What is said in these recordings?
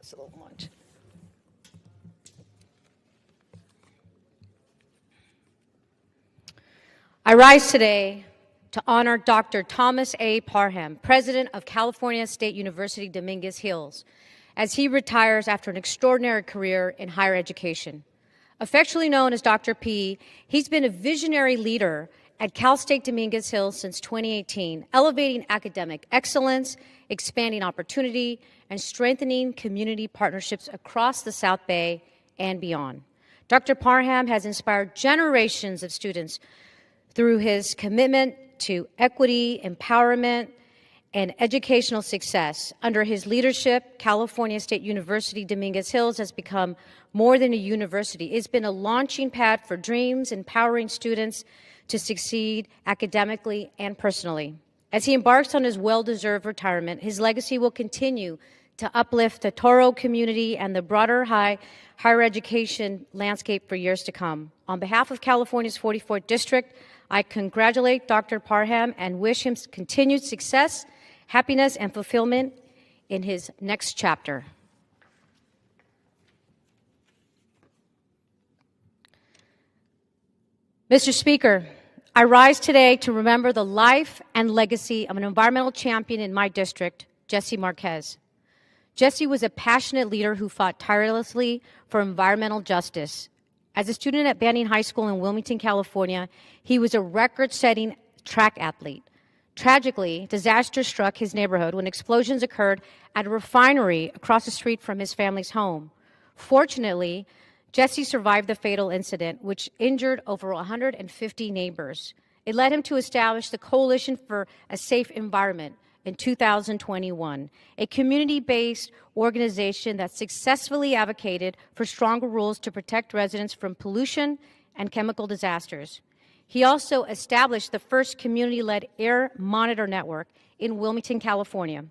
Looks a little much. I rise today to honor Dr. Thomas A. Parham, president of California State University Dominguez Hills, as he retires after an extraordinary career in higher education. Affectionately known as Dr. P, he's been a visionary leader at Cal State Dominguez Hills since 2018, elevating academic excellence, expanding opportunity, and strengthening community partnerships across the South Bay and beyond. Dr. Parham has inspired generations of students through his commitment to equity, empowerment, and educational success. Under his leadership, California State University Dominguez Hills has become more than a university. It's been a launching pad for dreams, empowering students to succeed academically and personally. As he embarks on his well-deserved retirement, his legacy will continue to uplift the Toro community and the broader higher education landscape for years to come. On behalf of California's 44th District, I congratulate Dr. Parham and wish him continued success, happiness, and fulfillment in his next chapter. Mr. Speaker, I rise today to remember the life and legacy of an environmental champion in my district, Jesse Marquez. Jesse was a passionate leader who fought tirelessly for environmental justice. As a student at Banning High School in Wilmington, California, he was a record-setting track athlete. Tragically, disaster struck his neighborhood when explosions occurred at a refinery across the street from his family's home. Fortunately, Jesse survived the fatal incident, which injured over 150 neighbors. It led him to establish the Coalition for a Safe Environment in 2021, a community-based organization that successfully advocated for stronger rules to protect residents from pollution and chemical disasters. He also established the first community-led air monitor network in Wilmington, California,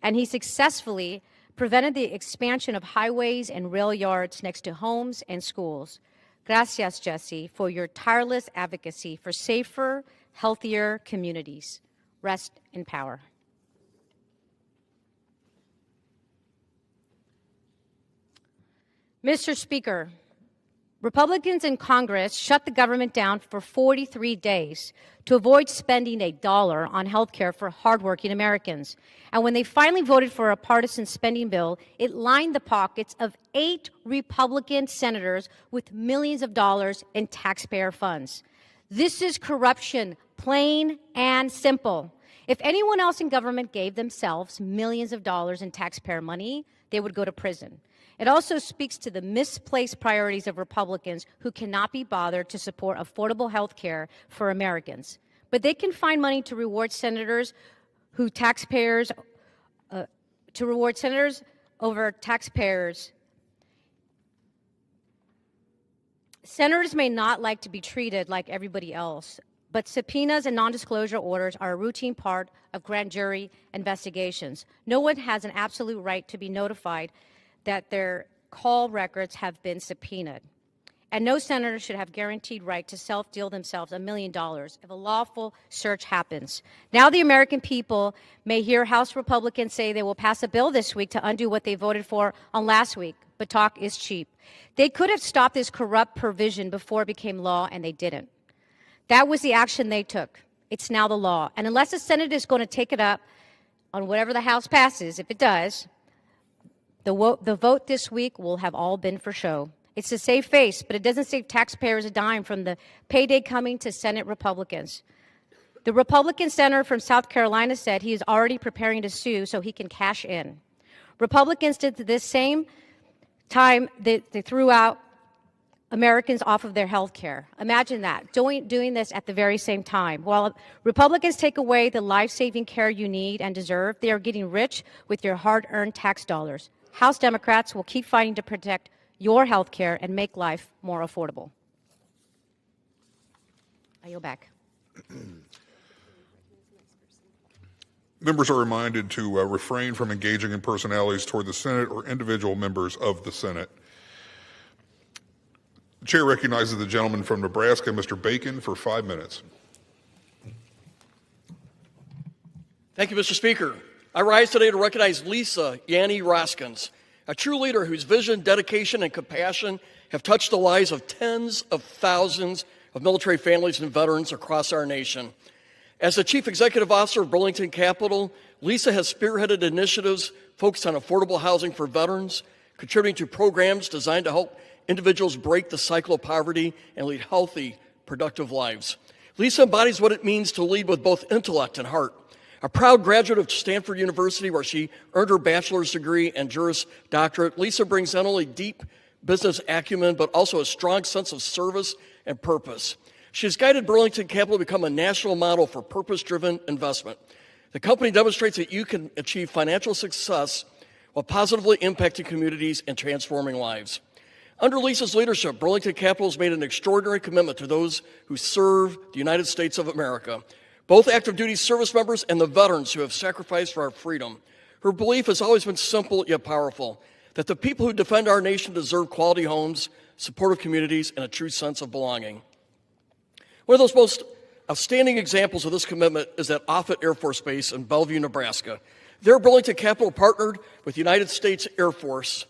and he successfully prevented the expansion of highways and rail yards next to homes and schools. Gracias, Jesse, for your tireless advocacy for safer, healthier communities. Rest in power. Mr. Speaker, Republicans in Congress shut the government down for 43 days to avoid spending $1 on health care for hardworking Americans. And when they finally voted for a partisan spending bill, it lined the pockets of 8 Republican senators with millions of dollars in taxpayer funds. This is corruption, plain and simple. If anyone else in government gave themselves millions of dollars in taxpayer money, they would go to prison. It also speaks to the misplaced priorities of Republicans who cannot be bothered to support affordable health care for Americans. But they can find money to reward senators over taxpayers. Senators may not like to be treated like everybody else, but subpoenas and non-disclosure orders are a routine part of grand jury investigations. No one has an absolute right to be notified that their call records have been subpoenaed. And no senator should have guaranteed right to self-deal themselves $1 million if a lawful search happens. Now the American people may hear House Republicans say they will pass a bill this week to undo what they voted for on last week, but talk is cheap. They could have stopped this corrupt provision before it became law, and they didn't. That was the action they took. It's now the law. And unless the Senate is going to take it up on whatever the House passes, if it does, the vote this week will have all been for show. It's to save face, but it doesn't save taxpayers a dime from the payday coming to Senate Republicans. The Republican senator from South Carolina said he is already preparing to sue so he can cash in. Republicans did this same time they threw out Americans off of their health care. Imagine that, doing this at the very same time. While Republicans take away the life-saving care you need and deserve, they are getting rich with your hard-earned tax dollars. House Democrats will keep fighting to protect your health care and make life more affordable. I yield back. Members are reminded to refrain from engaging in personalities toward the Senate or individual members of the Senate. The chair recognizes the gentleman from Nebraska, Mr. Bacon, for 5 minutes. Thank you, Mr. Speaker. I rise today to recognize Lisa Yanni Raskins. a true leader whose vision, dedication, and compassion have touched the lives of tens of thousands of military families and veterans across our nation. As the Chief Executive Officer of Burlington Capital, Lisa has spearheaded initiatives focused on affordable housing for veterans, contributing to programs designed to help individuals break the cycle of poverty and lead healthy, productive lives. Lisa embodies what it means to lead with both intellect and heart. A proud graduate of Stanford University, where she earned her bachelor's degree and Juris Doctorate, Lisa brings not only deep business acumen, but also a strong sense of service and purpose. She has guided Burlington Capital to become a national model for purpose-driven investment. The company demonstrates that you can achieve financial success while positively impacting communities and transforming lives. Under Lisa's leadership, Burlington Capital has made an extraordinary commitment to those who serve the United States of America, both active duty service members and the veterans who have sacrificed for our freedom. Her belief has always been simple yet powerful, that the people who defend our nation deserve quality homes, supportive communities, and a true sense of belonging. One of those most outstanding examples of this commitment is at Offutt Air Force Base in Bellevue, Nebraska. There, Burlington Capital partnered with the United States Air Force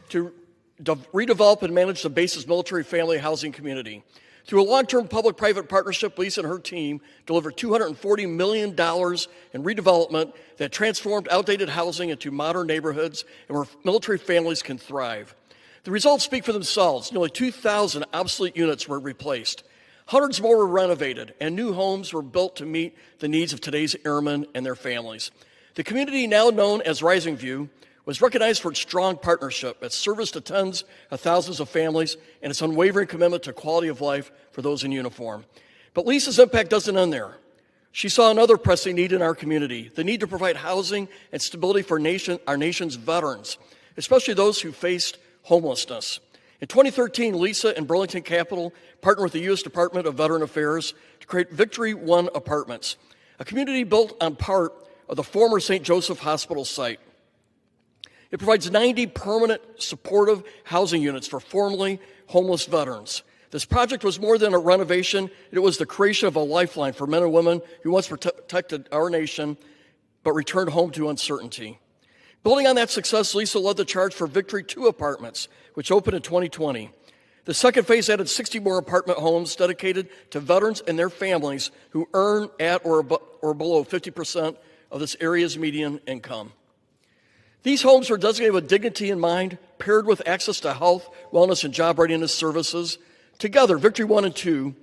to redevelop and manage the base's military family housing community. Through a long-term public-private partnership, Lisa and her team delivered $240 million in redevelopment that transformed outdated housing into modern neighborhoods and where military families can thrive. The results speak for themselves. Nearly 2,000 obsolete units were replaced. Hundreds more were renovated, and new homes were built to meet the needs of today's airmen and their families. The community, now known as Rising View, was recognized for its strong partnership, its service to tens of thousands of families, and its unwavering commitment to quality of life for those in uniform. But Lisa's impact doesn't end there. She saw another pressing need in our community, the need to provide housing and stability for our nation's veterans, especially those who faced homelessness. In 2013, Lisa and Burlington Capital partnered with the U.S. Department of Veteran Affairs to create Victory One Apartments, a community built on part of the former St. Joseph Hospital site. It provides 90 permanent supportive housing units for formerly homeless veterans. This project was more than a renovation. It was the creation of a lifeline for men and women who once protected our nation but returned home to uncertainty. Building on that success, Lisa led the charge for Victory 2 Apartments, which opened in 2020. The second phase added 60 more apartment homes dedicated to veterans and their families who earn at or below 50% of this area's median income. These homes were designated with dignity in mind, paired with access to health, wellness, and job readiness services. Together, Victory 1 and 2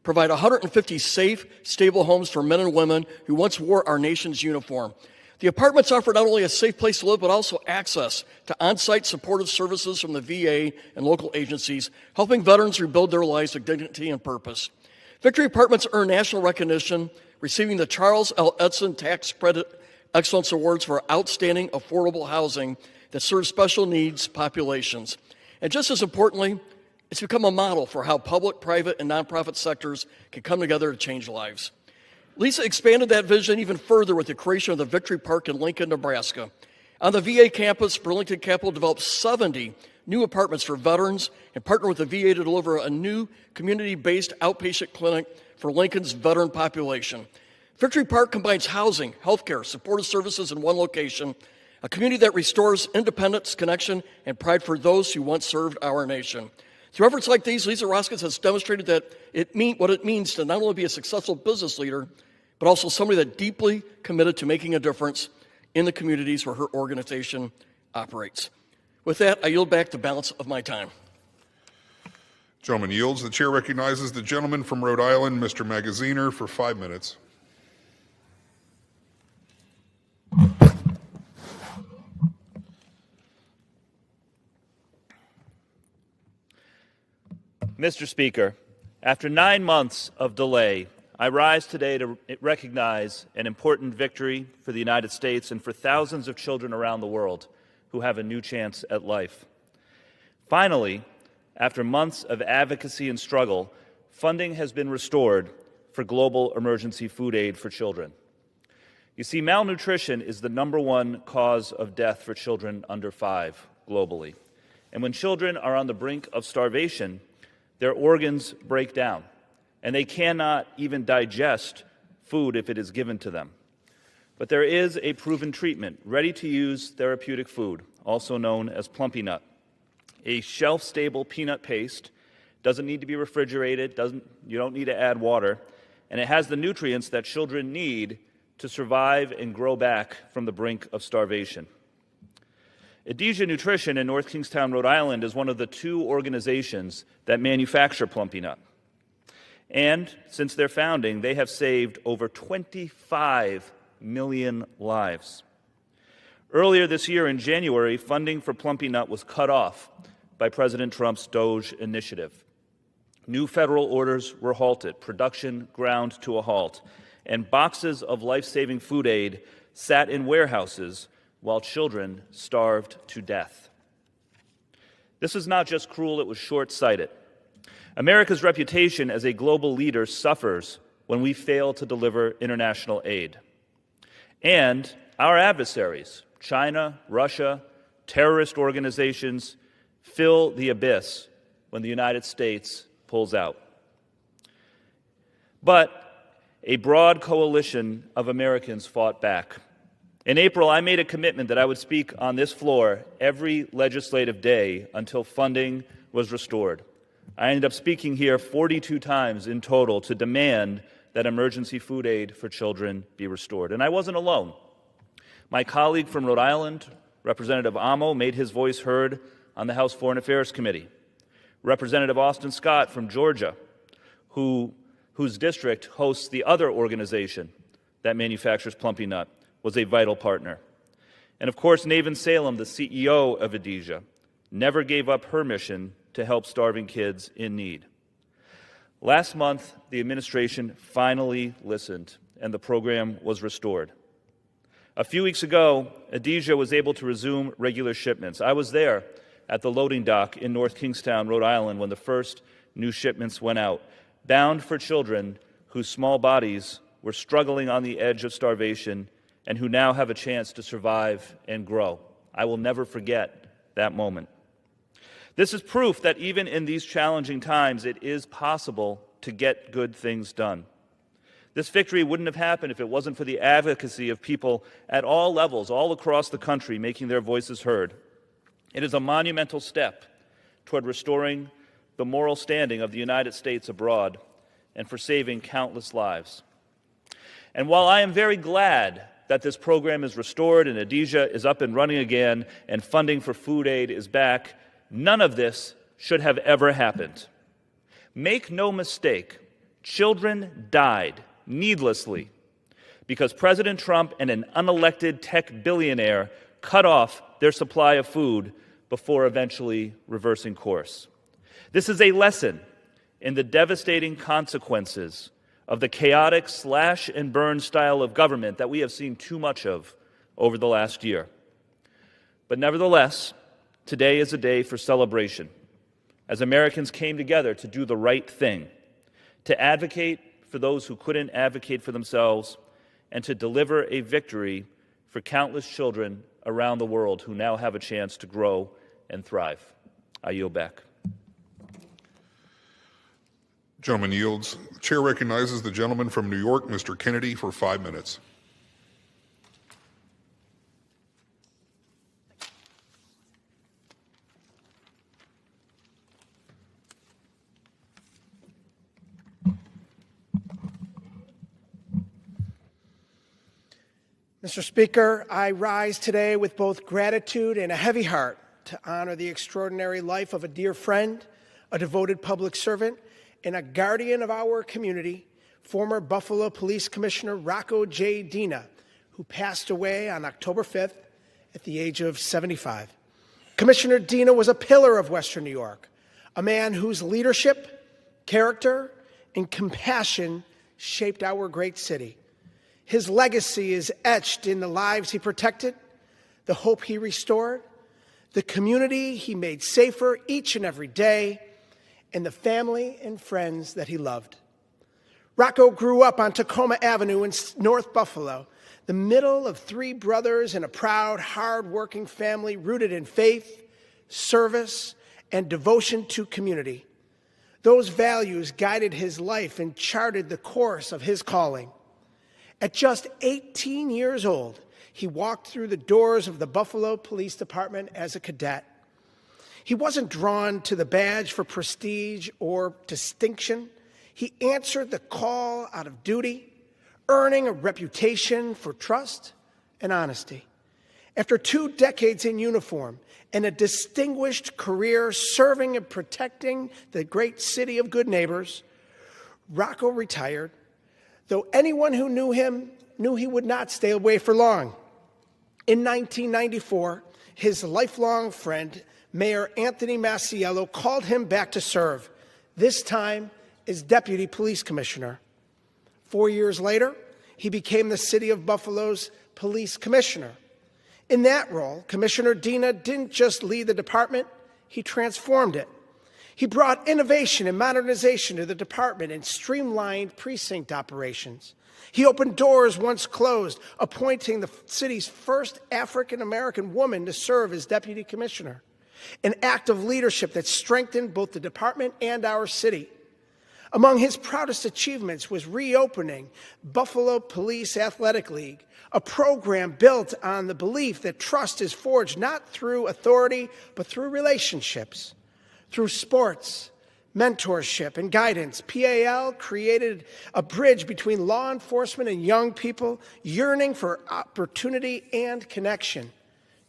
provide 150 safe, stable homes for men and women who once wore our nation's uniform. The apartments offer not only a safe place to live, but also access to on-site supportive services from the VA and local agencies, helping veterans rebuild their lives with dignity and purpose. Victory Apartments earn national recognition, receiving the Charles L. Edson Tax Credit Excellence Awards for outstanding affordable housing that serves special needs populations. And just as importantly, it's become a model for how public, private, and nonprofit sectors can come together to change lives. Lisa expanded that vision even further with the creation of the Victory Park in Lincoln, Nebraska. On the VA campus, Burlington Capital developed 70 new apartments for veterans and partnered with the VA to deliver a new community-based outpatient clinic for Lincoln's veteran population. Victory Park combines housing, healthcare, supportive services in one location, a community that restores independence, connection, and pride for those who once served our nation. Through efforts like these, Lisa Roskins has demonstrated that what it means to not only be a successful business leader, but also somebody that deeply committed to making a difference in the communities where her organization operates. With that, I yield back the balance of my time. Gentleman yields. The chair recognizes the gentleman from Rhode Island, Mr. Magaziner, for 5 minutes. Mr. Speaker, after 9 months of delay, I rise today to recognize an important victory for the United States and for thousands of children around the world who have a new chance at life. Finally, after months of advocacy and struggle, funding has been restored for global emergency food aid for children. You see, malnutrition is the #1 cause of death for children under 5 globally. And when children are on the brink of starvation, their organs break down, and they cannot even digest food if it is given to them. But there is a proven treatment, ready-to-use therapeutic food, also known as Plumpy Nut. A shelf-stable peanut paste, doesn't need to be refrigerated, you don't need to add water, and it has the nutrients that children need to survive and grow back from the brink of starvation. Adhesia Nutrition in North Kingstown, Rhode Island is one of the 2 organizations that manufacture Plumpy Nut. And since their founding, they have saved over 25 million lives. Earlier this year in January, funding for Plumpy Nut was cut off by President Trump's DOGE initiative. New federal orders were halted, production ground to a halt, and boxes of life-saving food aid sat in warehouses while children starved to death. This is not just cruel, it was short-sighted. America's reputation as a global leader suffers when we fail to deliver international aid. And our adversaries, China, Russia, terrorist organizations, fill the abyss when the United States pulls out. But a broad coalition of Americans fought back. In April, I made a commitment that I would speak on this floor every legislative day until funding was restored. I ended up speaking here 42 times in total to demand that emergency food aid for children be restored. And I wasn't alone. My colleague from Rhode Island, Representative Amo, made his voice heard on the House Foreign Affairs Committee. Representative Austin Scott from Georgia, whose district hosts the other organization that manufactures Plumpy Nut, was a vital partner. And of course, Naven Salem, the CEO of Adhesia, never gave up her mission to help starving kids in need. Last month, the administration finally listened, and the program was restored. A few weeks ago, Adhesia was able to resume regular shipments. I was there at the loading dock in North Kingstown, Rhode Island, when the first new shipments went out, bound for children whose small bodies were struggling on the edge of starvation and who now have a chance to survive and grow. I will never forget that moment. This is proof that even in these challenging times, it is possible to get good things done. This victory wouldn't have happened if it wasn't for the advocacy of people at all levels, all across the country, making their voices heard. It is a monumental step toward restoring the moral standing of the United States abroad and for saving countless lives. And while I am very glad that this program is restored and Adhesia is up and running again and funding for food aid is back, none of this should have ever happened. Make no mistake, children died needlessly because President Trump and an unelected tech billionaire cut off their supply of food before eventually reversing course. This is a lesson in the devastating consequences of the chaotic slash-and-burn style of government that we have seen too much of over the last year. But nevertheless, today is a day for celebration, as Americans came together to do the right thing, to advocate for those who couldn't advocate for themselves, and to deliver a victory for countless children around the world who now have a chance to grow and thrive. I yield back. Gentleman yields. The chair recognizes the gentleman from New York, Mr. Kennedy, for 5 minutes. Mr. Speaker, I rise today with both gratitude and a heavy heart to honor the extraordinary life of a dear friend, a devoted public servant, and a guardian of our community, former Buffalo Police Commissioner Rocco J. Dina, who passed away on October 5th at the age of 75. Commissioner Dina was a pillar of Western New York, a man whose leadership, character, and compassion shaped our great city. His legacy is etched in the lives he protected, the hope he restored, the community he made safer each and every day, and the family and friends that he loved. Rocco grew up on Tacoma Avenue in North Buffalo, the middle of 3 brothers and a proud, hard-working family rooted in faith, service, and devotion to community. Those values guided his life and charted the course of his calling. At just 18 years old, he walked through the doors of the Buffalo Police Department as a cadet. He wasn't drawn to the badge for prestige or distinction. He answered the call out of duty, earning a reputation for trust and honesty. After 2 decades in uniform and a distinguished career serving and protecting the great city of good neighbors, Rocco retired, though anyone who knew him knew he would not stay away for long. In 1994, his lifelong friend, Mayor Anthony Masiello, called him back to serve, this time as Deputy Police Commissioner. 4 years later, he became the City of Buffalo's Police Commissioner. In that role, Commissioner Dina didn't just lead the department, he transformed it. He brought innovation and modernization to the department and streamlined precinct operations. He opened doors once closed, appointing the city's first African-American woman to serve as deputy commissioner, an act of leadership that strengthened both the department and our city. Among his proudest achievements was reopening Buffalo Police Athletic League, a program built on the belief that trust is forged not through authority, but through relationships. Through sports, mentorship, and guidance, PAL created a bridge between law enforcement and young people yearning for opportunity and connection.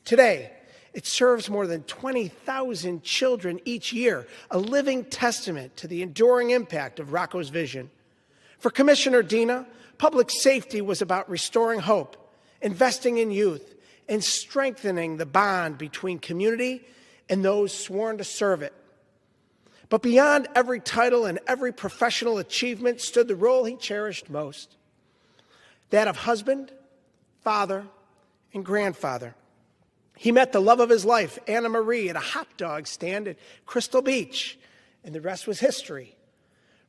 Today, it serves more than 20,000 children each year, a living testament to the enduring impact of Rocco's vision. For Commissioner Dina, public safety was about restoring hope, investing in youth, and strengthening the bond between community and those sworn to serve it. But beyond every title and every professional achievement stood the role he cherished most, that of husband, father, and grandfather. He met the love of his life, Anna Marie, at a hot dog stand at Crystal Beach, and the rest was history.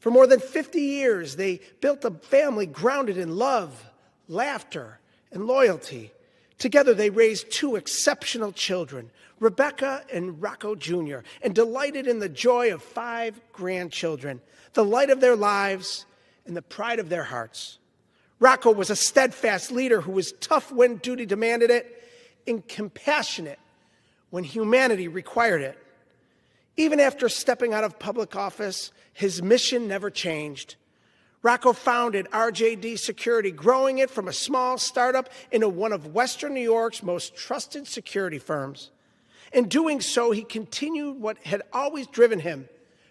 For more than 50 years, they built a family grounded in love, laughter, and loyalty. Together, they raised 2 exceptional children, Rebecca and Rocco Jr., and delighted in the joy of 5 grandchildren, the light of their lives and the pride of their hearts. Rocco was a steadfast leader who was tough when duty demanded it and compassionate when humanity required it. Even after stepping out of public office, his mission never changed. Rocco founded RJD Security, growing it from a small startup into one of Western New York's most trusted security firms. In doing so, he continued what had always driven him,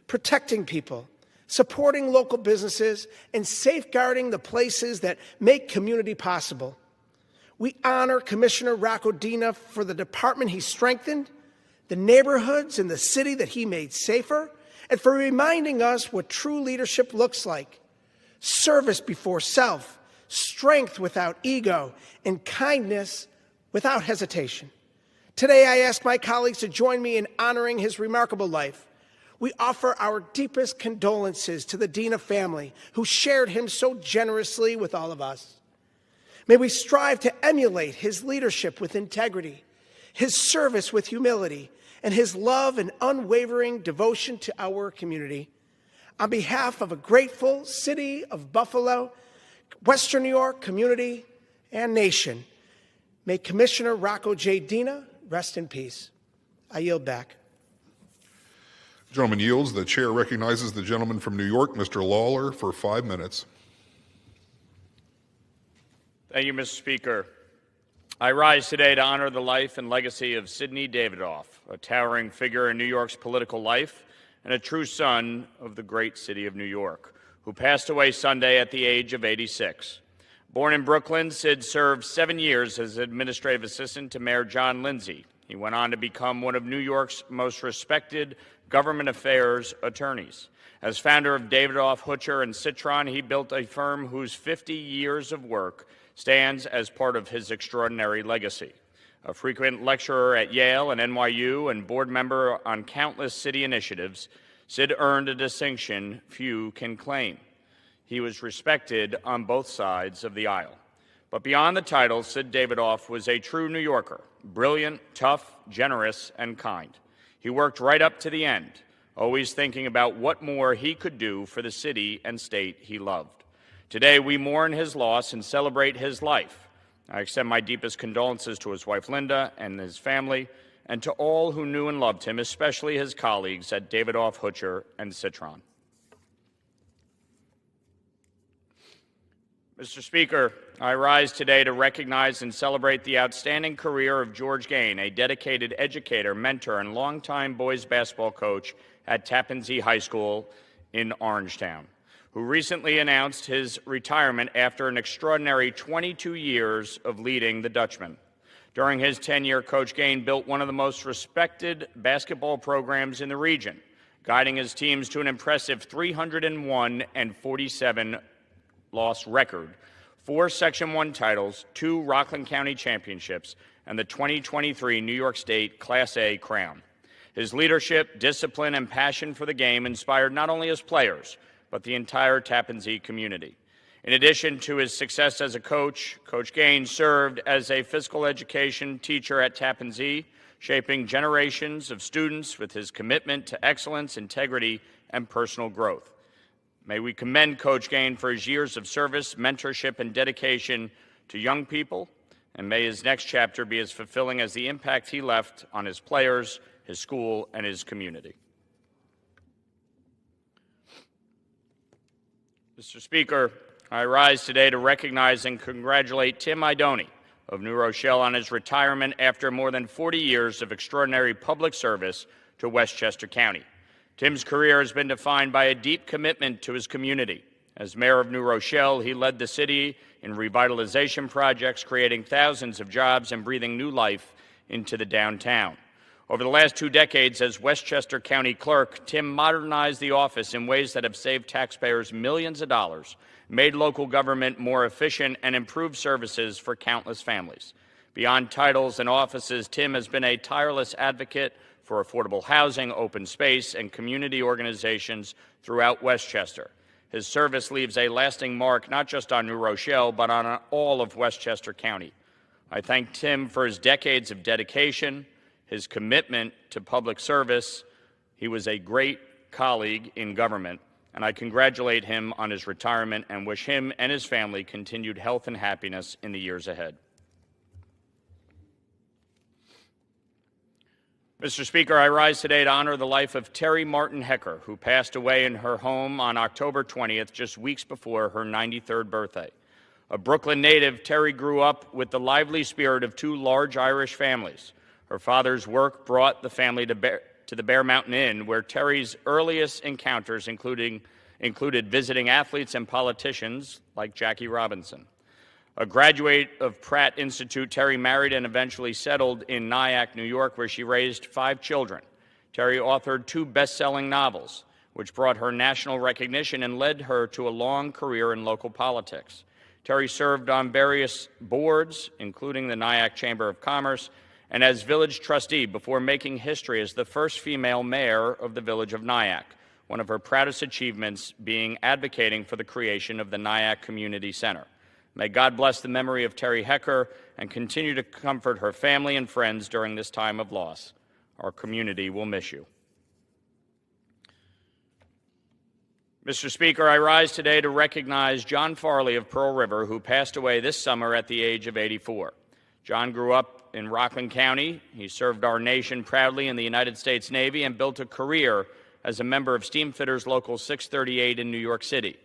protecting people, supporting local businesses, and safeguarding the places that make community possible. We honor Commissioner Rocco Dina for the department he strengthened, the neighborhoods and the city that he made safer, and for reminding us what true leadership looks like: service before self, strength without ego, and kindness without hesitation. Today, I ask my colleagues to join me in honoring his remarkable life. We offer our deepest condolences to the Dina family, who shared him so generously with all of us. May we strive to emulate his leadership with integrity, his service with humility, and his love and unwavering devotion to our community. On behalf of a grateful city of Buffalo, Western New York community, and nation, may Commissioner Rocco J. Dina rest in peace. I yield back. The gentleman yields. The chair recognizes the gentleman from New York, Mr. Lawler, for 5 minutes. Thank you, Mr. Speaker. I rise today to honor the life and legacy of Sidney Davidoff, a towering figure in New York's political life and a true son of the great city of New York, who passed away Sunday at the age of 86. Born in Brooklyn, Sid served 7 years as administrative assistant to Mayor John Lindsay. He went on to become one of New York's most respected government affairs attorneys. As founder of Davidoff, Hutcher, and Citron, he built a firm whose 50 years of work stands as part of his extraordinary legacy. A frequent lecturer at Yale and NYU and board member on countless city initiatives, Sid earned a distinction few can claim. He was respected on both sides of the aisle. But beyond the title, Sid Davidoff was a true New Yorker, brilliant, tough, generous, and kind. He worked right up to the end, always thinking about what more he could do for the city and state he loved. Today, we mourn his loss and celebrate his life. I extend my deepest condolences to his wife, Linda, and his family, and to all who knew and loved him, especially his colleagues at Davidoff, Hutcher, and Citron. Mr. Speaker, I rise today to recognize and celebrate the outstanding career of George Gain, a dedicated educator, mentor, and longtime boys basketball coach at Tappan Zee High School in Orangetown, who recently announced his retirement after an extraordinary 22 years of leading the Dutchman. During his tenure, Coach Gain built one of the most respected basketball programs in the region, guiding his teams to an impressive 301-47 loss record, 4 Section 1 titles, 2 Rockland County championships, and the 2023 New York State Class A crown. His leadership, discipline, and passion for the game inspired not only his players, but the entire Tappan Zee community. In addition to his success as a coach, Coach Gain served as a physical education teacher at Tappan Zee, shaping generations of students with his commitment to excellence, integrity, and personal growth. May we commend Coach Gain for his years of service, mentorship, and dedication to young people, and may his next chapter be as fulfilling as the impact he left on his players, his school, and his community. Mr. Speaker, I rise today to recognize and congratulate Tim Idoni of New Rochelle on his retirement after more than 40 years of extraordinary public service to Westchester County. Tim's career has been defined by a deep commitment to his community. As mayor of New Rochelle, he led the city in revitalization projects, creating thousands of jobs and breathing new life into the downtown. Over the last 2 decades as Westchester County Clerk, Tim modernized the office in ways that have saved taxpayers millions of dollars, made local government more efficient, and improved services for countless families. Beyond titles and offices, Tim has been a tireless advocate for affordable housing, open space, and community organizations throughout Westchester. His service leaves a lasting mark not just on New Rochelle, but on all of Westchester County. I thank Tim for his decades of dedication, his commitment to public service. He was a great colleague in government, and I congratulate him on his retirement and wish him and his family continued health and happiness in the years ahead. Mr. Speaker, I rise today to honor the life of Terry Martin Hecker, who passed away in her home on October 20th, just weeks before her 93rd birthday. A Brooklyn native, Terry grew up with the lively spirit of 2 large Irish families. Her father's work brought the family to the Bear Mountain Inn, where Terry's earliest encounters included visiting athletes and politicians like Jackie Robinson. A graduate of Pratt Institute, Terry married and eventually settled in Nyack, New York, where she raised 5 children. Terry authored 2 best-selling novels, which brought her national recognition and led her to a long career in local politics. Terry served on various boards, including the Nyack Chamber of Commerce, and as village trustee before making history as the first female mayor of the village of Nyack, one of her proudest achievements being advocating for the creation of the Nyack Community Center. May God bless the memory of Terry Hecker and continue to comfort her family and friends during this time of loss. Our community will miss you. Mr. Speaker, I rise today to recognize John Farley of Pearl River, who passed away this summer at the age of 84. John grew up in Rockland County. He served our nation proudly in the United States Navy and built a career as a member of Steamfitters Local 638 in New York City.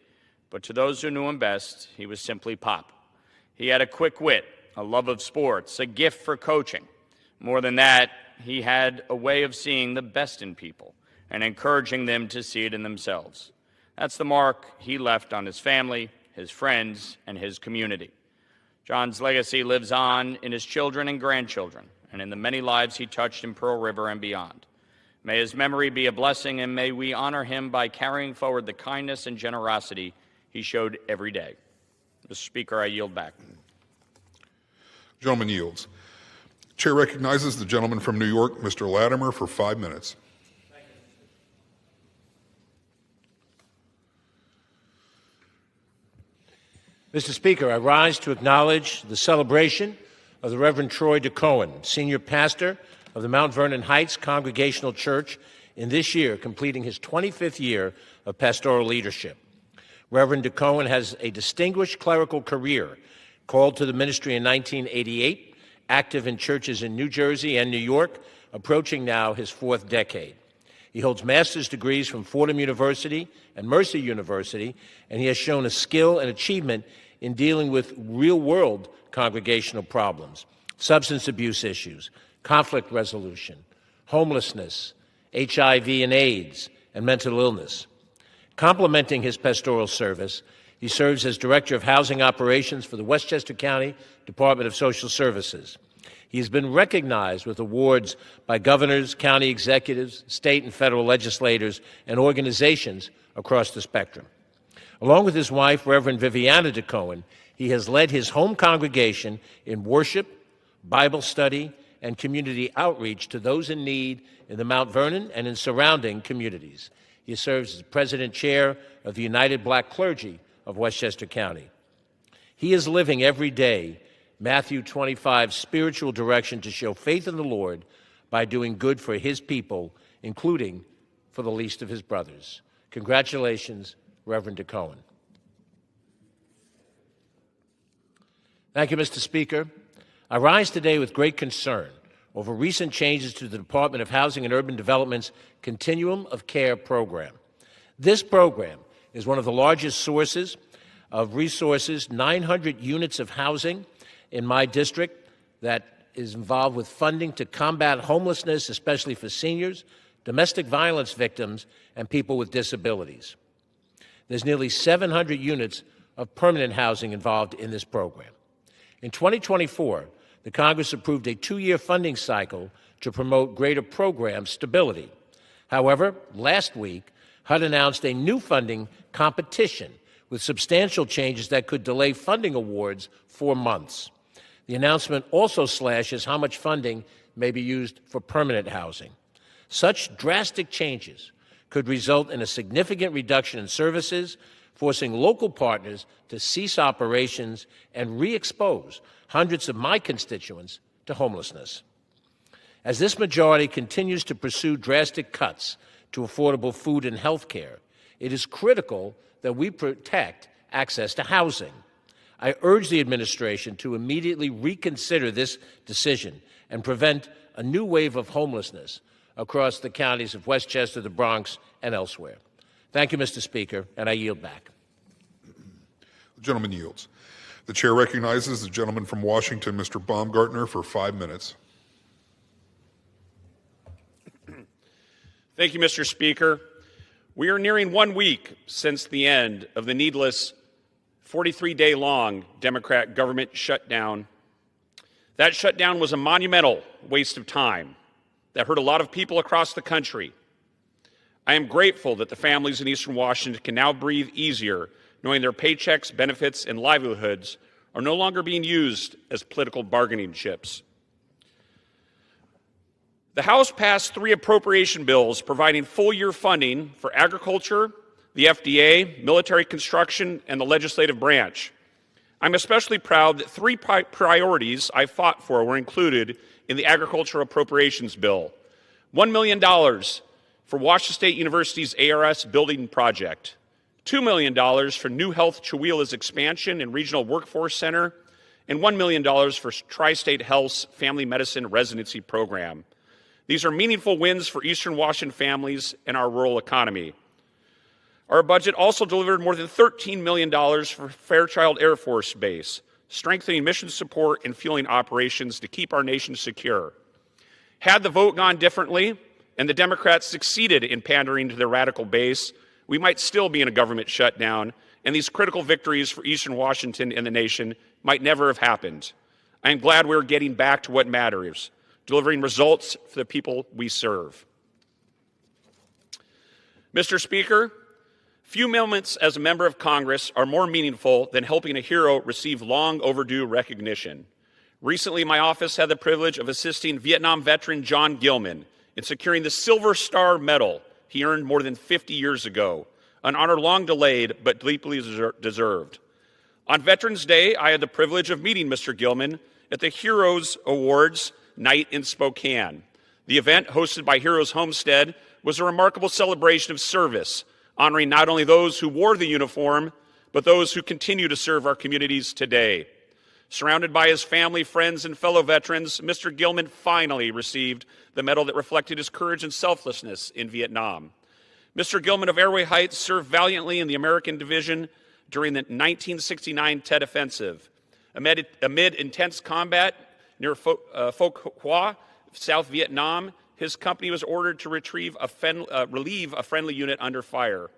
But to those who knew him best, he was simply Pop. He had a quick wit, a love of sports, a gift for coaching. More than that, he had a way of seeing the best in people and encouraging them to see it in themselves. That's the mark he left on his family, his friends, and his community. John's legacy lives on in his children and grandchildren and in the many lives he touched in Pearl River and beyond. May his memory be a blessing, and may we honor him by carrying forward the kindness and generosity he showed every day. Mr. Speaker, I yield back. Gentleman yields. Chair recognizes the gentleman from New York, Mr. Latimer, for 5 minutes. Mr. Speaker, I rise to acknowledge the celebration of the Reverend Troy DeCohen, senior pastor of the Mount Vernon Heights Congregational Church, in this year completing his 25th year of pastoral leadership. Reverend DeCohen has a distinguished clerical career, Called to the ministry in 1988, active in churches in New Jersey and New York, approaching now his fourth decade. He holds master's degrees from Fordham University and Mercer University, and he has shown a skill and achievement in dealing with real-world congregational problems, substance abuse issues, conflict resolution, homelessness, HIV and AIDS, and mental illness. Complementing his pastoral service, he serves as Director of Housing Operations for the Westchester County Department of Social Services. He has been recognized with awards by governors, county executives, state and federal legislators, and organizations across the spectrum. Along with his wife, Reverend Viviana DeCohen, he has led his home congregation in worship, Bible study, and community outreach to those in need in the Mount Vernon and in surrounding communities. He serves as President Chair of the United Black Clergy of Westchester County. He is living every day Matthew 25 spiritual direction to show faith in the Lord by doing good for his people, including for the least of his brothers. Congratulations, Reverend DeCohen. Thank you, Mr. Speaker. I rise today with great concern over recent changes to the Department of Housing and Urban Development's Continuum of Care program. This program is one of the largest sources of resources, 900 units of housing in my district that is involved with funding to combat homelessness, especially for seniors, domestic violence victims, and people with disabilities. There's nearly 700 units of permanent housing involved in this program. In 2024, the Congress approved a 2-year funding cycle to promote greater program stability. However, last week, HUD announced a new funding competition with substantial changes that could delay funding awards for months. The announcement also slashes how much funding may be used for permanent housing. Such drastic changes could result in a significant reduction in services, forcing local partners to cease operations and re-expose hundreds of my constituents to homelessness. As this majority continues to pursue drastic cuts to affordable food and health care, it is critical that we protect access to housing. I urge the administration to immediately reconsider this decision and prevent a new wave of homelessness across the counties of Westchester, the Bronx, and elsewhere. Thank you, Mr. Speaker, and I yield back. The gentleman yields. The chair recognizes the gentleman from Washington, Mr. Baumgartner, for 5 minutes. Thank you, Mr. Speaker. We are nearing 1 week since the end of the needless 43-day-long Democrat government shutdown. That shutdown was a monumental waste of time that hurt a lot of people across the country. I am grateful that the families in Eastern Washington can now breathe easier, knowing their paychecks, benefits, and livelihoods are no longer being used as political bargaining chips. The House passed 3 appropriation bills providing full-year funding for agriculture, the FDA, military construction, and the legislative branch. I'm especially proud that 3 priorities I fought for were included in the agriculture appropriations bill. $1 million for Washington State University's ARS building project, $2 million for New Health Cheweela's expansion and regional workforce center, and $1 million for Tri-State Health's family medicine residency program. These are meaningful wins for Eastern Washington families and our rural economy. Our budget also delivered more than $13 million for Fairchild Air Force Base, strengthening mission support and fueling operations to keep our nation secure. Had the vote gone differently and the Democrats succeeded in pandering to their radical base, we might still be in a government shutdown, and these critical victories for Eastern Washington and the nation might never have happened. I am glad we're getting back to what matters, delivering results for the people we serve. Mr. Speaker, few moments as a member of Congress are more meaningful than helping a hero receive long overdue recognition. Recently, my office had the privilege of assisting Vietnam veteran John Gilman in securing the Silver Star Medal he earned more than 50 years ago, an honor long delayed but deeply deserved. On Veterans Day, I had the privilege of meeting Mr. Gilman at the Heroes Awards night in Spokane. The event, hosted by Heroes Homestead, was a remarkable celebration of service, honoring not only those who wore the uniform, but those who continue to serve our communities today. Surrounded by his family, friends, and fellow veterans, Mr. Gilman finally received the medal that reflected his courage and selflessness in Vietnam. Mr. Gilman of Airway Heights served valiantly in the American Division during the 1969 Tet Offensive. Amid intense combat near Phuoc Hoa, South Vietnam, his company was ordered to relieve a friendly unit under fire.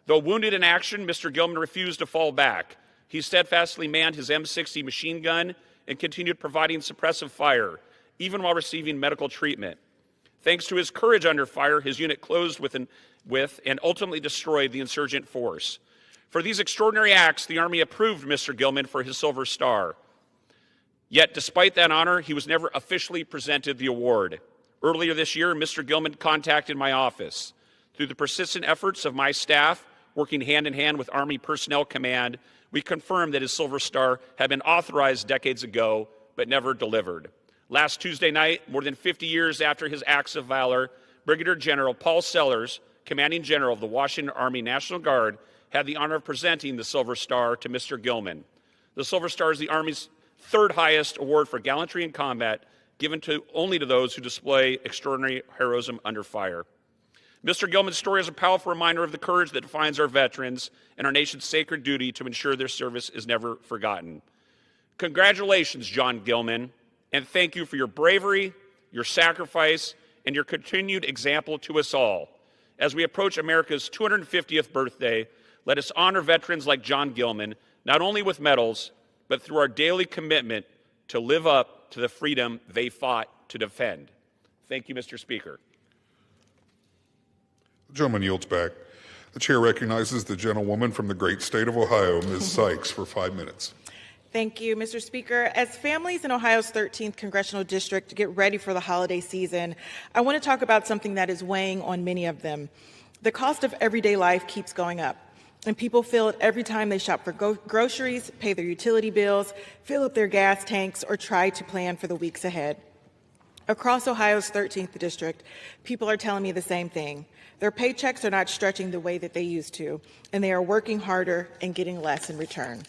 Though wounded in action, Mr. Gilman refused to fall back. He steadfastly manned his M60 machine gun and continued providing suppressive fire, even while receiving medical treatment. Thanks to his courage under fire, his unit closed with and ultimately destroyed the insurgent force. For these extraordinary acts, the Army approved Mr. Gilman for his Silver Star. Yet, despite that honor, he was never officially presented the award. Earlier this year, Mr. Gilman contacted my office. Through the persistent efforts of my staff, working hand in hand with Army Personnel Command, we confirmed that his Silver Star had been authorized decades ago, but never delivered. Last Tuesday night, more than 50 years after his acts of valor, Brigadier General Paul Sellers, Commanding General of the Washington Army National Guard, had the honor of presenting the Silver Star to Mr. Gilman. The Silver Star is the Army's third highest award for gallantry in combat, given only to those who display extraordinary heroism under fire. Mr. Gilman's story is a powerful reminder of the courage that defines our veterans and our nation's sacred duty to ensure their service is never forgotten. Congratulations, John Gilman, and thank you for your bravery, your sacrifice, and your continued example to us all. As we approach America's 250th birthday, let us honor veterans like John Gilman, not only with medals, but through our daily commitment to live up to the freedom they fought to defend. Thank you, Mr. Speaker. The gentleman yields back. The chair recognizes the gentlewoman from the great state of Ohio, Ms. Sykes, for 5 minutes. Thank you, Mr. Speaker. As families in Ohio's 13th Congressional District get ready for the holiday season, I want to talk about something that is weighing on many of them. The cost of everyday life keeps going up, and people feel it every time they shop for groceries, pay their utility bills, fill up their gas tanks, or try to plan for the weeks ahead. Across Ohio's 13th District, people are telling me the same thing. Their paychecks are not stretching the way that they used to, and they are working harder and getting less in return.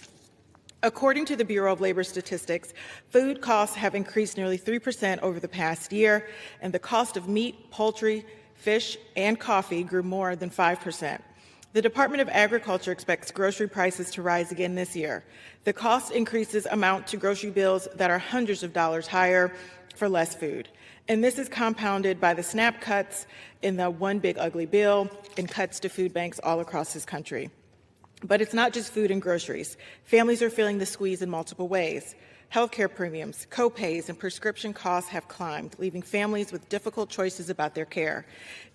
According to the Bureau of Labor Statistics, food costs have increased nearly 3% over the past year, and the cost of meat, poultry, fish, and coffee grew more than 5%. The Department of Agriculture expects grocery prices to rise again this year. The cost increases amount to grocery bills that are hundreds of dollars higher for less food. And this is compounded by the SNAP cuts in the One Big Ugly Bill and cuts to food banks all across this country. But it's not just food and groceries. Families are feeling the squeeze in multiple ways. Healthcare premiums, co-pays, and prescription costs have climbed, leaving families with difficult choices about their care.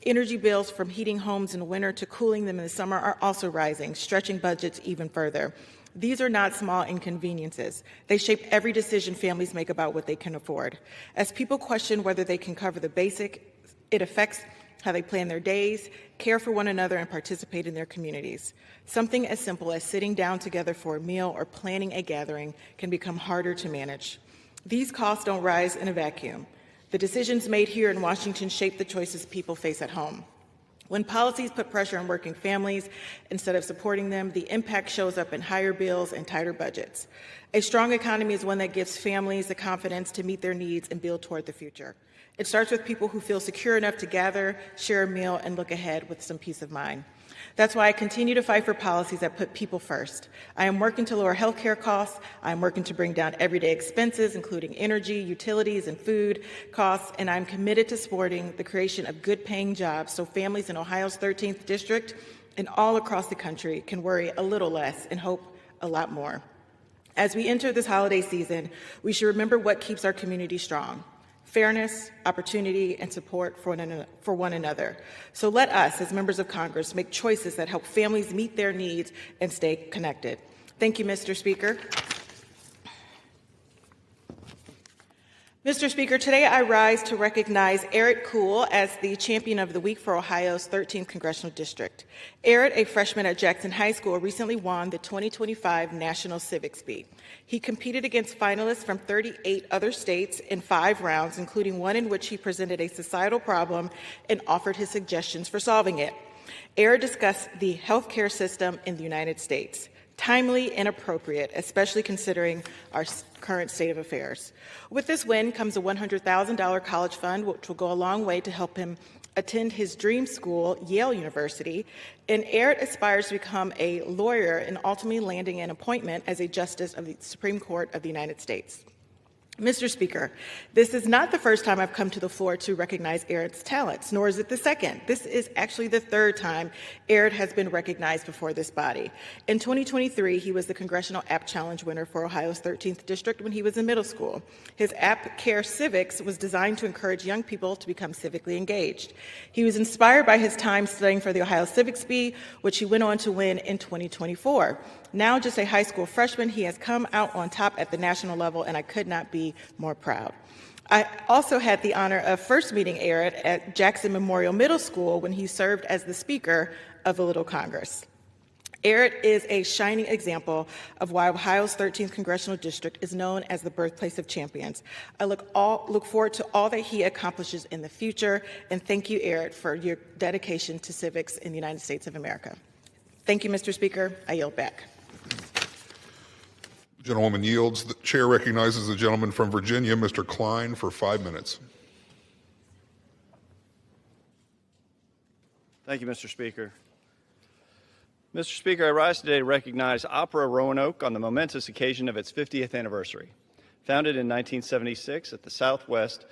Energy bills from heating homes in winter to cooling them in the summer are also rising, stretching budgets even further. These are not small inconveniences. They shape every decision families make about what they can afford. As people question whether they can cover the basic, it affects how they plan their days, care for one another, and participate in their communities. Something as simple as sitting down together for a meal or planning a gathering can become harder to manage. These costs don't rise in a vacuum. The decisions made here in Washington shape the choices people face at home. When policies put pressure on working families instead of supporting them, the impact shows up in higher bills and tighter budgets. A strong economy is one that gives families the confidence to meet their needs and build toward the future. It starts with people who feel secure enough to gather, share a meal, and look ahead with some peace of mind. That's why I continue to fight for policies that put people first. I am working to lower health care costs. I am working to bring down everyday expenses, including energy, utilities, and food costs, and I'm committed to supporting the creation of good-paying jobs so families in Ohio's 13th District and all across the country can worry a little less and hope a lot more. As we enter this holiday season, we should remember what keeps our community strong: fairness, opportunity, and support for one another. So let us, as members of Congress, make choices that help families meet their needs and stay connected. Thank you, Mr. Speaker. Mr. Speaker, today I rise to recognize Eric Kuhl as the Champion of the Week for Ohio's 13th Congressional District. Eric, a freshman at Jackson High School, recently won the 2025 National Civics Beat. He competed against finalists from 38 other states in 5 rounds, including one in which he presented a societal problem and offered his suggestions for solving it. Eric discussed the healthcare system in the United States. Timely and appropriate, especially considering our current state of affairs. With this win comes a $100,000 college fund, which will go a long way to help him attend his dream school, Yale University, and Eric aspires to become a lawyer and ultimately landing an appointment as a justice of the Supreme Court of the United States. Mr. Speaker, this is not the first time I've come to the floor to recognize Eric's talents, nor is it the second. This is actually the third time Eric has been recognized before this body. In 2023, he was the Congressional App Challenge winner for Ohio's 13th District when he was in middle school. His app, Care Civics, was designed to encourage young people to become civically engaged. He was inspired by his time studying for the Ohio Civics Bee, which he went on to win in 2024. Now just a high school freshman, he has come out on top at the national level, and I could not be more proud. I also had the honor of first meeting Eric at Jackson Memorial Middle School when he served as the Speaker of the Little Congress. Eric is a shining example of why Ohio's 13th Congressional District is known as the birthplace of champions. I look forward to all that he accomplishes in the future, and thank you, Eric, for your dedication to civics in the United States of America. Thank you, Mr. Speaker. I yield back. Gentlewoman yields. The chair recognizes the gentleman from Virginia, Mr. Klein, for 5 minutes. Thank you, Mr. Speaker. Mr. Speaker, I rise today to recognize Opera Roanoke on the momentous occasion of its 50th anniversary. Founded in 1976 at the Southwest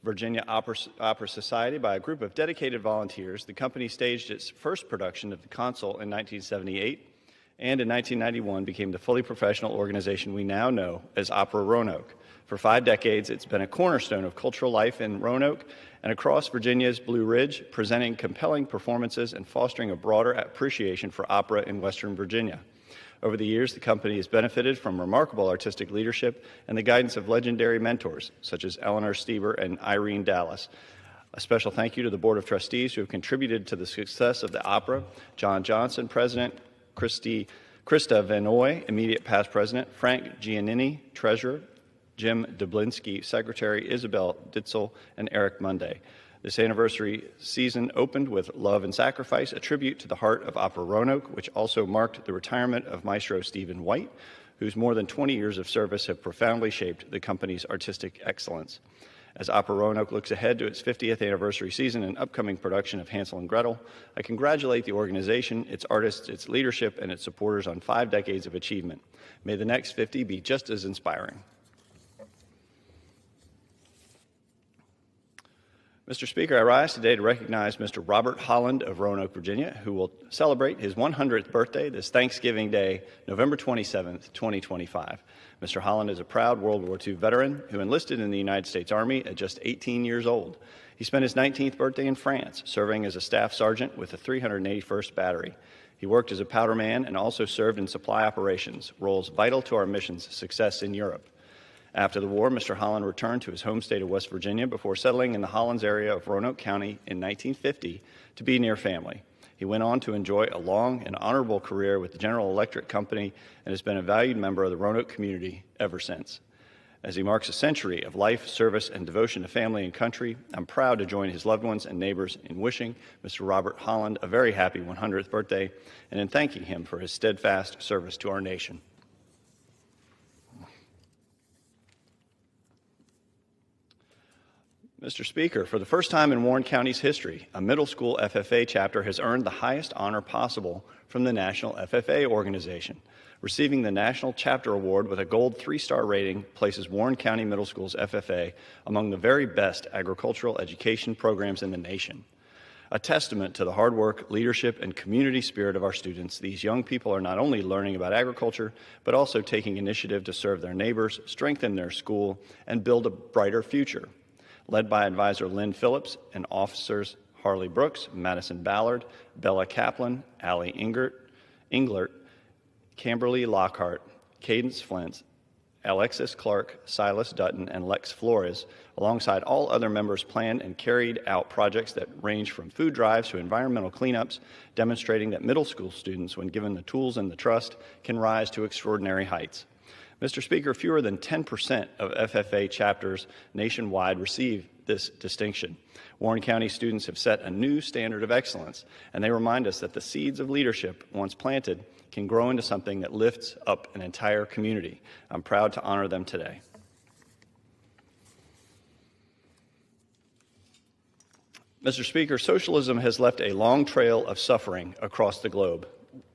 Virginia Opera Society by a group of dedicated volunteers, the company staged its first production of the Consul in 1978, and in 1991 became the fully professional organization we now know as Opera Roanoke. For 5 decades, it's been a cornerstone of cultural life in Roanoke and across Virginia's Blue Ridge, presenting compelling performances and fostering a broader appreciation for opera in Western Virginia. Over the years, the company has benefited from remarkable artistic leadership and the guidance of legendary mentors, such as Eleanor Stieber and Irene Dallas. A special thank you to the Board of Trustees who have contributed to the success of the opera: John Johnson, President; Krista Vanoy, immediate past president; Frank Giannini, treasurer; Jim Dublinsky, secretary; Isabel Ditzel, and Eric Monday. This anniversary season opened with Love and Sacrifice, a tribute to the heart of Opera Roanoke, which also marked the retirement of Maestro Stephen White, whose more than 20 years of service have profoundly shaped the company's artistic excellence. As Opera Roanoke looks ahead to its 50th anniversary season and upcoming production of Hansel and Gretel, I congratulate the organization, its artists, its leadership, and its supporters on 5 decades of achievement. May the next 50 be just as inspiring. Mr. Speaker, I rise today to recognize Mr. Robert Holland of Roanoke, Virginia, who will celebrate his 100th birthday this Thanksgiving Day, November 27th, 2025. Mr. Holland is a proud World War II veteran who enlisted in the United States Army at just 18 years old. He spent his 19th birthday in France, serving as a staff sergeant with the 381st Battery. He worked as a powderman and also served in supply operations, roles vital to our mission's success in Europe. After the war, Mr. Holland returned to his home state of West Virginia before settling in the Hollins area of Roanoke County in 1950 to be near family. He went on to enjoy a long and honorable career with the General Electric Company and has been a valued member of the Roanoke community ever since. As he marks a century of life, service, and devotion to family and country, I'm proud to join his loved ones and neighbors in wishing Mr. Robert Holland a very happy 100th birthday and in thanking him for his steadfast service to our nation. Mr. Speaker, for the first time in Warren County's history, a middle school FFA chapter has earned the highest honor possible from the National FFA Organization. Receiving the National Chapter Award with a gold 3-star rating places Warren County Middle School's FFA among the very best agricultural education programs in the nation. A testament to the hard work, leadership, and community spirit of our students, these young people are not only learning about agriculture, but also taking initiative to serve their neighbors, strengthen their school, and build a brighter future. Led by Advisor Lynn Phillips and officers Harley Brooks, Madison Ballard, Bella Kaplan, Allie Englert, Camberly Lockhart, Cadence Flint, Alexis Clark, Silas Dutton, and Lex Flores, alongside all other members, planned and carried out projects that range from food drives to environmental cleanups, demonstrating that middle school students, when given the tools and the trust, can rise to extraordinary heights. Mr. Speaker, fewer than 10% of FFA chapters nationwide receive this distinction. Warren County students have set a new standard of excellence, and they remind us that the seeds of leadership, once planted, can grow into something that lifts up an entire community. I'm proud to honor them today. Mr. Speaker, socialism has left a long trail of suffering across the globe.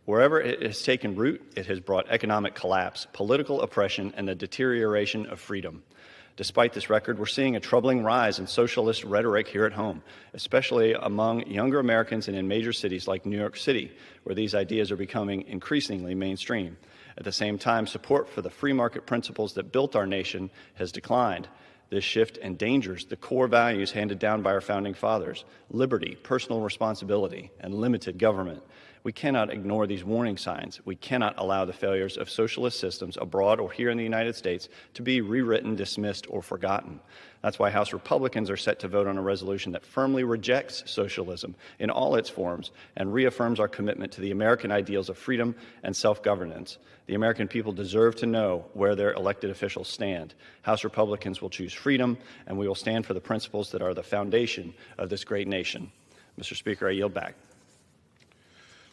Wherever it has taken root, it has brought economic collapse, political oppression, and the deterioration of freedom. Despite this record, we're seeing a troubling rise in socialist rhetoric here at home, especially among younger Americans and in major cities like New York City, where these ideas are becoming increasingly mainstream. At the same time, support for the free market principles that built our nation has declined. This shift endangers the core values handed down by our founding fathers: liberty, personal responsibility, and limited government. We cannot ignore these warning signs. We cannot allow the failures of socialist systems abroad or here in the United States to be rewritten, dismissed, or forgotten. That's why House Republicans are set to vote on a resolution that firmly rejects socialism in all its forms and reaffirms our commitment to the American ideals of freedom and self-governance. The American people deserve to know where their elected officials stand. House Republicans will choose freedom, and we will stand for the principles that are the foundation of this great nation. Mr. Speaker, I yield back.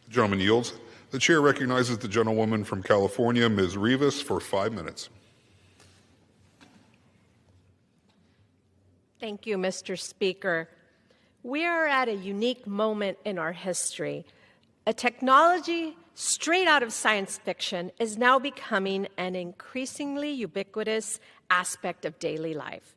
The gentleman yields. The chair recognizes the gentlewoman from California, Ms. Rivas, for 5 minutes. Thank you, Mr. Speaker. We are at a unique moment in our history. A technology straight out of science fiction is now becoming an increasingly ubiquitous aspect of daily life.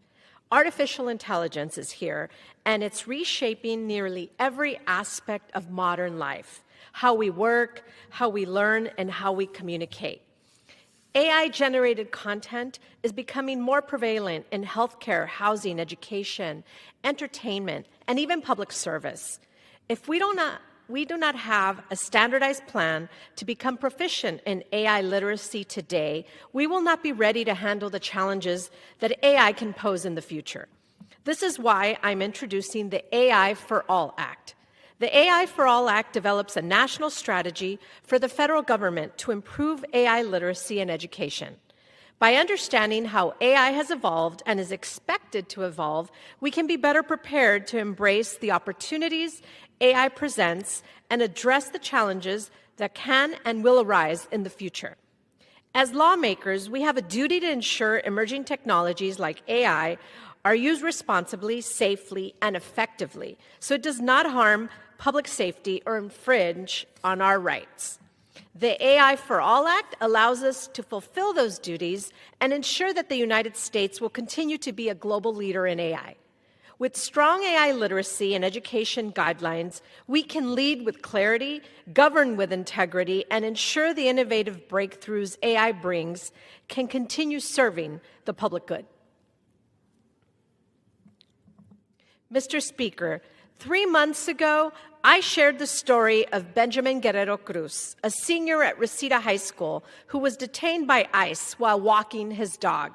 Artificial intelligence is here, and it's reshaping nearly every aspect of modern life: how we work, how we learn, and how we communicate. AI-generated content is becoming more prevalent in healthcare, housing, education, entertainment, and even public service. If we do not have a standardized plan to become proficient in AI literacy today, we will not be ready to handle the challenges that AI can pose in the future. This is why I'm introducing the AI for All Act. The AI for All Act develops a national strategy for the federal government to improve AI literacy and education. By understanding how AI has evolved and is expected to evolve, we can be better prepared to embrace the opportunities AI presents and address the challenges that can and will arise in the future. As lawmakers, we have a duty to ensure emerging technologies like AI are used responsibly, safely, and effectively, so it does not harm public safety or infringe on our rights. The AI for All Act allows us to fulfill those duties and ensure that the United States will continue to be a global leader in AI. With strong AI literacy and education guidelines, we can lead with clarity, govern with integrity, and ensure the innovative breakthroughs AI brings can continue serving the public good. Mr. Speaker, 3 months ago, I shared the story of Benjamin Guerrero Cruz, a senior at Reseda High School who was detained by ICE while walking his dog.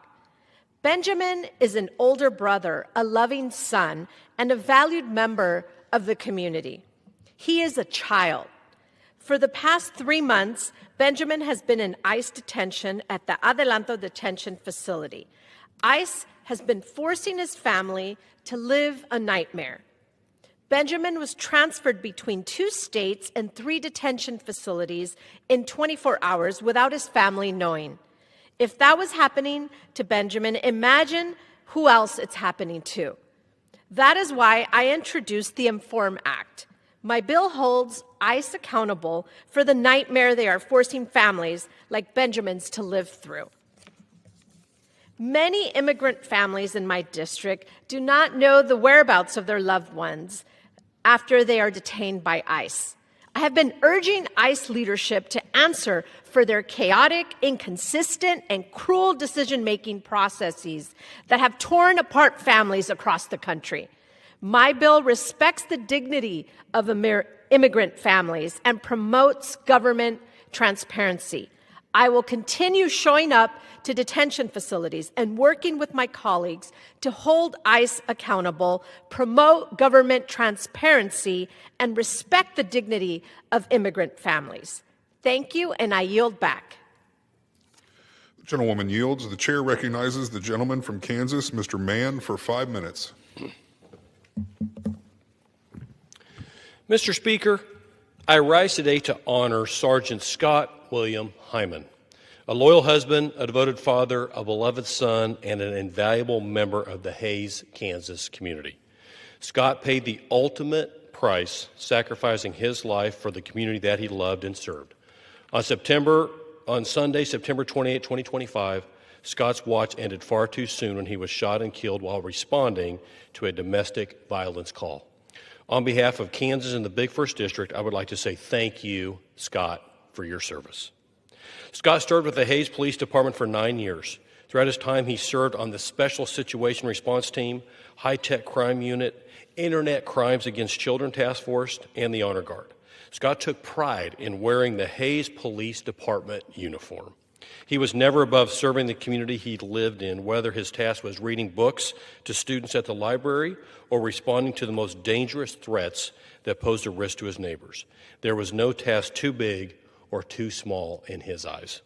Benjamin is an older brother, a loving son, and a valued member of the community. He is a child. For the past 3 months, Benjamin has been in ICE detention at the Adelanto Detention Facility. ICE has been forcing his family to live a nightmare. Benjamin was transferred between 2 states and 3 detention facilities in 24 hours without his family knowing. If that was happening to Benjamin, imagine who else it's happening to. That is why I introduced the INFORM Act. My bill holds ICE accountable for the nightmare they are forcing families like Benjamin's to live through. Many immigrant families in my district do not know the whereabouts of their loved ones after they are detained by ICE. I have been urging ICE leadership to answer for their chaotic, inconsistent, and cruel decision-making processes that have torn apart families across the country. My bill respects the dignity of immigrant families and promotes government transparency. I will continue showing up to detention facilities and working with my colleagues to hold ICE accountable, promote government transparency, and respect the dignity of immigrant families. Thank you, and I yield back. The gentlewoman yields. The chair recognizes the gentleman from Kansas, Mr. Mann, for 5 minutes. Mr. Speaker, I rise today to honor Sergeant Scott William Hyman, a loyal husband, a devoted father, a beloved son, and an invaluable member of the Hays, Kansas community. Scott paid the ultimate price, sacrificing his life for the community that he loved and served. On Sunday, September 28, 2025, Scott's watch ended far too soon when he was shot and killed while responding to a domestic violence call. On behalf of Kansas and the Big First District, I would like to say thank you, Scott, for your service. Scott served with the Hays Police Department for 9 years. Throughout his time, he served on the Special Situation Response Team, High-Tech Crime Unit, Internet Crimes Against Children Task Force, and the Honor Guard. Scott took pride in wearing the Hays Police Department uniform. He was never above serving the community he lived in, whether his task was reading books to students at the library or responding to the most dangerous threats that posed a risk to his neighbors. There was no task too big or too small in his eyes.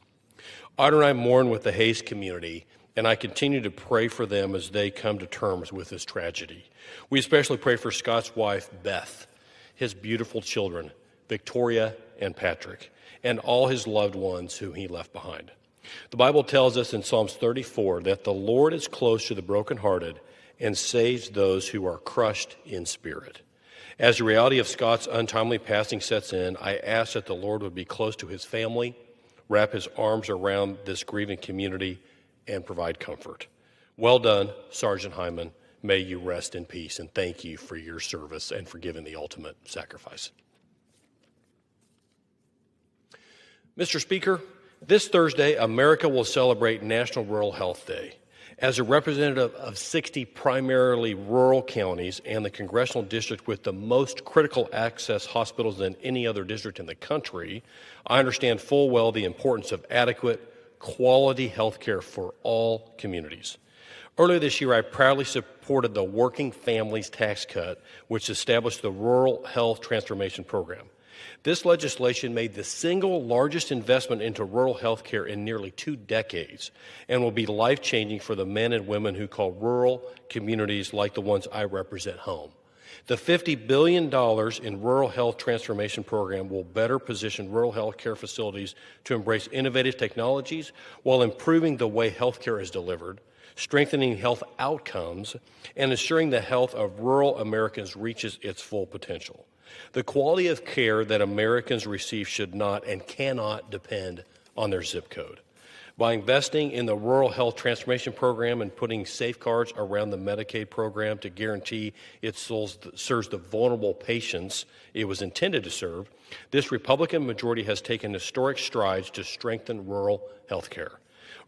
Audra and I mourn with the Hays community, and I continue to pray for them as they come to terms with this tragedy. We especially pray for Scott's wife, Beth, his beautiful children, Victoria and Patrick, and all his loved ones whom he left behind. The Bible tells us in Psalms 34 that the Lord is close to the brokenhearted and saves those who are crushed in spirit. As the reality of Scott's untimely passing sets in, I ask that the Lord would be close to his family, wrap his arms around this grieving community, and provide comfort. Well done, Sergeant Hyman. May you rest in peace, and thank you for your service and for giving the ultimate sacrifice. Mr. Speaker, this Thursday, America will celebrate National Rural Health Day. As a representative of 60 primarily rural counties and the congressional district with the most critical access hospitals than any other district in the country, I understand full well the importance of adequate, quality health care for all communities. Earlier this year, I proudly supported the Working Families Tax Cut, which established the Rural Health Transformation Program. This legislation made the single largest investment into rural health care in nearly 2 decades and will be life-changing for the men and women who call rural communities like the ones I represent home. The $50 billion in Rural Health Transformation Program will better position rural health care facilities to embrace innovative technologies while improving the way health care is delivered, strengthening health outcomes, and ensuring the health of rural Americans reaches its full potential. The quality of care that Americans receive should not and cannot depend on their zip code. By investing in the Rural Health Transformation Program and putting safeguards around the Medicaid program to guarantee it serves the vulnerable patients it was intended to serve, this Republican majority has taken historic strides to strengthen rural health care.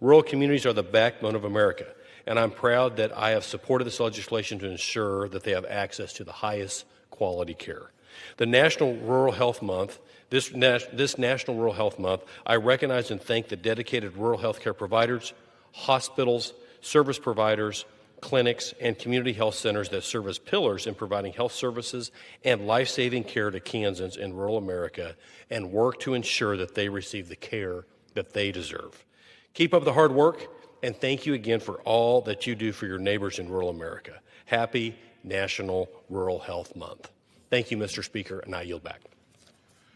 Rural communities are the backbone of America, and I'm proud that I have supported this legislation to ensure that they have access to the highest quality care. The National Rural Health Month, this National Rural Health Month, I recognize and thank the dedicated rural health care providers, hospitals, service providers, clinics, and community health centers that serve as pillars in providing health services and life-saving care to Kansans in rural America and work to ensure that they receive the care that they deserve. Keep up the hard work, and thank you again for all that you do for your neighbors in rural America. Happy National Rural Health Month. Thank you, Mr. Speaker, and I yield back.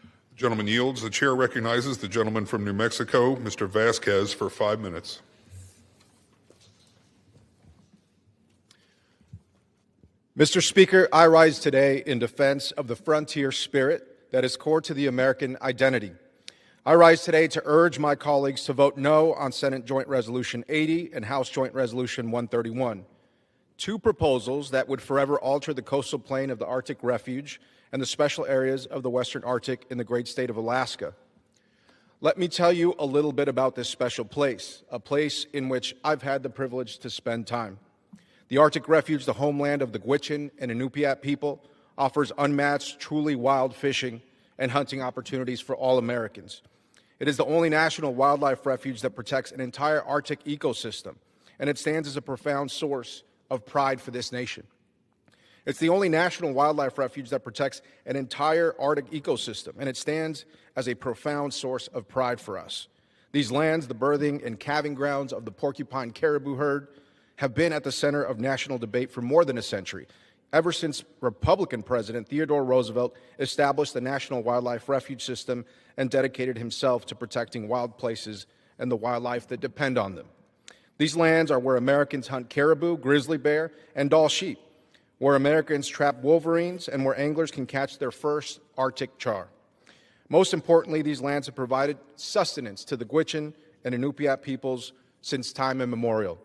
The gentleman yields. The chair recognizes the gentleman from New Mexico, Mr. Vasquez, for 5 minutes. Mr. Speaker, I rise today in defense of the frontier spirit that is core to the American identity. I rise today to urge my colleagues to vote no on Senate Joint Resolution 80 and House Joint Resolution 131. 2 proposals that would forever alter the coastal plain of the Arctic Refuge and the special areas of the Western Arctic in the great state of Alaska. Let me tell you a little bit about this special place, a place in which I've had the privilege to spend time. The Arctic Refuge, the homeland of the Gwich'in and Inupiat people, offers unmatched, truly wild fishing and hunting opportunities for all Americans. It is the only national wildlife refuge that protects an entire Arctic ecosystem, and it stands as a profound source of pride for this nation. It's the only national wildlife refuge that protects an entire Arctic ecosystem, and it stands as a profound source of pride for us. These lands, the birthing and calving grounds of the porcupine caribou herd, have been at the center of national debate for more than a century, ever since Republican President Theodore Roosevelt established the National Wildlife Refuge System and dedicated himself to protecting wild places and the wildlife that depend on them. These lands are where Americans hunt caribou, grizzly bear, and Dall sheep, where Americans trap wolverines, and where anglers can catch their first Arctic char. Most importantly, these lands have provided sustenance to the Gwich'in and Inupiat peoples since time immemorial.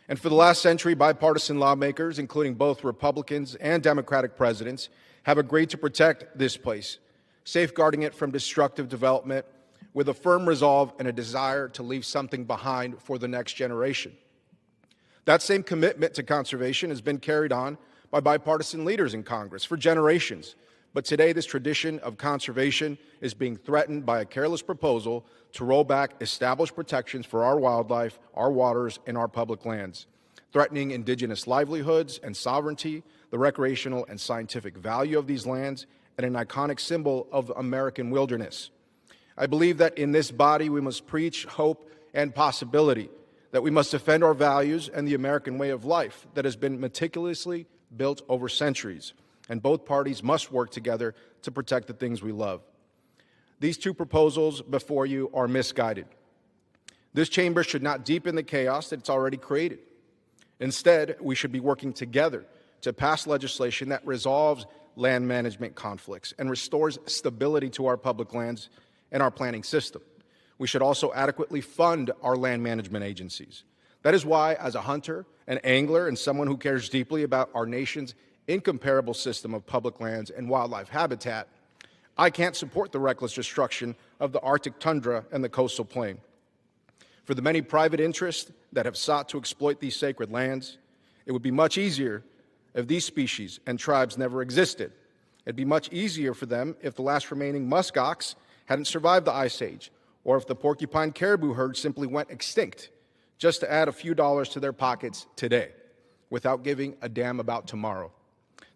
And for the last century, bipartisan lawmakers, including both Republicans and Democratic presidents, have agreed to protect this place, safeguarding it from destructive development with a firm resolve and a desire to leave something behind for the next generation. That same commitment to conservation has been carried on by bipartisan leaders in Congress for generations. But today, this tradition of conservation is being threatened by a careless proposal to roll back established protections for our wildlife, our waters, and our public lands, threatening indigenous livelihoods and sovereignty, the recreational and scientific value of these lands, and an iconic symbol of American wilderness. I believe that in this body we must preach hope and possibility, that we must defend our values and the American way of life that has been meticulously built over centuries, and both parties must work together to protect the things we love. These two proposals before you are misguided. This chamber should not deepen the chaos that it's already created. Instead, we should be working together to pass legislation that resolves land management conflicts and restores stability to our public lands and our planning system. We should also adequately fund our land management agencies. That is why, as a hunter, an angler, and someone who cares deeply about our nation's incomparable system of public lands and wildlife habitat, I can't support the reckless destruction of the Arctic tundra and the coastal plain. For the many private interests that have sought to exploit these sacred lands, it would be much easier if these species and tribes never existed. It'd be much easier for them if the last remaining muskox hadn't survived the Ice Age, or if the porcupine caribou herd simply went extinct, just to add a few dollars to their pockets today, without giving a damn about tomorrow.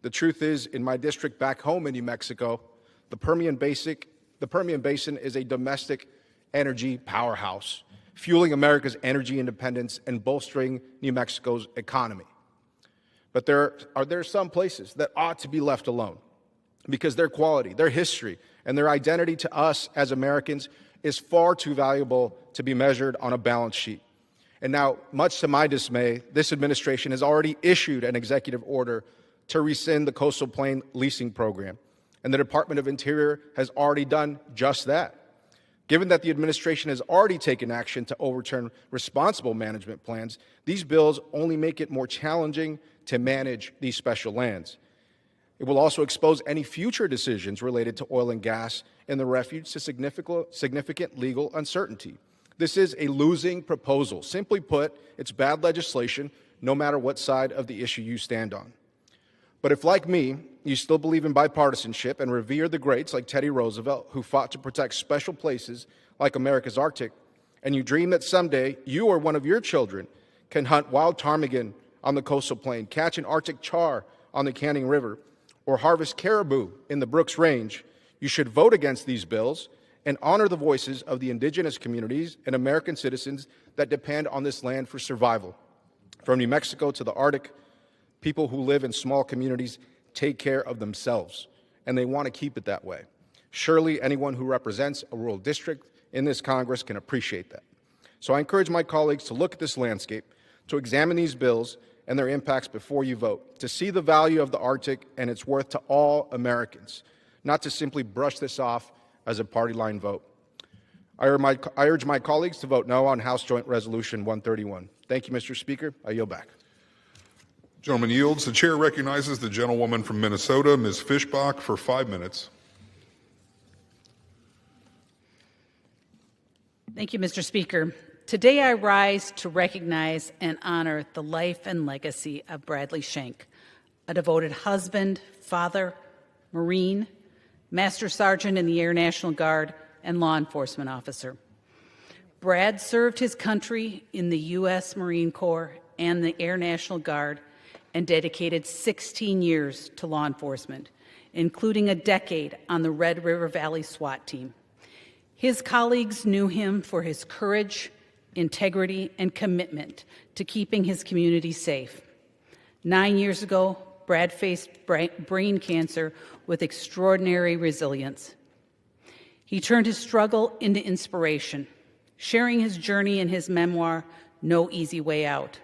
The truth is, in my district back home in New Mexico, the Permian Basin is a domestic energy powerhouse, fueling America's energy independence and bolstering New Mexico's economy. But there are some places that ought to be left alone because their quality, their history, and their identity to us as Americans is far too valuable to be measured on a balance sheet. And now, much to my dismay, this administration has already issued an executive order to rescind the Coastal Plain Leasing Program, and the Department of Interior has already done just that. Given that the administration has already taken action to overturn responsible management plans, these bills only make it more challenging to manage these special lands. It will also expose any future decisions related to oil and gas in the refuge to significant legal uncertainty. This is a losing proposal. Simply put, it's bad legislation, no matter what side of the issue you stand on. But if, like me, you still believe in bipartisanship and revere the greats like Teddy Roosevelt, who fought to protect special places like America's Arctic, and you dream that someday you or one of your children can hunt wild ptarmigan on the coastal plain, catch an Arctic char on the Canning River, or harvest caribou in the Brooks Range, you should vote against these bills and honor the voices of the indigenous communities and American citizens that depend on this land for survival. From New Mexico to the Arctic, people who live in small communities take care of themselves, and they want to keep it that way. Surely anyone who represents a rural district in this Congress can appreciate that. So I encourage my colleagues to look at this landscape, to examine these bills and their impacts before you vote, to see the value of the Arctic and its worth to all Americans, not to simply brush this off as a party line vote. I urge my colleagues to vote no on House Joint Resolution 131. Thank you, Mr. Speaker. I yield back. Gentleman yields. The chair recognizes the gentlewoman from Minnesota, Ms. Fischbach, for 5 minutes. Thank you, Mr. Speaker. Today I rise to recognize and honor the life and legacy of Bradley Schenck, a devoted husband, father, Marine, Master Sergeant in the Air National Guard, and law enforcement officer. Brad served his country in the U.S. Marine Corps and the Air National Guard and dedicated 16 years to law enforcement, including a decade on the Red River Valley SWAT team. His colleagues knew him for his courage, integrity, and commitment to keeping his community safe. 9 years ago, Brad faced brain cancer with extraordinary resilience. He turned his struggle into inspiration, sharing his journey in his memoir, No Easy Way Out.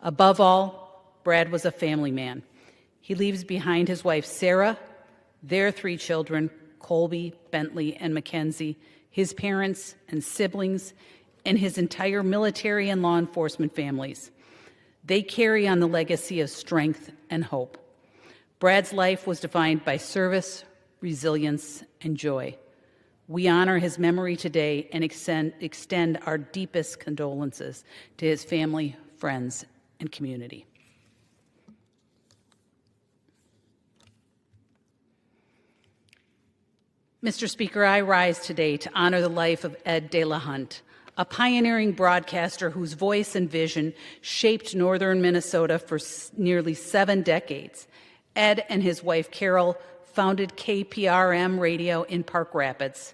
Above all, Brad was a family man. He leaves behind his wife, Sarah, their 3 children, Colby, Bentley, and Mackenzie, his parents and siblings, and his entire military and law enforcement families. They carry on the legacy of strength and hope. Brad's life was defined by service, resilience, and joy. We honor his memory today and extend our deepest condolences to his family, friends, and community. Mr. Speaker, I rise today to honor the life of Ed De La Hunt, a pioneering broadcaster whose voice and vision shaped northern Minnesota for nearly 7 decades. Ed and his wife, Carol, founded KPRM Radio in Park Rapids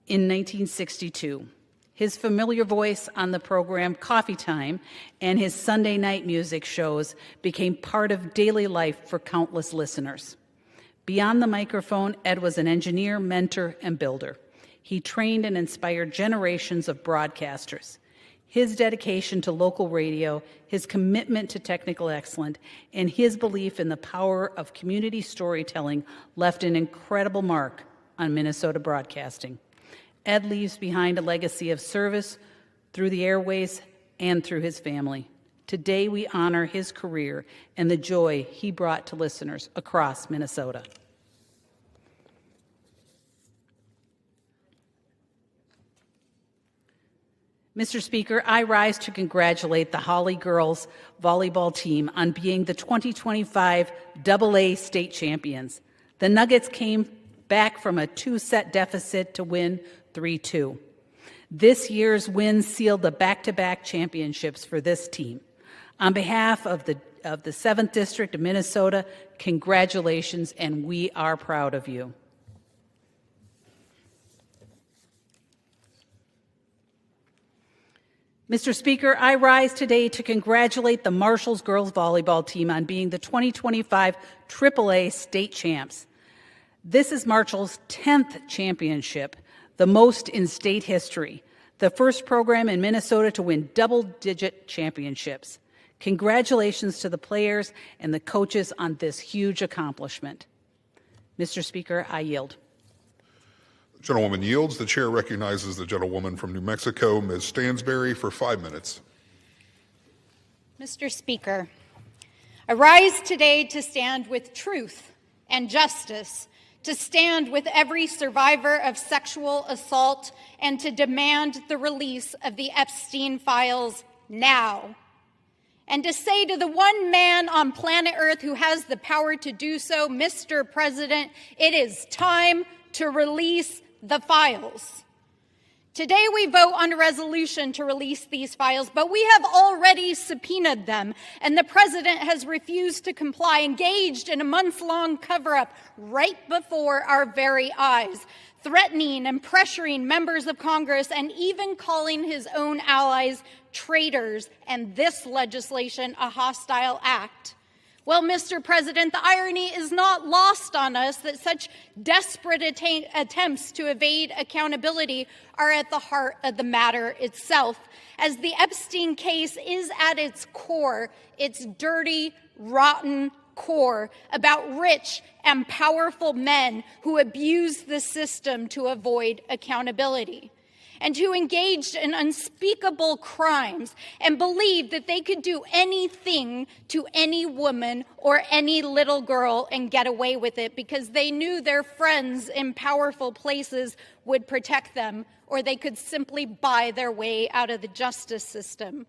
in 1962. His familiar voice on the program Coffee Time and his Sunday night music shows became part of daily life for countless listeners. Beyond the microphone, Ed was an engineer, mentor, and builder. He trained and inspired generations of broadcasters. His dedication to local radio, his commitment to technical excellence, and his belief in the power of community storytelling left an incredible mark on Minnesota broadcasting. Ed leaves behind a legacy of service through the airways and through his family. Today, we honor his career and the joy he brought to listeners across Minnesota. Mr. Speaker, I rise to congratulate the Holly girls volleyball team on being the 2025 AA state champions. The Nuggets came back from a 2-set deficit to win 3-2. This year's win sealed the back-to-back championships for this team. On behalf of the 7th District of Minnesota, congratulations, and we are proud of you. Mr. Speaker, I rise today to congratulate the Marshalls girls volleyball team on being the 2025 AAA state champs. This is Marshall's 10th championship, the most in state history, the first program in Minnesota to win double-digit championships. Congratulations to the players and the coaches on this huge accomplishment. Mr. Speaker, I yield. The gentlewoman yields. The chair recognizes the gentlewoman from New Mexico, Ms. Stansberry, for 5 minutes. Mr. Speaker, I rise today to stand with truth and justice, to stand with every survivor of sexual assault, and to demand the release of the Epstein files now. And to say to the one man on planet Earth who has the power to do so, Mr. President, it is time to release the files. Today we vote on a resolution to release these files, but we have already subpoenaed them, and the president has refused to comply, engaged in a months-long cover-up right before our very eyes, threatening and pressuring members of Congress and even calling his own allies traitors and this legislation a hostile act. Well, Mr. President, the irony is not lost on us that such desperate attempts to evade accountability are at the heart of the matter itself, as the Epstein case is at its core, its dirty, rotten core, about rich and powerful men who abuse the system to avoid accountability, and who engaged in unspeakable crimes and believed that they could do anything to any woman or any little girl and get away with it because they knew their friends in powerful places would protect them, or they could simply buy their way out of the justice system.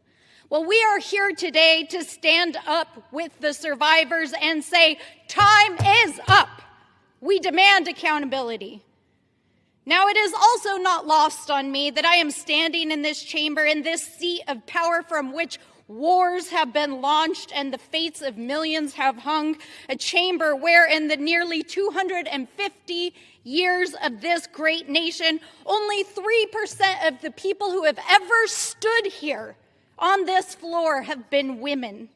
Well, we are here today to stand up with the survivors and say, time is up. We demand accountability. Now, it is also not lost on me that I am standing in this chamber, in this seat of power from which Wars have been launched and the fates of millions have hung. A chamber where in the nearly 250 years of this great nation, only 3% of the people who have ever stood here on this floor have been women.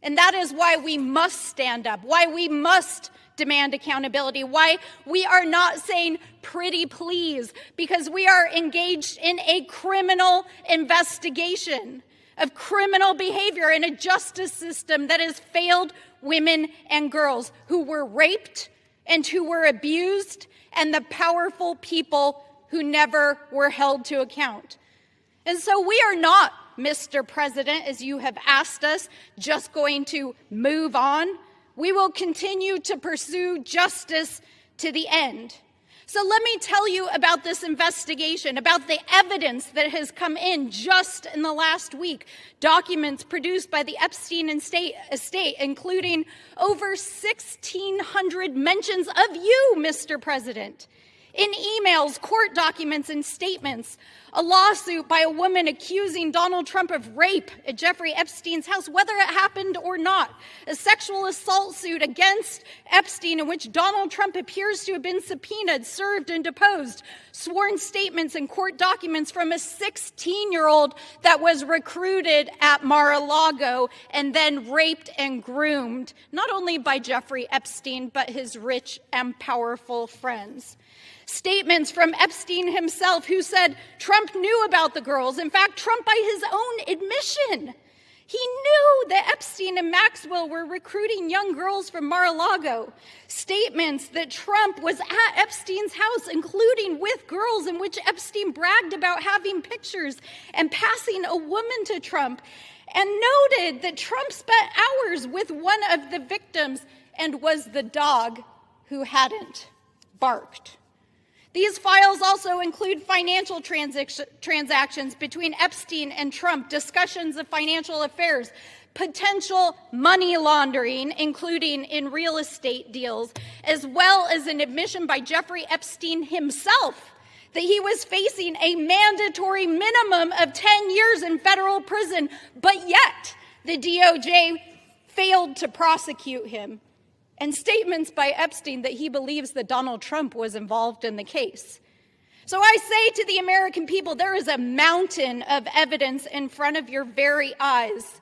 And that is why we must stand up, why we must demand accountability, why we are not saying pretty please, because we are engaged in a criminal investigation of criminal behavior in a justice system that has failed women and girls who were raped and who were abused, and the powerful people who never were held to account. And so we are not, Mr. President, as you have asked us, just going to move on. We will continue to pursue justice to the end. So let me tell you about this investigation, about the evidence that has come in just in the last week. Documents produced by the Epstein estate, including over 1,600 mentions of you, Mr. President, in emails, court documents, and statements. A lawsuit by a woman accusing Donald Trump of rape at Jeffrey Epstein's house, whether it happened or not. A sexual assault suit against Epstein in which Donald Trump appears to have been subpoenaed, served, and deposed. Sworn statements and court documents from a 16-year-old that was recruited at Mar-a-Lago and then raped and groomed, not only by Jeffrey Epstein, but his rich and powerful friends. Statements from Epstein himself, who said Trump knew about the girls. In fact, Trump, by his own admission, he knew that Epstein and Maxwell were recruiting young girls from Mar-a-Lago. Statements that Trump was at Epstein's house, including with girls, in which Epstein bragged about having pictures and passing a woman to Trump, and noted that Trump spent hours with one of the victims and was the dog who hadn't barked. These files also include financial transactions between Epstein and Trump, discussions of financial affairs, potential money laundering, including in real estate deals, as well as an admission by Jeffrey Epstein himself that he was facing a mandatory minimum of 10 years in federal prison, but yet the DOJ failed to prosecute him. And statements by Epstein that he believes that Donald Trump was involved in the case. So I say to the American people, there is a mountain of evidence in front of your very eyes.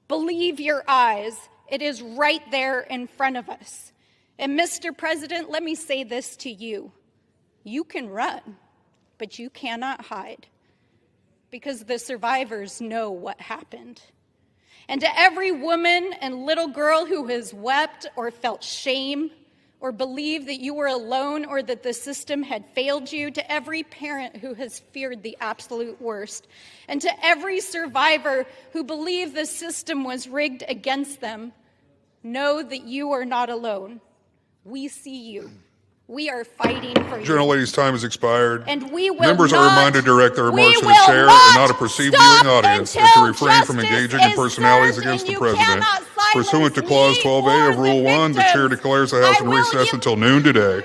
Believe your eyes. It is right there in front of us. And Mr. President, let me say this to you. You can run, but you cannot hide, because the survivors know what happened. And to every woman and little girl who has wept or felt shame or believed that you were alone or that the system had failed you, to every parent who has feared the absolute worst, and to every survivor who believed the system was rigged against them, know that you are not alone. We see you. We are fighting for you. Gentlelady's time has expired. And we will Members not, are reminded to direct their remarks to the chair and not a perceived viewing audience, and to refrain from engaging in personalities against the president. Pursuant to Clause 12A of Rule 1, the chair declares the House in recess until noon today.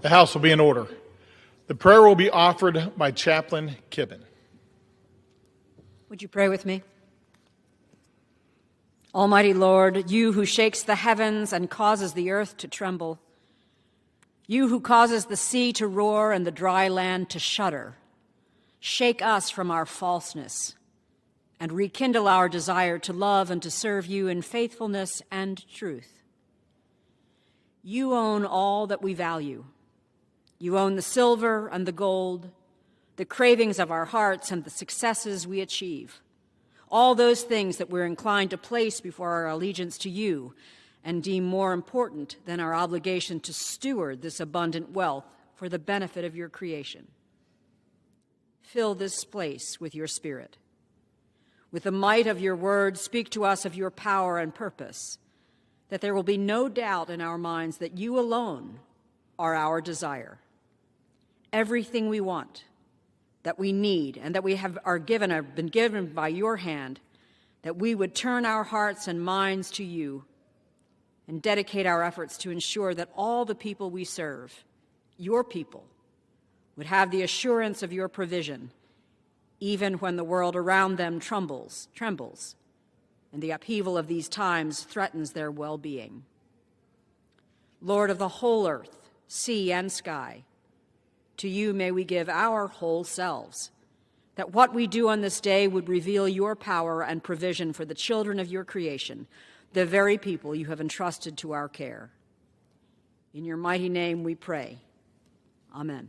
The House will be in order. The prayer will be offered by Chaplain Kibben. Would you pray with me? Almighty Lord, you who shakes the heavens and causes the earth to tremble, you who causes the sea to roar and the dry land to shudder, shake us from our falseness and rekindle our desire to love and to serve you in faithfulness and truth. You own all that we value. You own the silver and the gold, the cravings of our hearts and the successes we achieve, all those things that we're inclined to place before our allegiance to you and deem more important than our obligation to steward this abundant wealth for the benefit of your creation. Fill this place with your Spirit. With the might of your word, speak to us of your power and purpose, that there will be no doubt in our minds that you alone are our desire. Everything we want, that we need, and that we have been given by your hand, that we would turn our hearts and minds to you and dedicate our efforts to ensure that all the people we serve, your people, would have the assurance of your provision, even when the world around them trembles, and the upheaval of these times threatens their well-being. Lord of the whole earth, sea and sky, to you may we give our whole selves, that what we do on this day would reveal your power and provision for the children of your creation, the very people you have entrusted to our care. In your mighty name we pray. Amen.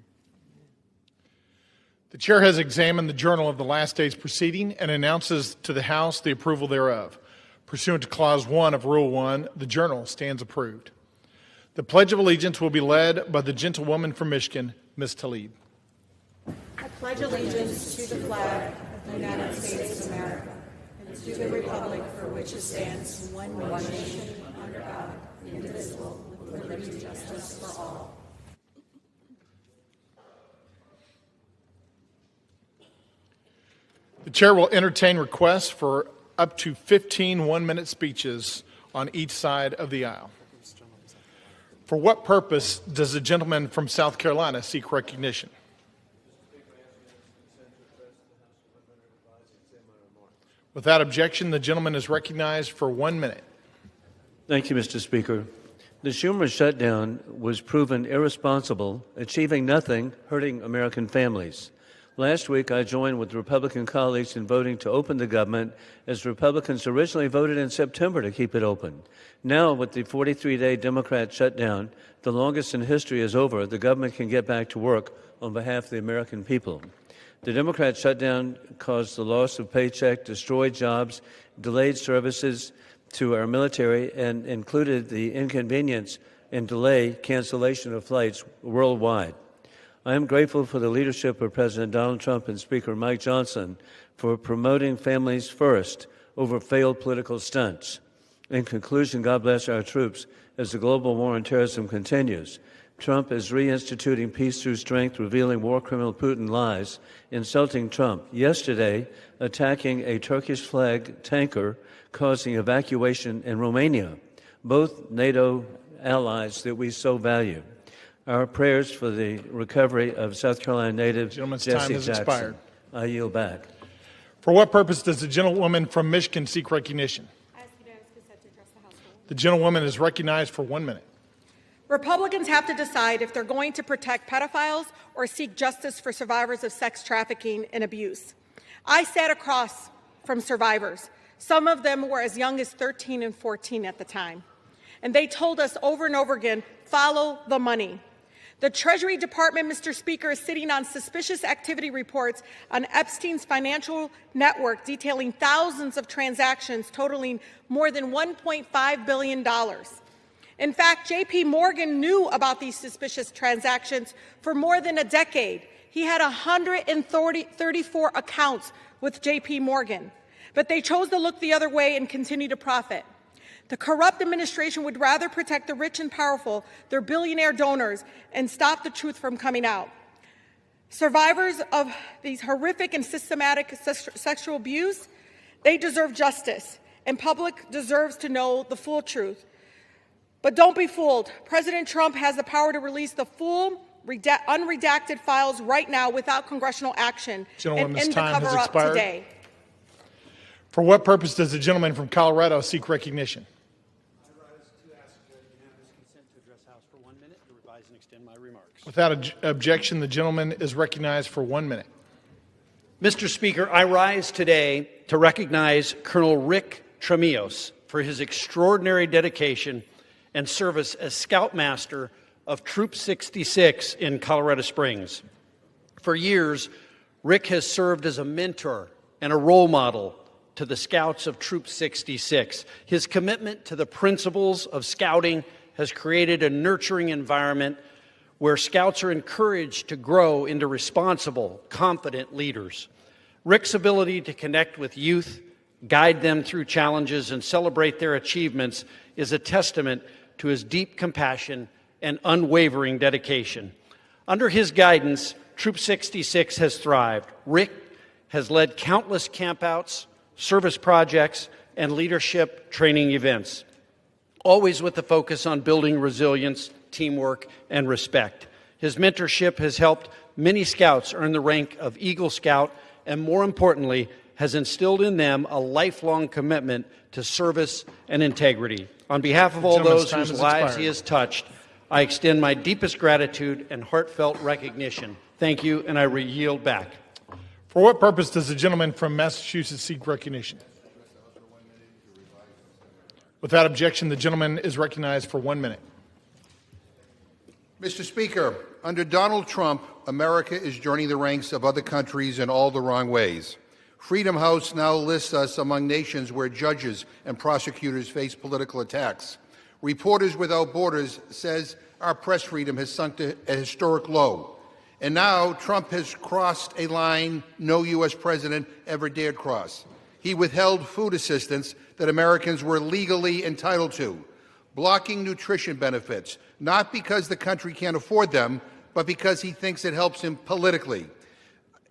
The chair has examined the journal of the last day's proceeding and announces to the House the approval thereof. Pursuant to Clause 1 of Rule 1, the journal stands approved. The Pledge of Allegiance will be led by the gentlewoman from Michigan, Ms. Tlaib. I pledge allegiance to the flag of the United States of America and to the republic for which it stands, one nation, under God, indivisible, with liberty and justice for all. The chair will entertain requests for up to 15 one-minute speeches on each side of the aisle. For what purpose does the gentleman from South Carolina seek recognition? Without objection, the gentleman is recognized for 1 minute. Thank you, Mr. Speaker. The Schumer shutdown was proven irresponsible, achieving nothing, hurting American families. Last week, I joined with Republican colleagues in voting to open the government, as Republicans originally voted in September to keep it open. Now, with the 43-day Democrat shutdown, the longest in history is over, the government can get back to work on behalf of the American people. The Democrat shutdown caused the loss of paycheck, destroyed jobs, delayed services to our military, and included the inconvenience and delay cancellation of flights worldwide. I am grateful for the leadership of President Donald Trump and Speaker Mike Johnson for promoting families first over failed political stunts. In conclusion, God bless our troops as the global war on terrorism continues. Trump is reinstituting peace through strength, revealing war criminal Putin lies, insulting Trump. Yesterday, attacking a Turkish flag tanker, causing evacuation in Romania, both NATO allies that we so value. Our prayers for the recovery of South Carolina native Jesse time has Jackson. expired. I yield back. For what purpose does the gentlewoman from Michigan seek recognition? The gentlewoman is recognized for 1 minute. Republicans have to decide if they're going to protect pedophiles or seek justice for survivors of sex trafficking and abuse. I sat across from survivors. Some of them were as young as 13 and 14 at the time. And they told us over and over again, follow the money. The Treasury Department, Mr. Speaker, is sitting on suspicious activity reports on Epstein's financial network detailing thousands of transactions totaling more than $1.5 billion. In fact, J.P. Morgan knew about these suspicious transactions for more than a decade. He had 134 accounts with J.P. Morgan, but they chose to look the other way and continue to profit. The corrupt administration would rather protect the rich and powerful, their billionaire donors, and stop the truth from coming out. Survivors of these horrific and systematic sexual abuse, they deserve justice, and public deserves to know the full truth. But don't be fooled. President Trump has the power to release the full unredacted files right now without congressional action and end the cover-up today. For what purpose does the gentleman from Colorado seek recognition? I rise to ask unanimous consent to address the House for 1 minute to revise and extend my remarks. Without objection, the gentleman is recognized for 1 minute. Mr. Speaker, I rise today to recognize Colonel Rick Tremillos for his extraordinary dedication and service as Scoutmaster of Troop 66 in Colorado Springs. For years, Rick has served as a mentor and a role model to the Scouts of Troop 66. His commitment to the principles of Scouting has created a nurturing environment where Scouts are encouraged to grow into responsible, confident leaders. Rick's ability to connect with youth, guide them through challenges, and celebrate their achievements is a testament to his deep compassion and unwavering dedication. Under his guidance, Troop 66 has thrived. Rick has led countless campouts, service projects, and leadership training events, always with the focus on building resilience, teamwork, and respect. His mentorship has helped many Scouts earn the rank of Eagle Scout and, more importantly, has instilled in them a lifelong commitment to service and integrity. On behalf of all those whose lives he has touched, I extend my deepest gratitude and heartfelt recognition. Thank you, and I yield back. For what purpose does the gentleman from Massachusetts seek recognition? Without objection, the gentleman is recognized for 1 minute. Mr. Speaker, under Donald Trump, America is joining the ranks of other countries in all the wrong ways. Freedom House now lists us among nations where judges and prosecutors face political attacks. Reporters Without Borders says our press freedom has sunk to a historic low. And now Trump has crossed a line no U.S. president ever dared cross. He withheld food assistance that Americans were legally entitled to, blocking nutrition benefits, not because the country can't afford them, but because he thinks it helps him politically.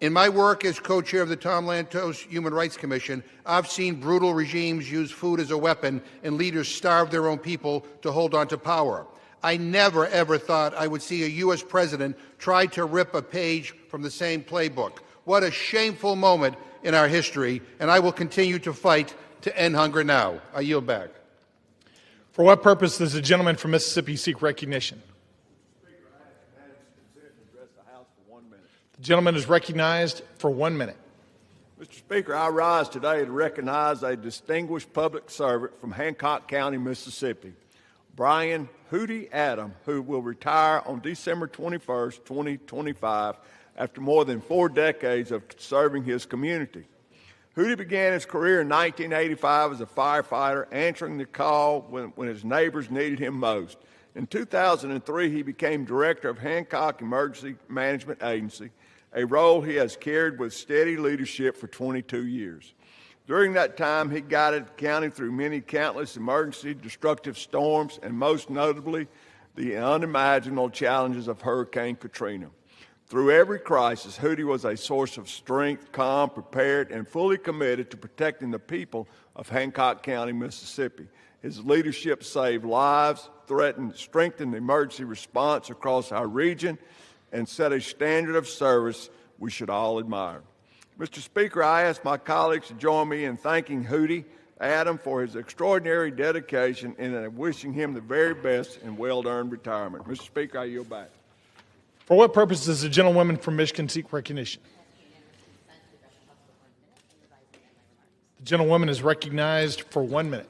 In my work as co-chair of the Tom Lantos Human Rights Commission, I've seen brutal regimes use food as a weapon and leaders starve their own people to hold on to power. I never, ever thought I would see a U.S. president try to rip a page from the same playbook. What a shameful moment in our history, and I will continue to fight to end hunger now. I yield back. For what purpose does the gentleman from Mississippi seek recognition? The gentleman is recognized for 1 minute. Mr. Speaker, I rise today to recognize a distinguished public servant from Hancock County, Mississippi, Brian Hootie Adam, who will retire on December 21st, 2025, after more than 4 decades of serving his community. Hootie began his career in 1985 as a firefighter, answering the call when his neighbors needed him most. In 2003, he became director of Hancock Emergency Management Agency, a role he has carried with steady leadership for 22 years. During that time, he guided the county through many countless emergency destructive storms, and most notably, the unimaginable challenges of Hurricane Katrina. Through every crisis, Hootie was a source of strength, calm, prepared, and fully committed to protecting the people of Hancock County, Mississippi. His leadership saved lives, strengthened the emergency response across our region, and set a standard of service we should all admire. Mr. Speaker, I ask my colleagues to join me in thanking Hootie Adam for his extraordinary dedication and wishing him the very best in well-earned retirement. Mr. Speaker, I yield back. For what purpose does the gentlewoman from Michigan seek recognition? The gentlewoman is recognized for 1 minute.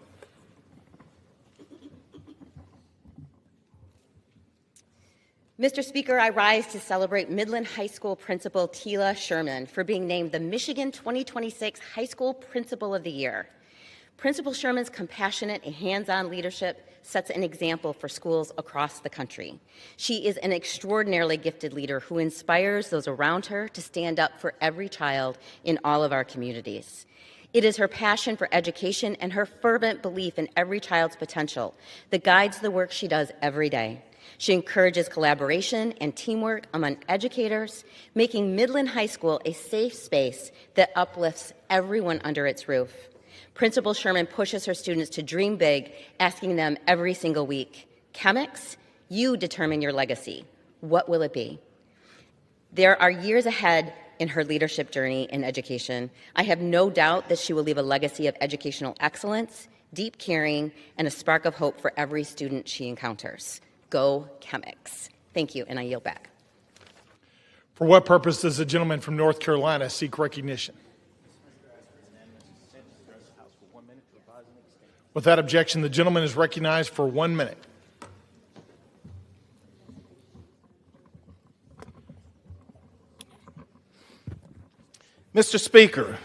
Mr. Speaker, I rise to celebrate Midland High School Principal Tila Sherman for being named the Michigan 2026 High School Principal of the Year. Principal Sherman's compassionate and hands-on leadership sets an example for schools across the country. She is an extraordinarily gifted leader who inspires those around her to stand up for every child in all of our communities. It is her passion for education and her fervent belief in every child's potential that guides the work she does every day. She encourages collaboration and teamwork among educators, making Midland High School a safe space that uplifts everyone under its roof. Principal Sherman pushes her students to dream big, asking them every single week, "Chemics, you determine your legacy. What will it be? There are years ahead in her leadership journey in education. I have no doubt that she will leave a legacy of educational excellence, deep caring, and a spark of hope for every student she encounters. Go Chemics. Thank you, and I yield back. For what purpose does the gentleman from North Carolina seek recognition? Without objection, the gentleman is recognized for 1 minute. Mr. Speaker,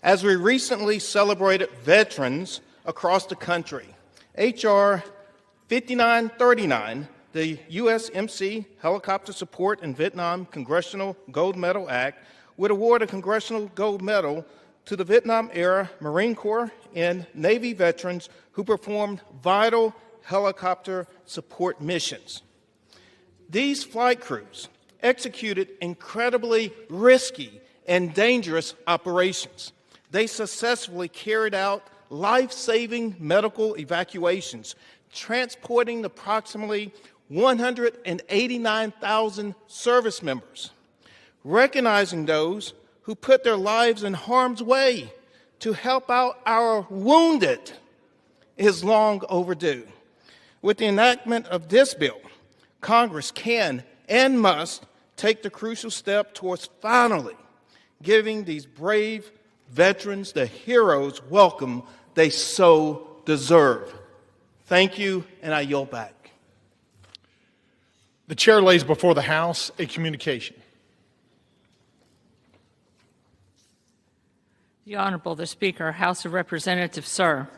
as we recently celebrated veterans across the country, H.R. 5939, the USMC Helicopter Support in Vietnam Congressional Gold Medal Act, would award a Congressional Gold Medal to the Vietnam-era Marine Corps and Navy veterans who performed vital helicopter support missions. These flight crews executed incredibly risky and dangerous operations. They successfully carried out life-saving medical evacuations, transporting approximately 189,000 service members. Recognizing those who put their lives in harm's way to help out our wounded is long overdue. With the enactment of this bill, Congress can and must take the crucial step towards finally giving these brave veterans the hero's welcome they so deserve. Thank you, and I yield back. The chair lays before the House a communication. The Honorable the Speaker, House of Representatives, sir.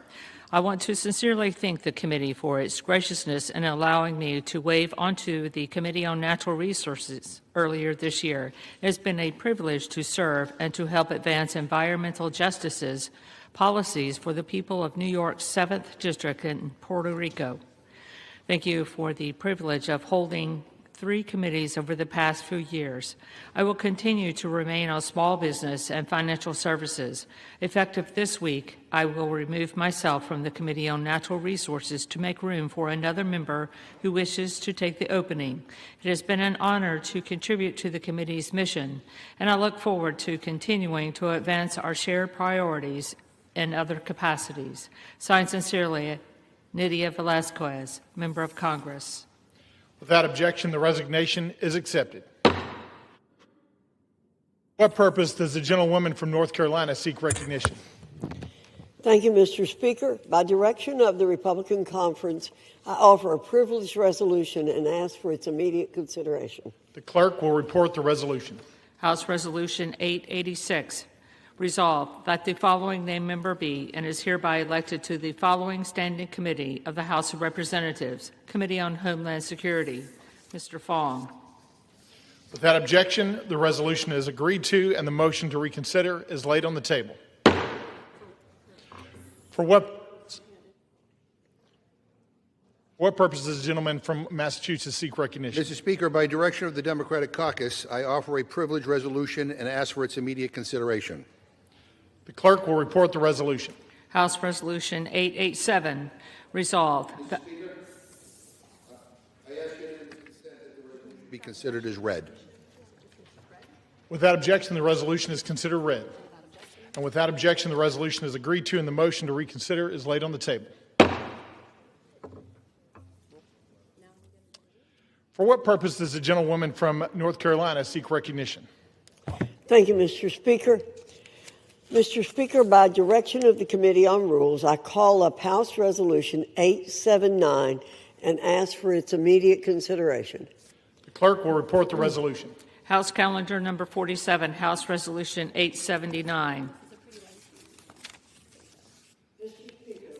I want to sincerely thank the committee for its graciousness in allowing me to wave onto the Committee on Natural Resources earlier this year. It has been a privilege to serve and to help advance environmental justices policies for the people of New York's 7th District in Puerto Rico. Thank you for the privilege of holding 3 committees over the past few years. I will continue to remain on small business and financial services. Effective this week, I will remove myself from the Committee on Natural Resources to make room for another member who wishes to take the opening. It has been an honor to contribute to the committee's mission, and I look forward to continuing to advance our shared priorities in other capacities. Signed sincerely, Nydia Velazquez, Member of Congress. Without objection, the resignation is accepted. What purpose does the gentlewoman from North Carolina seek recognition? Thank you, Mr. Speaker. By direction of the Republican Conference, I offer a privileged resolution and ask for its immediate consideration. The clerk will report the resolution. House Resolution 886. Resolved that the following named member be and is hereby elected to the following standing committee of the House of Representatives, Committee on Homeland Security. Mr. Fong. Without objection, the resolution is agreed to and the motion to reconsider is laid on the table. For what purpose does the gentleman from Massachusetts seek recognition? Mr. Speaker, by direction of the Democratic Caucus, I offer a privileged resolution and ask for its immediate consideration. The clerk will report the resolution. House Resolution 887. Resolved. Mr. Speaker, I ask unanimous consent that the resolution be considered as read. Without objection, the resolution is considered read. And without objection, the resolution is agreed to and the motion to reconsider is laid on the table. For what purpose does the gentlewoman from North Carolina seek recognition? Thank you, Mr. Speaker. Mr. Speaker, by direction of the Committee on Rules, I call up House Resolution 879 and ask for its immediate consideration. The clerk will report the resolution. House Calendar Number 47, House Resolution 879.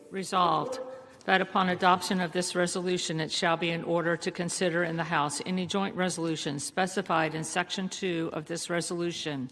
Resolved that upon adoption of this resolution, it shall be in order to consider in the House any joint resolution specified in Section 2 of this resolution.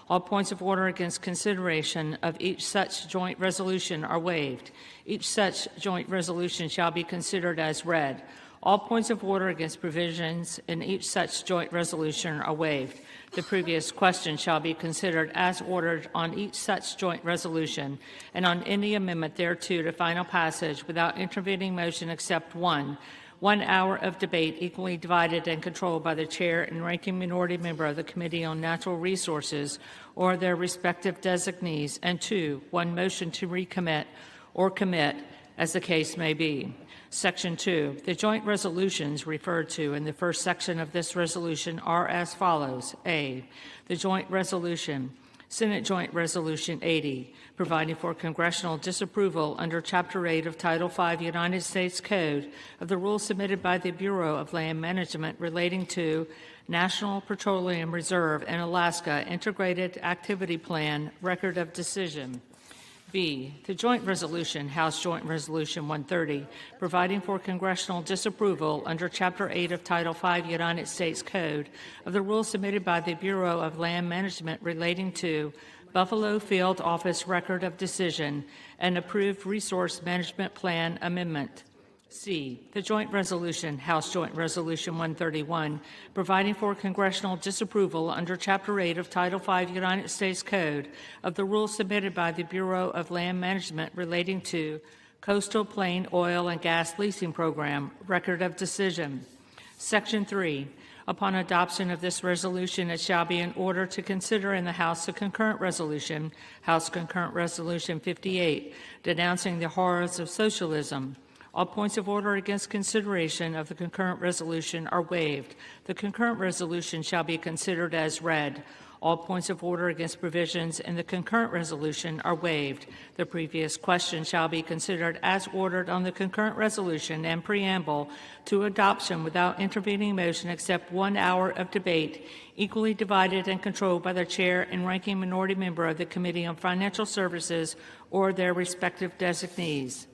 All points of order against consideration of each such joint resolution are waived. Each such joint resolution shall be considered as read. All points of order against provisions in each such joint resolution are waived. The previous question shall be considered as ordered on each such joint resolution and on any amendment thereto to final passage without intervening motion except one, 1 hour of debate equally divided and controlled by the chair and ranking minority member of the Committee on Natural Resources or their respective designees, and 2, 1 motion to recommit or commit as the case may be. Section 2, the joint resolutions referred to in the first section of this resolution are as follows. A, the joint resolution, Senate Joint Resolution 80, providing for congressional disapproval under Chapter 8 of Title 5 United States Code of the rules submitted by the Bureau of Land Management relating to National Petroleum Reserve and Alaska Integrated Activity Plan Record of Decision. B, the joint resolution, House Joint Resolution 130, providing for congressional disapproval under Chapter 8 of Title 5 United States Code of the rules submitted by the Bureau of Land Management relating to Buffalo Field Office Record of Decision and approved Resource Management Plan Amendment. C, the joint resolution, House Joint Resolution 131, providing for congressional disapproval under Chapter 8 of Title 5 United States Code of the rules submitted by the Bureau of Land Management relating to Coastal Plain Oil and Gas Leasing Program, Record of Decision. Section 3, upon adoption of this resolution, it shall be in order to consider in the House a concurrent resolution, House Concurrent Resolution 58, denouncing the horrors of socialism. All points of order against consideration of the concurrent resolution are waived. The concurrent resolution shall be considered as read. All points of order against provisions in the concurrent resolution are waived. The previous question shall be considered as ordered on the concurrent resolution and preamble to adoption without intervening motion except 1 hour of debate, equally divided and controlled by the chair and ranking minority member of the Committee on Financial Services or their respective designees.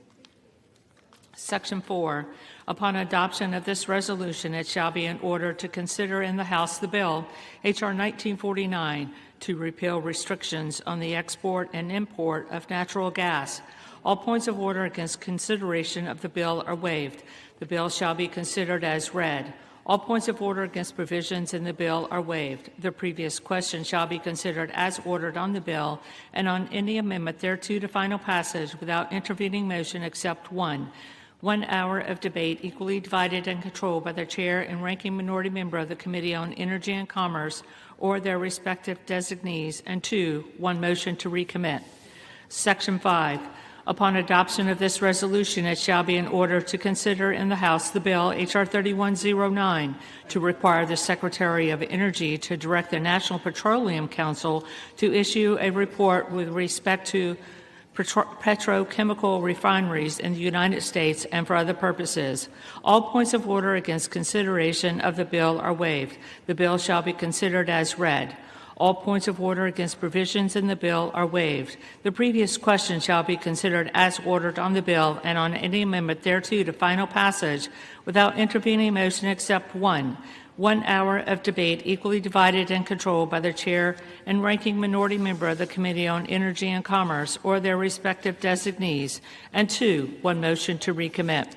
Section 4, upon adoption of this resolution, it shall be in order to consider in the House the bill, H.R. 1949, to repeal restrictions on the export and import of natural gas. All points of order against consideration of the bill are waived. The bill shall be considered as read. All points of order against provisions in the bill are waived. The previous question shall be considered as ordered on the bill and on any amendment thereto to final passage without intervening motion except 1 hour of debate equally divided and controlled by the chair and ranking minority member of the Committee on Energy and Commerce or their respective designees, and 2, 1 motion to recommit. Section 5, upon adoption of this resolution, it shall be in order to consider in the House the bill H.R. 3109 to require the Secretary of Energy to direct the National Petroleum Council to issue a report with respect to petrochemical refineries in the United States and for other purposes. All points of order against consideration of the bill are waived. The bill shall be considered as read. All points of order against provisions in the bill are waived. The previous question shall be considered as ordered on the bill and on any amendment thereto to final passage without intervening motion except 1 hour of debate equally divided and controlled by the chair and ranking minority member of the Committee on Energy and Commerce or their respective designees, and 2, 1 motion to recommit.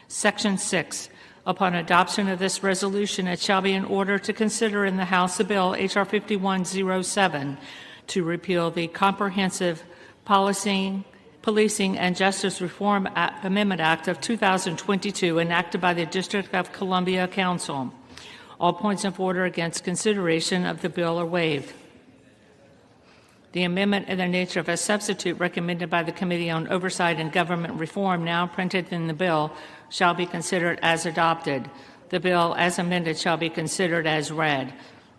Section 6, upon adoption of this resolution, it shall be in order to consider in the House the bill H.R. 5107 to repeal the Comprehensive Policing and Justice Reform Amendment Act of 2022 enacted by the District of Columbia Council. All points of order against consideration of the bill are waived. The amendment in the nature of a substitute recommended by the Committee on Oversight and Government Reform, now printed in the bill, shall be considered as adopted. The bill, as amended, shall be considered as read.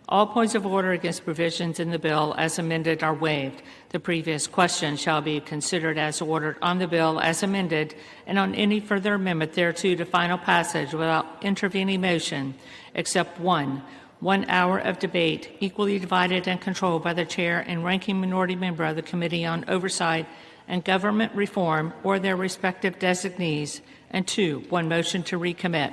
All points of order against provisions in the bill as amended are waived. The previous question shall be considered as ordered on the bill as amended and on any further amendment thereto to final passage without intervening motion, except 1 hour of debate, equally divided and controlled by the chair and ranking minority member of the Committee on Oversight and Government Reform or their respective designees, and 2, 1 motion to recommit.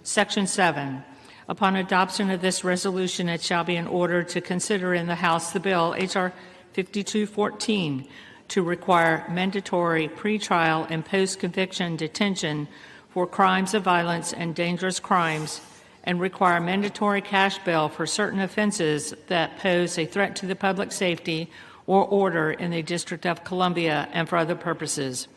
Section 7. Upon adoption of this resolution, it shall be in order to consider in the House the bill H.R. 5214 to require mandatory pretrial and post-conviction detention for crimes of violence and dangerous crimes and require mandatory cash bail for certain offenses that pose a threat to the public safety or order in the District of Columbia and for other purposes.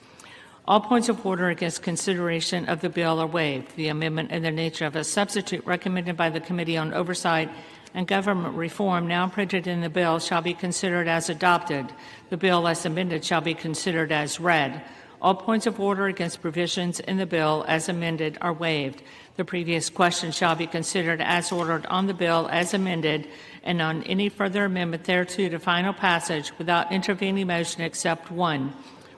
All points of order against consideration of the bill are waived. The amendment in the nature of a substitute recommended by the Committee on Oversight and Government Reform now printed in the bill shall be considered as adopted. The bill as amended shall be considered as read. All points of order against provisions in the bill as amended are waived. The previous question shall be considered as ordered on the bill as amended and on any further amendment thereto to final passage without intervening motion except one.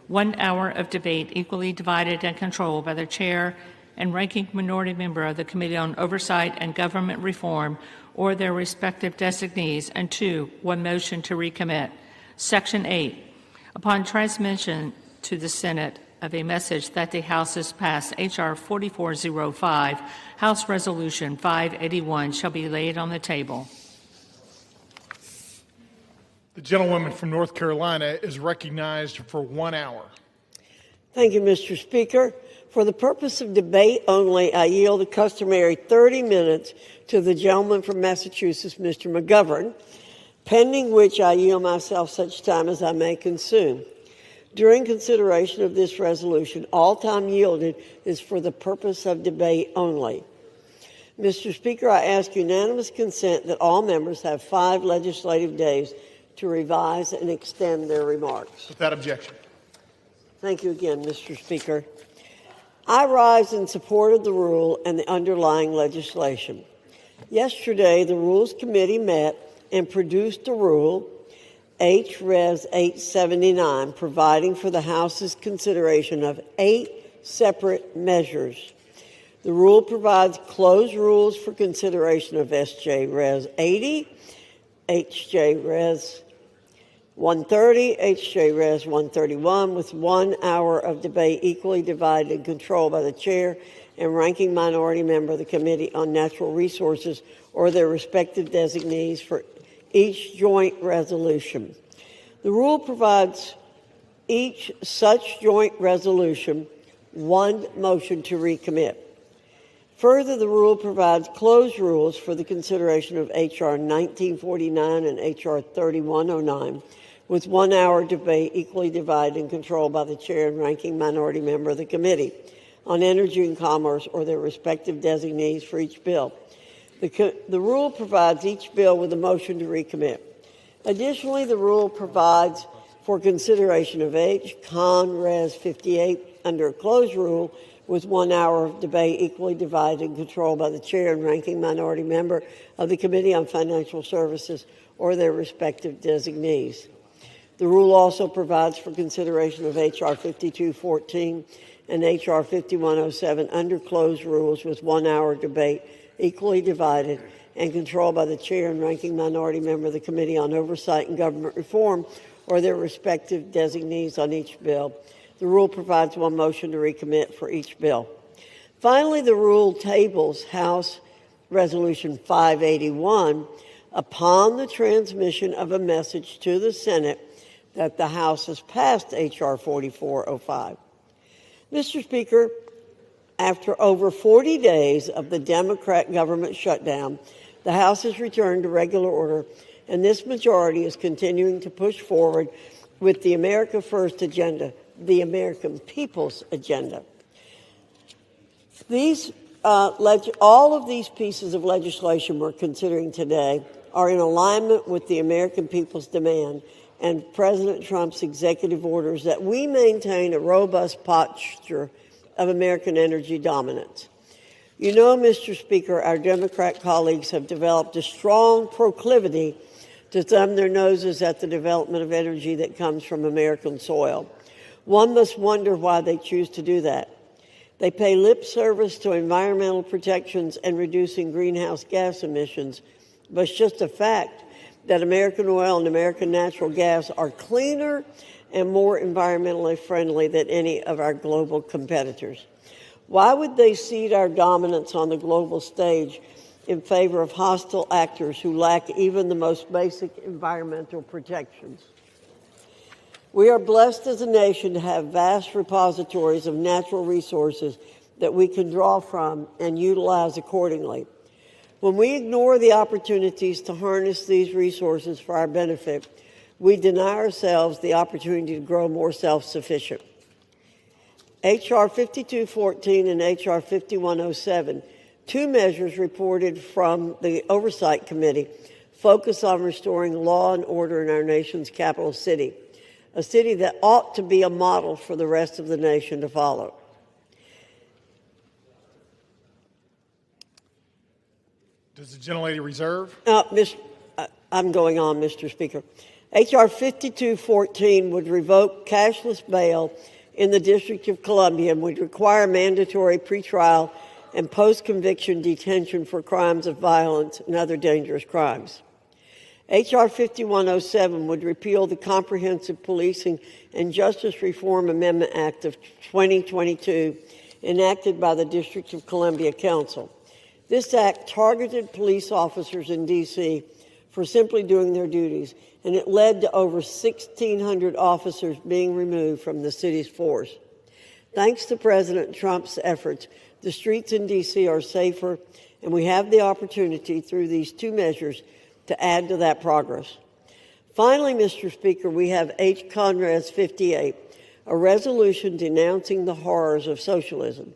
1 hour of debate equally divided and controlled by the chair and ranking minority member of the Committee on Oversight and Government Reform or their respective designees, and 2, 1 motion to recommit. Section 8. Upon transmission to the Senate of a message that the House has passed H.R. 4405, House Resolution 581 shall be laid on the table. The gentlewoman from North Carolina is recognized for 1 hour. Thank you, Mr. Speaker. For the purpose of debate only, I yield the customary 30 minutes to the gentleman from Massachusetts, Mr. McGovern, pending which I yield myself such time as I may consume. During consideration of this resolution, all time yielded is for the purpose of debate only. Mr. Speaker, I ask unanimous consent that all members have 5 legislative days to revise and extend their remarks. Without objection. Thank you again, Mr. Speaker. I rise in support of the rule and the underlying legislation. Yesterday, the Rules Committee met and produced a rule, H.Res. 879, providing for the House's consideration of 8 separate measures. The rule provides closed rules for consideration of S.J. Res. 80, H.J. Res. 130, H.J. Res. 131, with 1 hour of debate equally divided and controlled by the chair and ranking minority member of the Committee on Natural Resources or their respective designees for each joint resolution. The rule provides each such joint resolution 1 motion to recommit. Further, the rule provides closed rules for the consideration of H.R. 1949 and H.R. 3109, with 1 hour debate equally divided and controlled by the chair and ranking minority member of the Committee on Energy and Commerce or their respective designees for each bill. The rule provides each bill with a motion to recommit. Additionally, the rule provides for consideration of H. Con. Res. 58 under a closed rule with 1 hour of debate equally divided and controlled by the chair and ranking minority member of the Committee on Financial Services or their respective designees. The rule also provides for consideration of H.R. 5214 and H.R. 5107 under closed rules with 1 hour debate equally divided and controlled by the chair and ranking minority member of the Committee on Oversight and Government Reform or their respective designees on each bill. The rule provides 1 motion to recommit for each bill. Finally, the rule tables House Resolution 581 upon the transmission of a message to the Senate that the House has passed H.R. 4405. Mr. Speaker, after over 40 days of the Democrat government shutdown, the House has returned to regular order, and this majority is continuing to push forward with the America First agenda, the American people's agenda. All of these pieces of legislation we're considering today are in alignment with the American people's demand and President Trump's executive orders that we maintain a robust posture of American energy dominance. You know, Mr. Speaker, our Democrat colleagues have developed a strong proclivity to thumb their noses at the development of energy that comes from American soil. One must wonder why they choose to do that. They pay lip service to environmental protections and reducing greenhouse gas emissions, but it's just a fact that American oil and American natural gas are cleaner and more environmentally friendly than any of our global competitors. Why would they cede our dominance on the global stage in favor of hostile actors who lack even the most basic environmental protections? We are blessed as a nation to have vast repositories of natural resources that we can draw from and utilize accordingly. When we ignore the opportunities to harness these resources for our benefit, we deny ourselves the opportunity to grow more self-sufficient. H.R. 5214 and H.R. 5107, two measures reported from the Oversight Committee, focus on restoring law and order in our nation's capital city, a city that ought to be a model for the rest of the nation to follow. Does the gentlelady reserve? I'm going on, Mr. Speaker. H.R. 5214 would revoke cashless bail in the District of Columbia and would require mandatory pretrial and post-conviction detention for crimes of violence and other dangerous crimes. H.R. 5107 would repeal the Comprehensive Policing and Justice Reform Amendment Act of 2022 enacted by the District of Columbia Council. This act targeted police officers in D.C. for simply doing their duties, and it led to over 1,600 officers being removed from the city's force. Thanks to President Trump's efforts, the streets in D.C. are safer, and we have the opportunity through these two measures to add to that progress. Finally, Mr. Speaker, we have H. Conrad's 58, a resolution denouncing the horrors of socialism.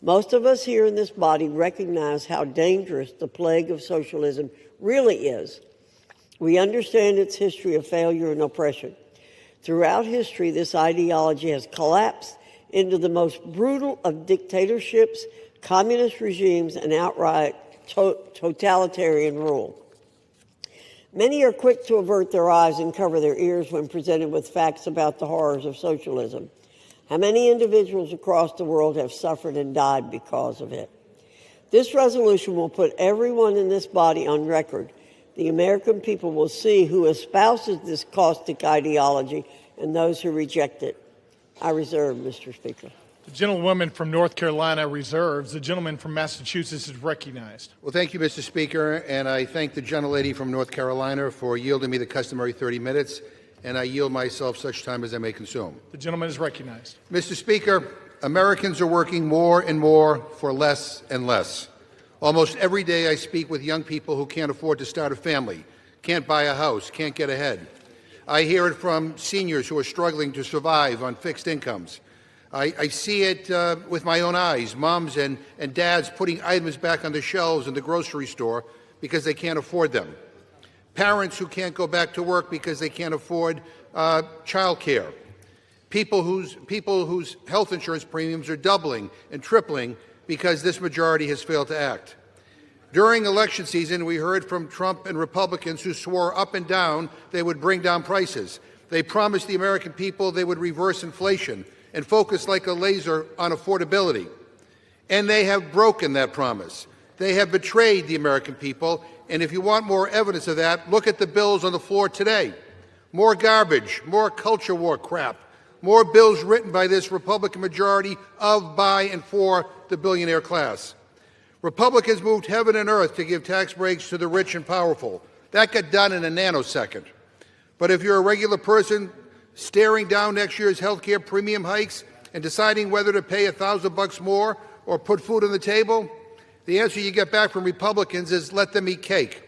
Most of us here in this body recognize how dangerous the plague of socialism really is. We understand its history of failure and oppression. Throughout history, this ideology has collapsed into the most brutal of dictatorships, communist regimes, and outright totalitarian rule. Many are quick to avert their eyes and cover their ears when presented with facts about the horrors of socialism. How many individuals across the world have suffered and died because of it? This resolution will put everyone in this body on record. The American people will see who espouses this caustic ideology and those who reject it. I reserve, Mr. Speaker. The gentlewoman from North Carolina reserves. The gentleman from Massachusetts is recognized. Well, thank you, Mr. Speaker, and I thank the gentlelady from North Carolina for yielding me the customary 30 minutes, and I yield myself such time as I may consume. The gentleman is recognized. Mr. Speaker, Americans are working more and more for less and less. Almost every day I speak with young people who can't afford to start a family, can't buy a house, can't get ahead. I hear it from seniors who are struggling to survive on fixed incomes. I see it with my own eyes, moms and dads putting items back on the shelves in the grocery store because they can't afford them. Parents who can't go back to work because they can't afford child care. People whose health insurance premiums are doubling and tripling because this majority has failed to act. During election season, we heard from Trump and Republicans who swore up and down they would bring down prices. They promised the American people they would reverse inflation and focus like a laser on affordability. And they have broken that promise. They have betrayed the American people, and if you want more evidence of that, look at the bills on the floor today. More garbage, more culture war crap, more bills written by this Republican majority of, by, and for the billionaire class. Republicans moved heaven and earth to give tax breaks to the rich and powerful. That got done in a nanosecond. But if you're a regular person staring down next year's health care premium hikes and deciding whether to pay $1,000 more or put food on the table, the answer you get back from Republicans is let them eat cake.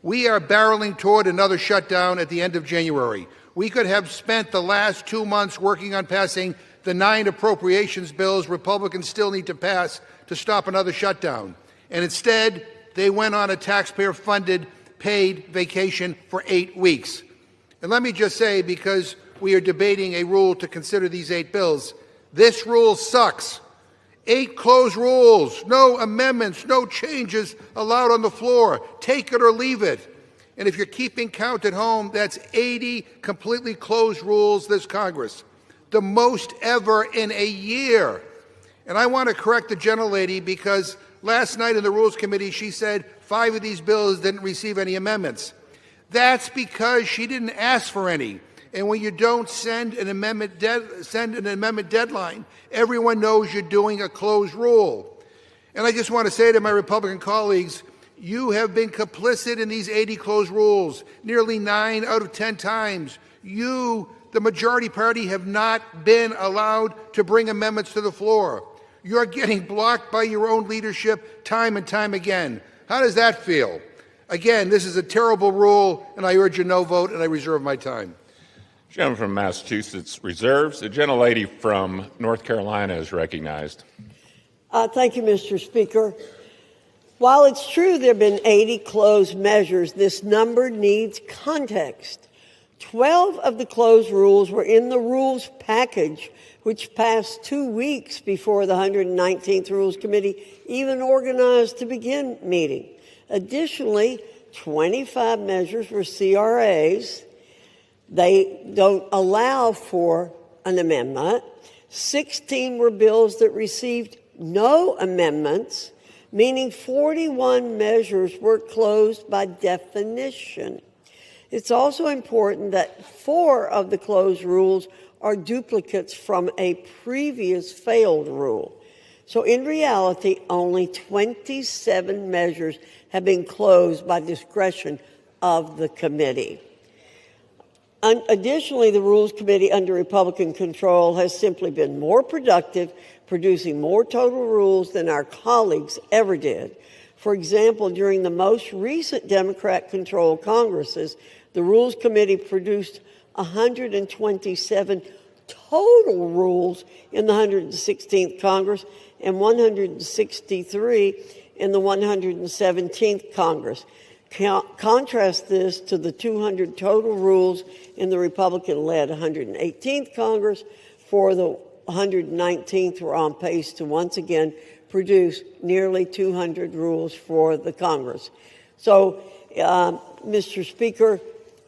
We are barreling toward another shutdown at the end of January. We could have spent the last 2 months working on passing the 9 appropriations bills Republicans still need to pass to stop another shutdown. And instead, they went on a taxpayer-funded paid vacation for 8 weeks. And let me just say, because we are debating a rule to consider these 8 bills, this rule sucks. 8 closed rules, no amendments, no changes allowed on the floor. Take it or leave it. And if you're keeping count at home, that's 80 completely closed rules this Congress, the most ever in a year. And I want to correct the gentlelady because last night in the Rules Committee she said 5 of these bills didn't receive any amendments. That's because she didn't ask for any. And when you don't send an amendment deadline, everyone knows you're doing a closed rule. And I just want to say to my Republican colleagues, you have been complicit in these 80 closed rules nearly 9 out of 10 times. You, the majority party, have not been allowed to bring amendments to the floor. You're getting blocked by your own leadership time and time again. How does that feel? Again, this is a terrible rule, and I urge a no vote, and I reserve my time. Gentleman from Massachusetts reserves. The gentlelady from North Carolina is recognized. Thank you, Mr. Speaker. While it's true there have been 80 closed measures, this number needs context. 12 of the closed rules were in the rules package, which passed 2 weeks before the 119th Rules Committee even organized to begin meeting. Additionally, 25 measures were CRAs. They don't allow for an amendment. 16 were bills that received no amendments, meaning 41 measures were closed by definition. It's also important that 4 of the closed rules are duplicates from a previous failed rule. So in reality, only 27 measures have been closed by discretion of the committee. Additionally, the Rules Committee under Republican control has simply been more productive, producing more total rules than our colleagues ever did. For example, during the most recent Democrat-controlled Congresses, the Rules Committee produced 127 total rules in the 116th Congress and 163 in the 117th Congress. Contrast this to the 200 total rules in the Republican-led 118th Congress. For the 119th, we're on pace to once again produce nearly 200 rules for the Congress. So, Mr. Speaker,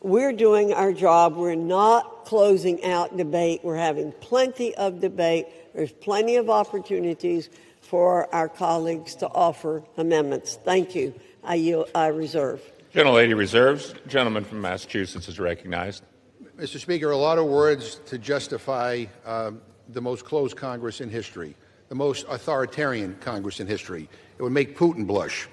we're doing our job. We're not closing out debate. We're having plenty of debate. There's plenty of opportunities for our colleagues to offer amendments. Thank you. I reserve. Gentlelady reserves. Gentleman from Massachusetts is recognized. Mr. Speaker, a lot of words to justify the most closed Congress in history, the most authoritarian Congress in history. It would make Putin blush.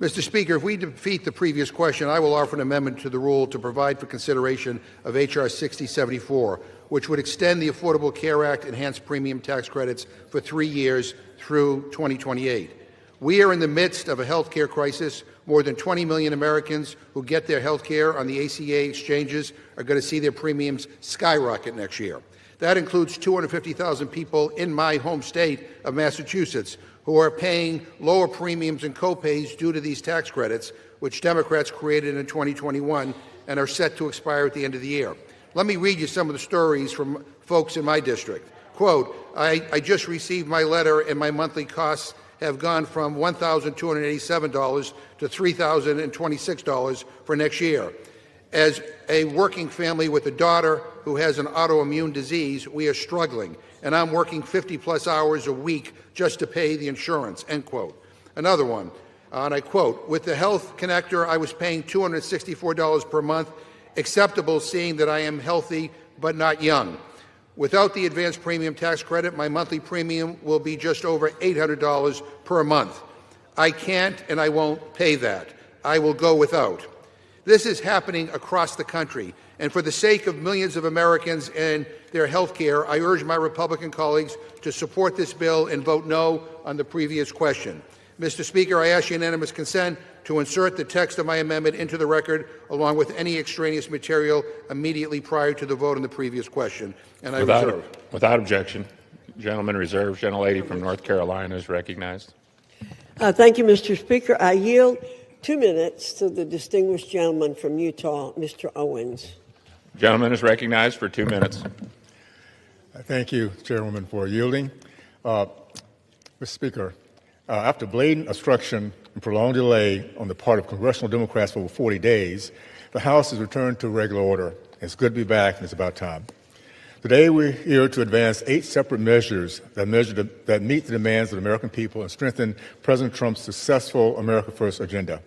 Mr. Speaker, if we defeat the previous question, I will offer an amendment to the rule to provide for consideration of H.R. 6074, which would extend the Affordable Care Act enhanced premium tax credits for 3 years through 2028. We are in the midst of a health care crisis. More than 20 million Americans who get their health care on the ACA exchanges are going to see their premiums skyrocket next year. That includes 250,000 people in my home state of Massachusetts who are paying lower premiums and copays due to these tax credits, which Democrats created in 2021 and are set to expire at the end of the year. Let me read you some of the stories from folks in my district. Quote, I just received my letter and my monthly costs have gone from $1,287 to $3,026 for next year. As a working family with a daughter who has an autoimmune disease, we are struggling, and I'm working 50-plus hours a week just to pay the insurance, end quote. Another one, and I quote, with the Health Connector, I was paying $264 per month, acceptable seeing that I am healthy but not young. Without the advanced premium tax credit, my monthly premium will be just over $800 per month. I can't and I won't pay that. I will go without. This is happening across the country, and for the sake of millions of Americans and their health care, I urge my Republican colleagues to support this bill and vote no on the previous question. Mr. Speaker, I ask unanimous consent to insert the text of my amendment into the record along with any extraneous material immediately prior to the vote on the previous question, and I reserve. Without objection. Gentleman reserves. Gentlelady from North Carolina is recognized. Thank you, Mr. Speaker. I yield 2 minutes to the distinguished gentleman from Utah, Mr. Owens. Gentleman is recognized for 2 minutes. Thank you, Chairwoman, for yielding. Mr. Speaker, after blatant obstruction and prolonged delay on the part of congressional Democrats for over 40 days, the House has returned to regular order. It's good to be back, and it's about time. Today, we're here to advance 8 separate measures that meet the demands of the American people and strengthen President Trump's successful America First agenda.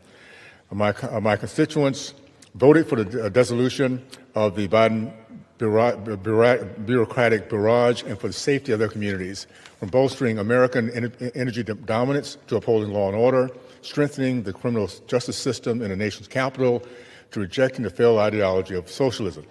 My constituents voted for the dissolution of the Biden bureaucratic barrage and for the safety of their communities, from bolstering American energy dominance to upholding law and order, strengthening the criminal justice system in the nation's capital, to rejecting the failed ideology of socialism.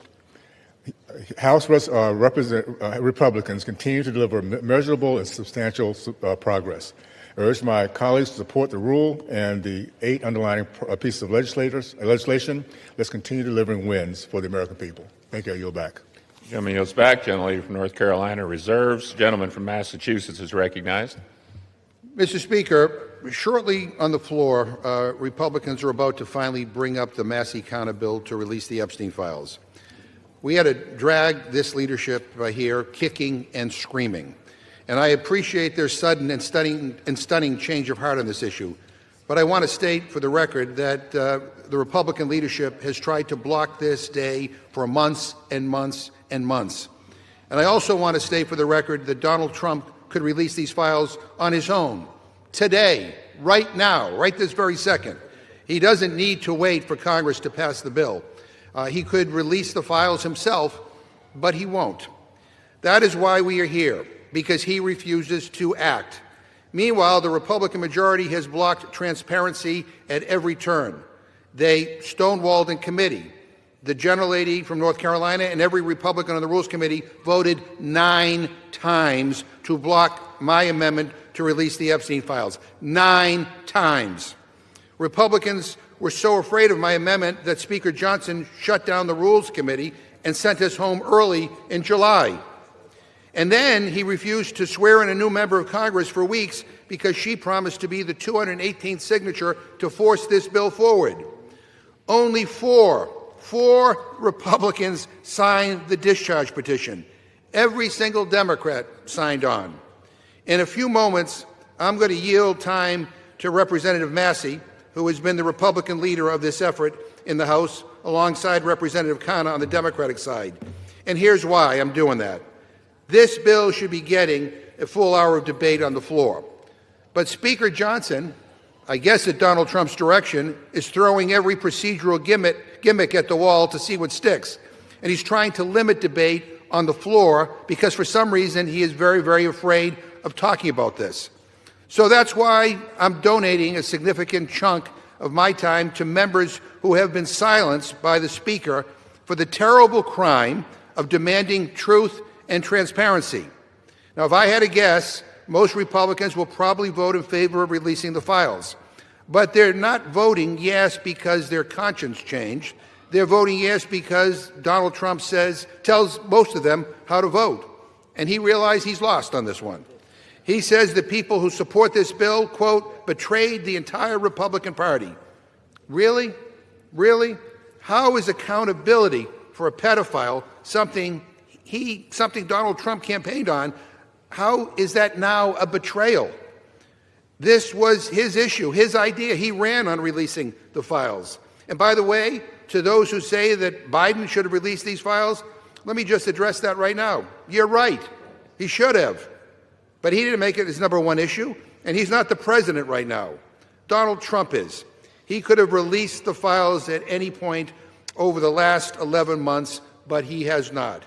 House Republicans continue to deliver measurable and substantial progress. I urge my colleagues to support the rule and the 8 underlying pieces of legislation. Let's continue delivering wins for the American people. Thank you. I yield back. Gentleman yields back. Gentlelady from North Carolina reserves. Gentleman from Massachusetts is recognized. Mr. Speaker, shortly on the floor, Republicans are about to finally bring up the Massey Counter bill to release the Epstein files. We had to drag this leadership here kicking and screaming. And I appreciate their sudden and stunning change of heart on this issue. But I want to state for the record that the Republican leadership has tried to block this day for months and months and months. And I also want to state for the record that Donald Trump could release these files on his own, today, right now, right this very second. He doesn't need to wait for Congress to pass the bill. He could release the files himself, but he won't. That is why we are here, because he refuses to act. Meanwhile, the Republican majority has blocked transparency at every turn. They stonewalled in committee. The gentlelady from North Carolina and every Republican on the Rules Committee voted 9 times to block my amendment to release the Epstein files. 9 times. Republicans were so afraid of my amendment that Speaker Johnson shut down the Rules Committee and sent us home early in July. And then he refused to swear in a new member of Congress for weeks because she promised to be the 218th signature to force this bill forward. Only four Republicans signed the discharge petition. Every single Democrat signed on. In a few moments, I'm going to yield time to Representative Massey, who has been the Republican leader of this effort in the House, alongside Representative Khanna on the Democratic side. And here's why I'm doing that. This bill should be getting a full hour of debate on the floor. But Speaker Johnson, I guess at Donald Trump's direction, is throwing every procedural gimmick at the wall to see what sticks. And he's trying to limit debate on the floor because for some reason he is very, very afraid of talking about this. So that's why I'm donating a significant chunk of my time to members who have been silenced by the Speaker for the terrible crime of demanding truth and transparency. Now, if I had to guess, most Republicans will probably vote in favor of releasing the files. But they're not voting yes because their conscience changed. They're voting yes because Donald Trump tells most of them how to vote. And he realized he's lost on this one. He says the people who support this bill, quote, betrayed the entire Republican Party. Really? Really? How is accountability for a pedophile something Donald Trump campaigned on? How is that now a betrayal? This was his issue, his idea. He ran on releasing the files. And by the way, to those who say that Biden should have released these files, let me just address that right now. You're right. He should have. But he didn't make it his number one issue, and he's not the president right now. Donald Trump is. He could have released the files at any point over the last 11 months, but he has not.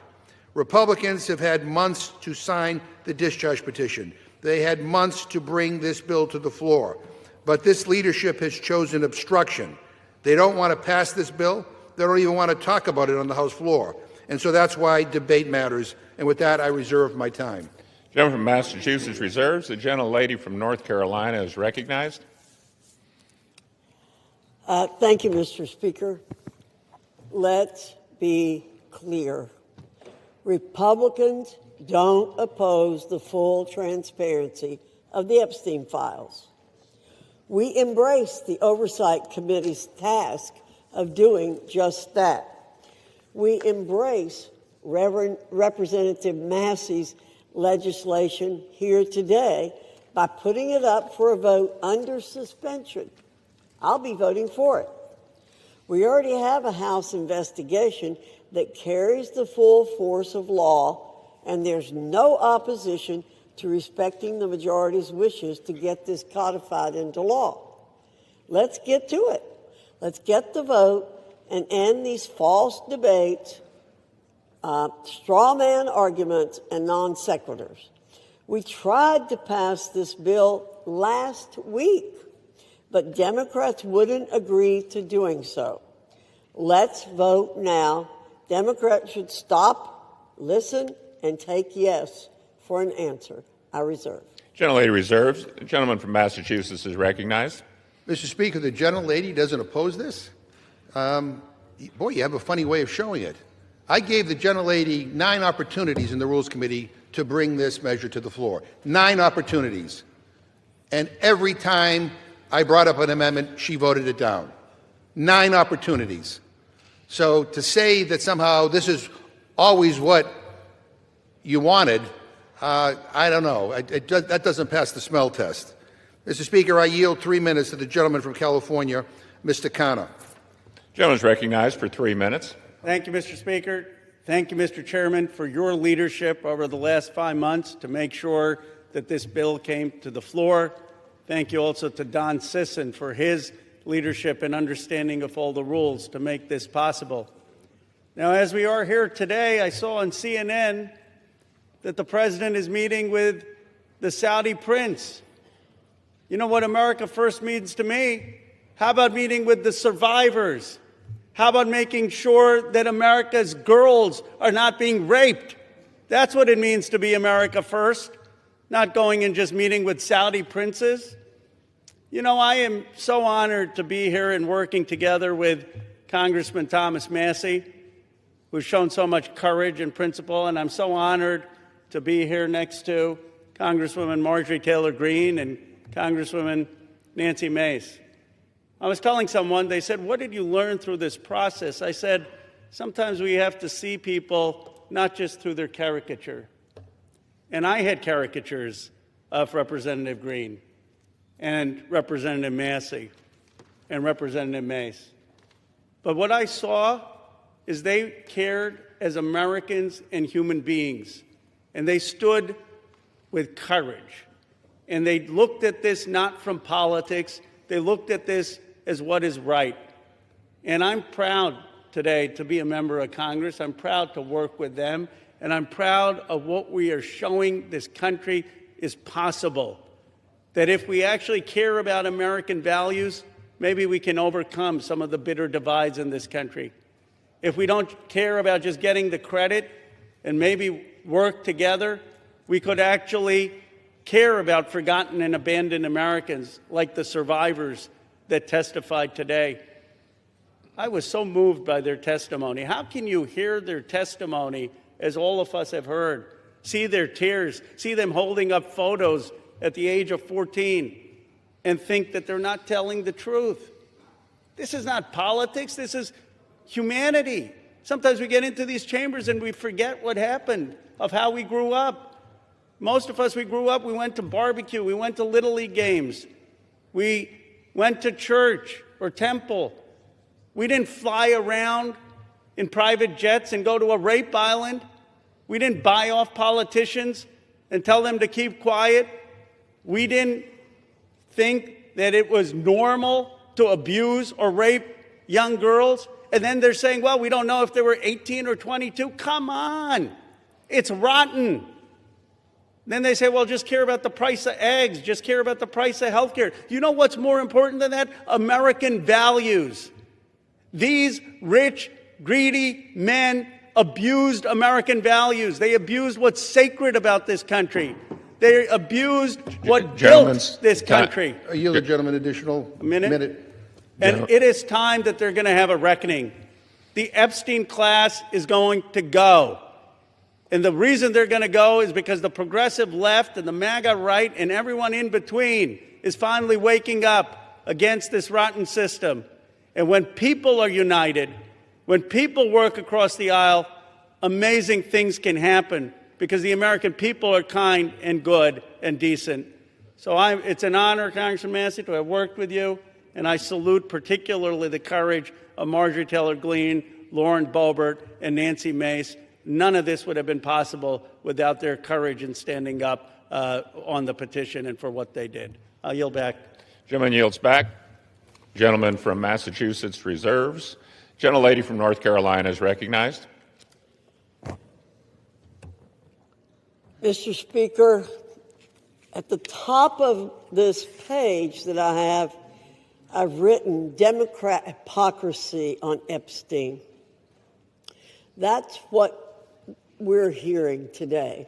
Republicans have had months to sign the discharge petition. They had months to bring this bill to the floor. But this leadership has chosen obstruction. They don't want to pass this bill. They don't even want to talk about it on the House floor. And so that's why debate matters. And with that, I reserve my time. Gentleman from Massachusetts reserves. The gentlelady from North Carolina is recognized. Thank you, Mr. Speaker. Let's be clear. Republicans don't oppose the full transparency of the Epstein files. We embrace the Oversight Committee's task of doing just that. We embrace Representative Massey's legislation here today by putting it up for a vote under suspension. I'll be voting for it. We already have a House investigation that carries the full force of law, and there's no opposition to respecting the majority's wishes to get this codified into law. Let's get to it. Let's get the vote and end these false debates, straw man arguments, and non sequiturs. We tried to pass this bill last week, but Democrats wouldn't agree to doing so. Let's vote now. Democrats should stop, listen, and take yes for an answer. I reserve. Gentlelady reserves. The gentleman from Massachusetts is recognized. Mr. Speaker, the gentlelady doesn't oppose this? Boy, you have a funny way of showing it. I gave the gentlelady 9 opportunities in the Rules Committee to bring this measure to the floor. 9 opportunities. And every time I brought up an amendment, she voted it down. 9 opportunities. So to say that somehow this is always what you wanted, I don't know. That doesn't pass the smell test. Mr. Speaker, I yield 3 minutes to the gentleman from California, Mr. Khanna. The gentleman is recognized for 3 minutes. Thank you, Mr. Speaker. Thank you, Mr. Chairman, for your leadership over the last 5 months to make sure that this bill came to the floor. Thank you also to Don Sisson for his leadership and understanding of all the rules to make this possible. Now, as we are here today, I saw on CNN that the president is meeting with the Saudi prince. You know what America First means to me? How about meeting with the survivors? How about making sure that America's girls are not being raped? That's what it means to be America First, not going and just meeting with Saudi princes. You know, I am so honored to be here and working together with Congressman Thomas Massie, who's shown so much courage and principle, and I'm so honored to be here next to Congresswoman Marjorie Taylor Greene and Congresswoman Nancy Mace. I was telling someone, they said, what did you learn through this process? I said, sometimes we have to see people not just through their caricature. And I had caricatures of Representative Greene and Representative Massey and Representative Mace. But what I saw is they cared as Americans and human beings, and they stood with courage. And they looked at this not from politics, they looked at this as what is right. And I'm proud today to be a member of Congress. I'm proud to work with them. And I'm proud of what we are showing this country is possible. That if we actually care about American values, maybe we can overcome some of the bitter divides in this country. If we don't care about just getting the credit and maybe work together, we could actually care about forgotten and abandoned Americans like the survivors that testified today. I was so moved by their testimony. How can you hear their testimony, as all of us have heard, see their tears, see them holding up photos at the age of 14, and think that they're not telling the truth? This is not politics. This is humanity. Sometimes we get into these chambers and we forget what happened, of how we grew up. Most of us, we grew up, we went to barbecue, we went to Little League games, we went to church or temple. We didn't fly around in private jets and go to a rape island. We didn't buy off politicians and tell them to keep quiet. We didn't think that it was normal to abuse or rape young girls. And then they're saying, well, we don't know if they were 18 or 22. Come on. It's rotten. Then they say, well, just care about the price of eggs. Just care about the price of health care. You know what's more important than that? American values. These rich, greedy men abused American values. They abused what's sacred about this country. They abused what built this country. I yield the gentleman additional minute. And it is time that they're going to have a reckoning. The Epstein class is going to go. And the reason they're going to go is because the progressive left and the MAGA right and everyone in between is finally waking up against this rotten system. And when people are united, when people work across the aisle, amazing things can happen because the American people are kind and good and decent. So it's an honor, Congressman Massey, to have worked with you. And I salute particularly the courage of Marjorie Taylor Greene, Lauren Boebert, and Nancy Mace. None of this would have been possible without their courage in standing up on the petition and for what they did. I'll yield back. Gentleman yields back. Gentleman from Massachusetts reserves. Gentlelady from North Carolina is recognized. Mr. Speaker, at the top of this page that I have, I've written Democrat hypocrisy on Epstein. That's what we're hearing today.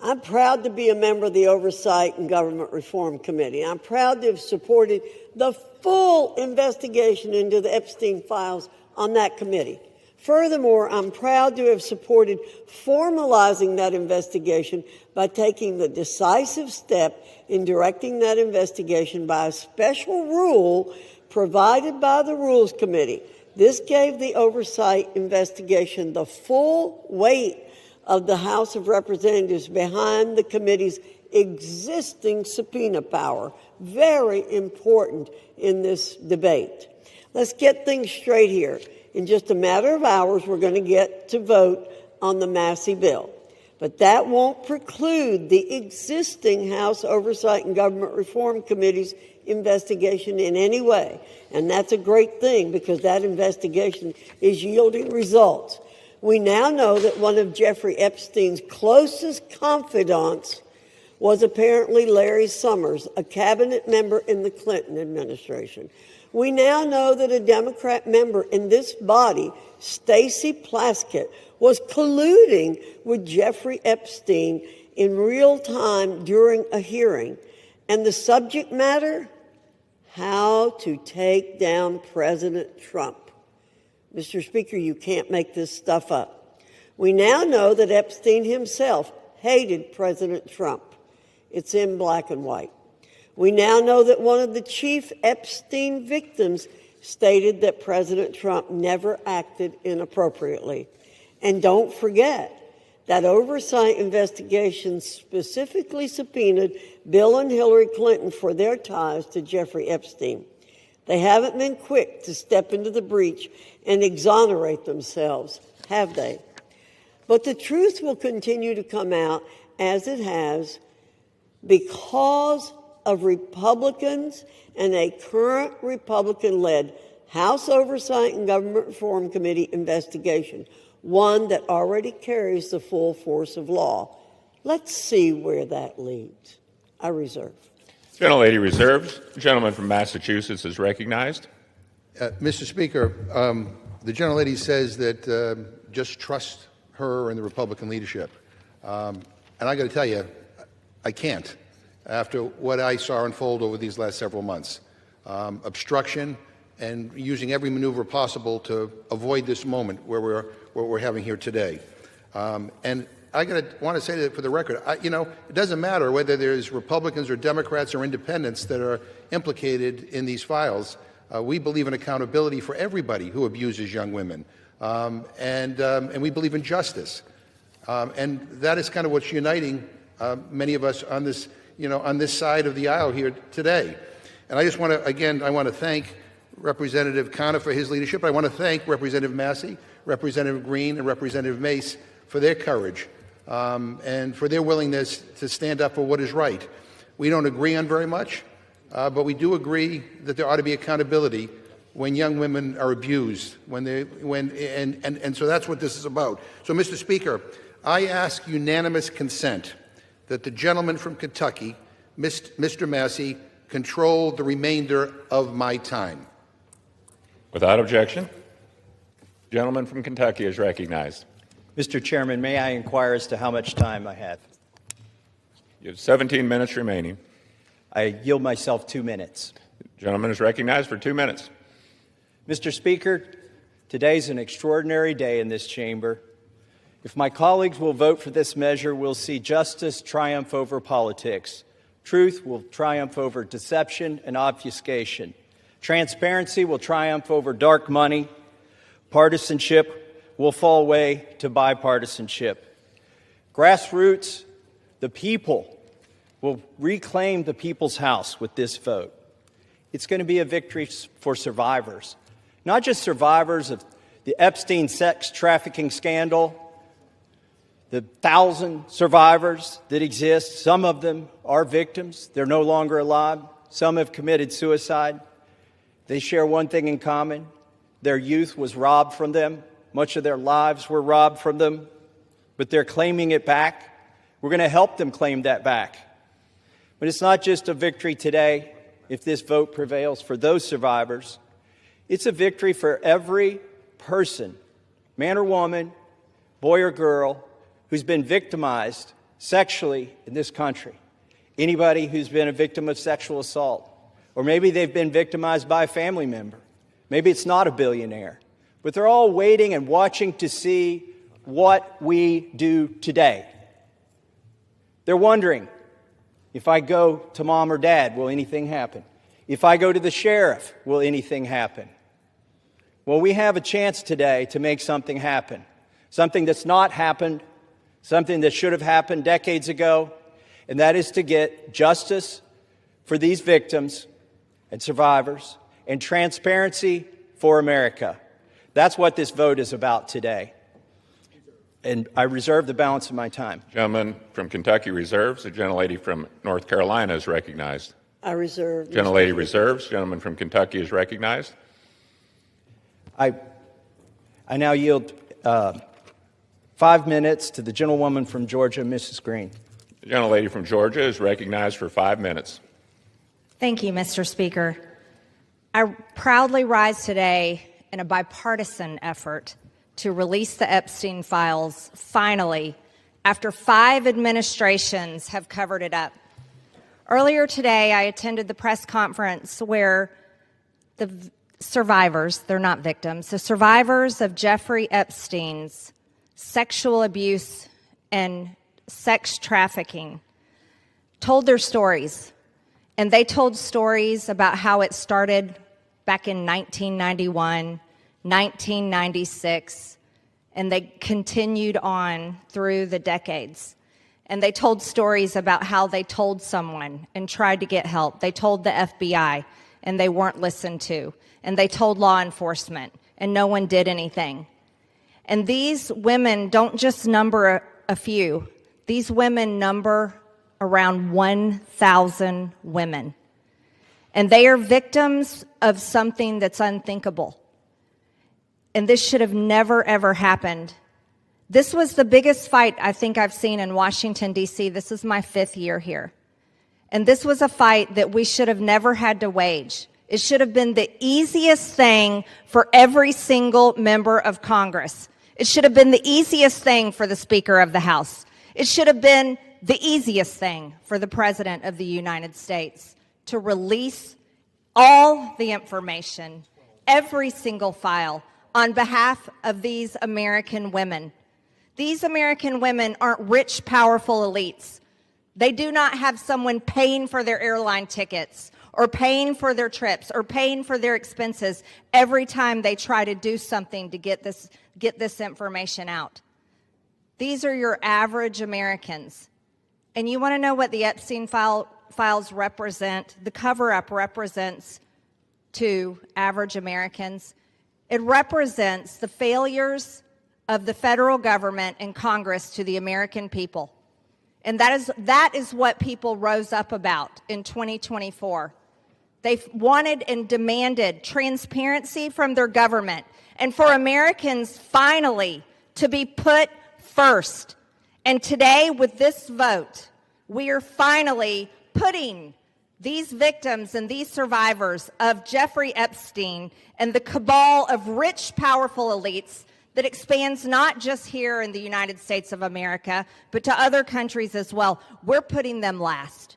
I'm proud to be a member of the Oversight and Government Reform Committee. I'm proud to have supported the full investigation into the Epstein files on that committee. Furthermore, I'm proud to have supported formalizing that investigation by taking the decisive step in directing that investigation by a special rule provided by the Rules Committee. This gave the oversight investigation the full weight of the House of Representatives behind the committee's existing subpoena power. Very important in this debate. Let's get things straight here. In just a matter of hours, we're going to get to vote on the Massey bill. But that won't preclude the existing House Oversight and Government Reform Committee's investigation in any way. And that's a great thing because that investigation is yielding results. We now know that one of Jeffrey Epstein's closest confidants was apparently Larry Summers, a cabinet member in the Clinton administration. We now know that a Democrat member in this body, Stacey Plaskett, was colluding with Jeffrey Epstein in real time during a hearing. And the subject matter? How to take down President Trump. Mr. Speaker, you can't make this stuff up. We now know that Epstein himself hated President Trump. It's in black and white. We now know that one of the chief Epstein victims stated that President Trump never acted inappropriately. And don't forget that oversight investigation specifically subpoenaed Bill and Hillary Clinton for their ties to Jeffrey Epstein. They haven't been quick to step into the breach and exonerate themselves, have they? But the truth will continue to come out as it has because of Republicans and a current Republican-led House Oversight and Government Reform Committee investigation, one that already carries the full force of law. Let's see where that leads. I reserve. Gentlelady reserves. The gentleman from Massachusetts is recognized. Mr. Speaker, the gentlelady says that just trust her and the Republican leadership. And I got to tell you, I can't. After what I saw unfold over these last several months. Obstruction and using every maneuver possible to avoid this moment where we're having here today. And I want to say that for the record, it doesn't matter whether there's Republicans or Democrats or independents that are implicated in these files. We believe in accountability for everybody who abuses young women. And we believe in justice. And that is kind of what's uniting many of us on this on this side of the aisle here today. And I just want to, I want to thank Representative Connor for his leadership. I want to thank Representative Massey, Representative Green, and Representative Mace for their courage and for their willingness to stand up for what is right. We don't agree on very much, but we do agree that there ought to be accountability when young women are abused, and so that's what this is about. So, Mr. Speaker, I ask unanimous consent that the gentleman from Kentucky, Mr. Massey, control the remainder of my time. Without objection. The gentleman from Kentucky is recognized. Mr. Chairman, may I inquire as to how much time I have? You have 17 minutes remaining. I yield myself 2 minutes. The gentleman is recognized for 2 minutes. Mr. Speaker, today's an extraordinary day in this chamber. If my colleagues will vote for this measure, we'll see justice triumph over politics. Truth will triumph over deception and obfuscation. Transparency will triumph over dark money. Partisanship will fall away to bipartisanship. Grassroots, the people, will reclaim the people's house with this vote. It's going to be a victory for survivors, not just survivors of the Epstein sex trafficking scandal, the 1,000 survivors that exist. Some of them are victims. They're no longer alive. Some have committed suicide. They share one thing in common. Their youth was robbed from them. Much of their lives were robbed from them, but they're claiming it back. We're going to help them claim that back. But it's not just a victory today, if this vote prevails for those survivors. It's a victory for every person, man or woman, boy or girl, who's been victimized sexually in this country. Anybody who's been a victim of sexual assault, or maybe they've been victimized by a family member. Maybe it's not a billionaire, but they're all waiting and watching to see what we do today. They're wondering, if I go to mom or dad, will anything happen? If I go to the sheriff, will anything happen? Well, we have a chance today to make something happen. Something that's not happened, something that should have happened decades ago, and that is to get justice for these victims and survivors and transparency for America. That's what this vote is about today. And I reserve the balance of my time. Gentleman from Kentucky reserves. The gentlelady from North Carolina is recognized. I reserve. Gentlelady reserves. Gentleman from Kentucky is recognized. I now yield 5 minutes to the gentlewoman from Georgia, Mrs. Green. The gentlelady from Georgia is recognized for 5 minutes. Thank you, Mr. Speaker. I proudly rise today in a bipartisan effort to release the Epstein files, finally, after 5 administrations have covered it up. Earlier today, I attended the press conference where the survivors, they're not victims, the survivors of Jeffrey Epstein's sexual abuse and sex trafficking told their stories. And they told stories about how it started back in 1991, 1996, and they continued on through the decades. And they told stories about how they told someone and tried to get help. They told the FBI, and they weren't listened to. And they told law enforcement, and no one did anything. And these women don't just number a few. These women number around 1,000 women. And they are victims of something that's unthinkable. And this should have never, ever happened. This was the biggest fight I think I've seen in Washington, D.C. This is my 5th year here. And this was a fight that we should have never had to wage. It should have been the easiest thing for every single member of Congress. It should have been the easiest thing for the Speaker of the House. It should have been the easiest thing for the President of the United States to release all the information, every single file, on behalf of these American women. These American women aren't rich, powerful elites. They do not have someone paying for their airline tickets or paying for their trips or paying for their expenses every time they try to do something to get this information out. These are your average Americans. And you want to know what the Epstein files represent? The cover-up represents to average Americans. It represents the failures of the federal government and Congress to the American people. And that is what people rose up about in 2024. They wanted and demanded transparency from their government and for Americans finally to be put first. And today, with this vote, we are finally putting these victims and these survivors of Jeffrey Epstein and the cabal of rich, powerful elites that expands not just here in the United States of America, but to other countries as well. We're putting them last.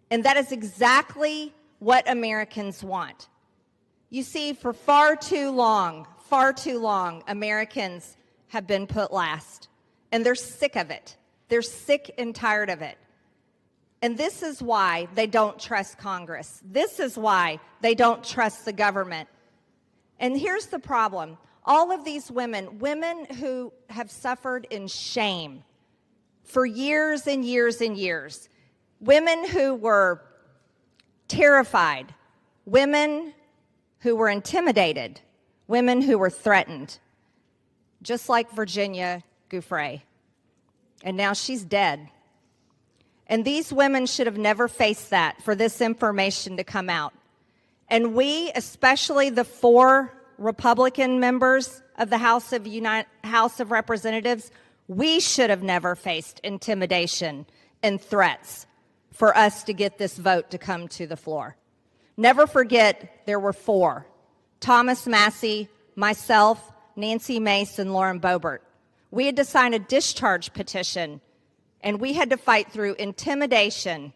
And that is exactly what Americans want. You see, for far too long, Americans have been put last. And they're sick of it. They're sick and tired of it. And this is why they don't trust Congress. This is why they don't trust the government. And here's the problem. All of these women who have suffered in shame for years and years and years, women who were terrified, women who were intimidated, women who were threatened, just like Virginia Giuffre. And now she's dead. And these women should have never faced that for this information to come out. And we, especially the 4 Republican members of the House of Representatives, we should have never faced intimidation and threats for us to get this vote to come to the floor. Never forget there were 4. Thomas Massie, myself, Nancy Mace, and Lauren Boebert. We had to sign a discharge petition, and we had to fight through intimidation,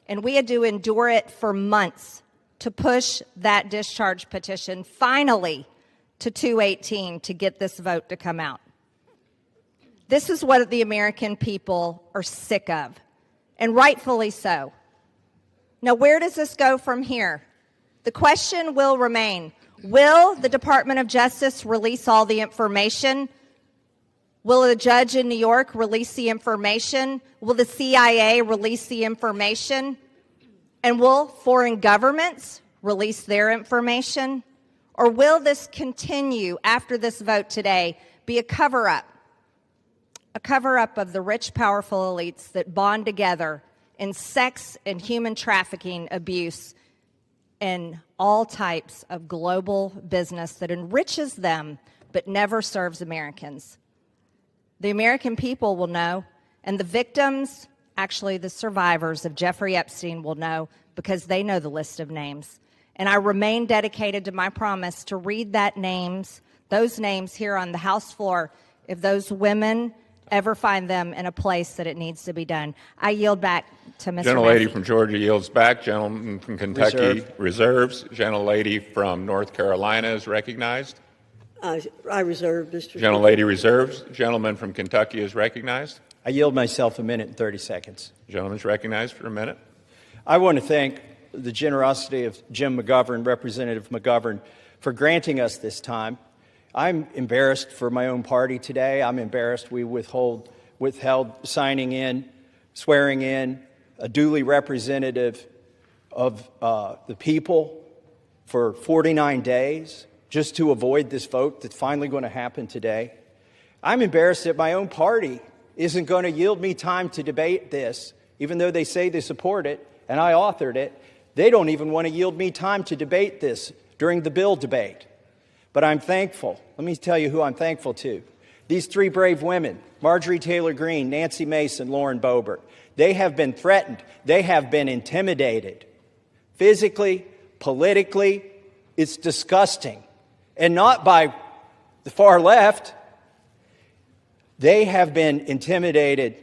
and we had to endure it for months to push that discharge petition finally to 218 to get this vote to come out. This is what the American people are sick of, and rightfully so. Now, where does this go from here? The question will remain, will the Department of Justice release all the information? Will a judge in New York release the information? Will the CIA release the information? And will foreign governments release their information? Or will this continue after this vote today be a cover-up? A cover-up of the rich, powerful elites that bond together in sex and human trafficking abuse and all types of global business that enriches them but never serves Americans. The American people will know, and the victims, actually the survivors of Jeffrey Epstein, will know because they know the list of names. And I remain dedicated to my promise to read those names here on the House floor if those women ever find them in a place that it needs to be done. I yield back to Mr. Gentlelady from Georgia yields back. Gentleman from Kentucky reserves. Gentlelady from North Carolina is recognized. I reserve, Mr. Gentlelady reserves. Gentleman from Kentucky is recognized. I yield myself a minute and 30 seconds. Gentleman's recognized for a minute. I want to thank the generosity of Jim McGovern, Representative McGovern, for granting us this time. I'm embarrassed for my own party today. I'm embarrassed we withheld signing in, swearing in a duly representative of the people for 49 days just to avoid this vote that's finally going to happen today. I'm embarrassed that my own party isn't going to yield me time to debate this, even though they say they support it, and I authored it. They don't even want to yield me time to debate this during the bill debate. But I'm thankful. Let me tell you who I'm thankful to. These three brave women, Marjorie Taylor Greene, Nancy Mason, Lauren Boebert, they have been threatened. They have been intimidated. Physically, politically, it's disgusting. And not by the far left. They have been intimidated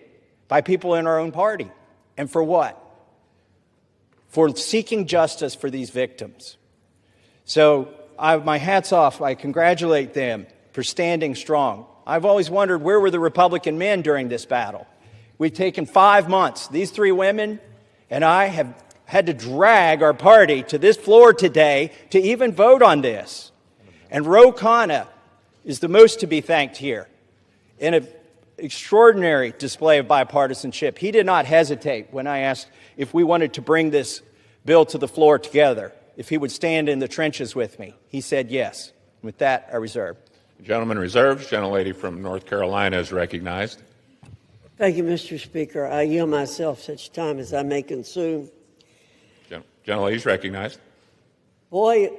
by people in our own party. And for what? For seeking justice for these victims. So my hat's off. I congratulate them for standing strong. I've always wondered, where were the Republican men during this battle? We've taken 5 months. These three women and I have had to drag our party to this floor today to even vote on this. And Ro Khanna is the most to be thanked here in an extraordinary display of bipartisanship. He did not hesitate when I asked if we wanted to bring this bill to the floor together, if he would stand in the trenches with me. He said yes. With that, I reserve. Gentleman reserves. Gentlelady from North Carolina is recognized. Thank you, Mr. Speaker. I yield myself such time as I may consume. Gentlelady is recognized. Boy,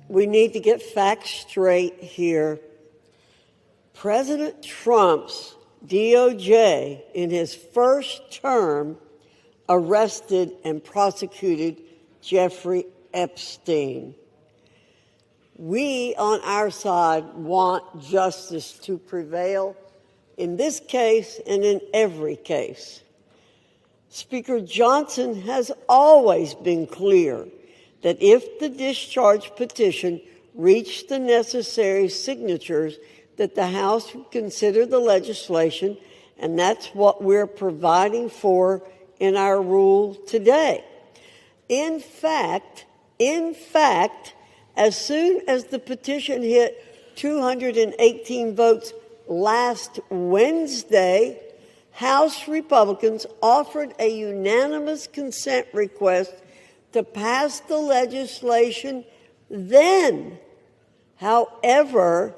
we need to get facts straight here. President Trump's DOJ, in his first term, arrested and prosecuted Jeffrey Epstein. We, on our side, want justice to prevail in this case and in every case. Speaker Johnson has always been clear that if the discharge petition reached the necessary signatures, that the House would consider the legislation, and that's what we're providing for in our rule today. In fact, as soon as the petition hit 218 votes last Wednesday, House Republicans offered a unanimous consent request to pass the legislation then. However,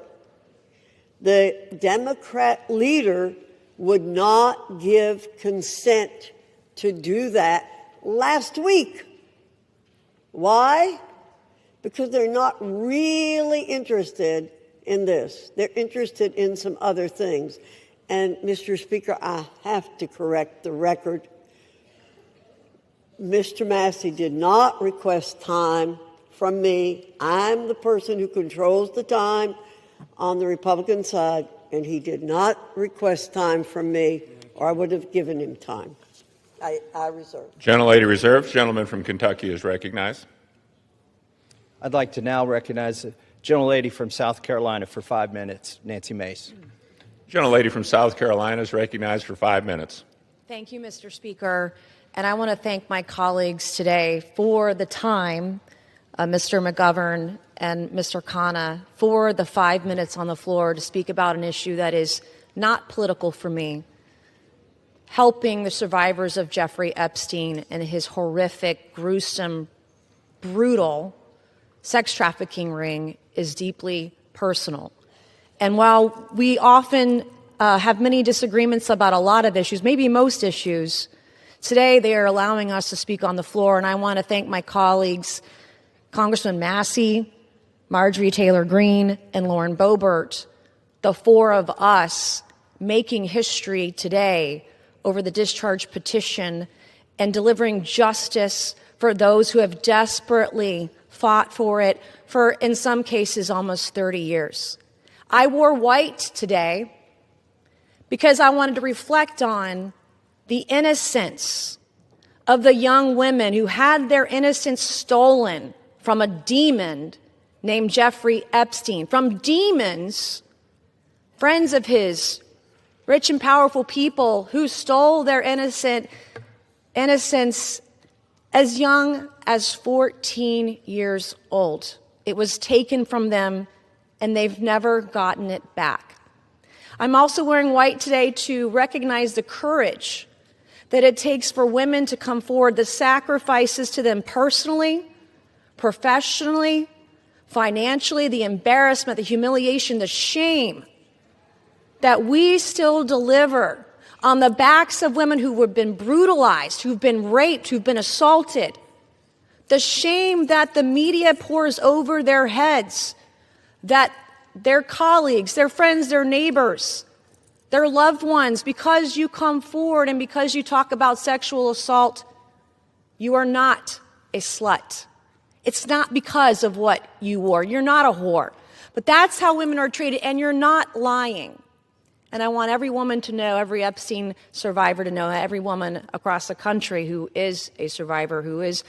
the Democrat leader would not give consent to do that last week. Why? Because they're not really interested in this. They're interested in some other things. And, Mr. Speaker, I have to correct the record. Mr. Massey did not request time from me. I'm the person who controls the time on the Republican side, and he did not request time from me, or I would have given him time. I reserve. Gentlelady reserves. Gentleman from Kentucky is recognized. I'd like to now recognize Gentlelady from South Carolina for 5 minutes, Nancy Mace. Gentlelady from South Carolina is recognized for 5 minutes. Thank you, Mr. Speaker. And I want to thank my colleagues today for the time, Mr. McGovern and Mr. Khanna, for the 5 minutes on the floor to speak about an issue that is not political for me. Helping the survivors of Jeffrey Epstein and his horrific, gruesome, brutal sex trafficking ring is deeply personal. And while we often have many disagreements about a lot of issues, maybe most issues, today they are allowing us to speak on the floor. And I want to thank my colleagues, Congressman Massey, Marjorie Taylor Greene, and Lauren Boebert, the four of us making history today over the discharge petition and delivering justice for those who have desperately fought for it for, in some cases, almost 30 years. I wore white today because I wanted to reflect on the innocence of the young women who had their innocence stolen from a demon named Jeffrey Epstein, from demons, friends of his, rich and powerful people who stole their innocence as young as 14 years old. It was taken from them, and they've never gotten it back. I'm also wearing white today to recognize the courage that it takes for women to come forward, the sacrifices to them personally, professionally, financially, the embarrassment, the humiliation, the shame that we still deliver on the backs of women who have been brutalized, who've been raped, who've been assaulted. The shame that the media pours over their heads, that their colleagues, their friends, their neighbors, their loved ones, because you come forward and because you talk about sexual assault, you are not a slut. It's not because of what you wore. You're not a whore. But that's how women are treated, and you're not lying. And I want every woman to know, every Epstein survivor to know, every woman across the country who is a survivor, who is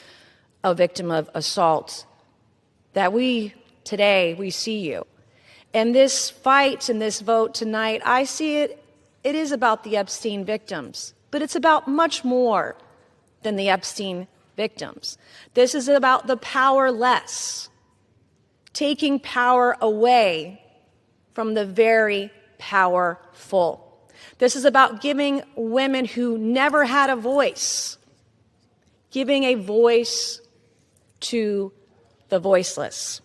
a victim of assault, that today, we see you. And this fight and this vote tonight, I see it is about the Epstein victims, but it's about much more than the Epstein victims. This is about the powerless, taking power away from the very powerful. This is about giving women who never had a voice, giving a voice to the voiceless.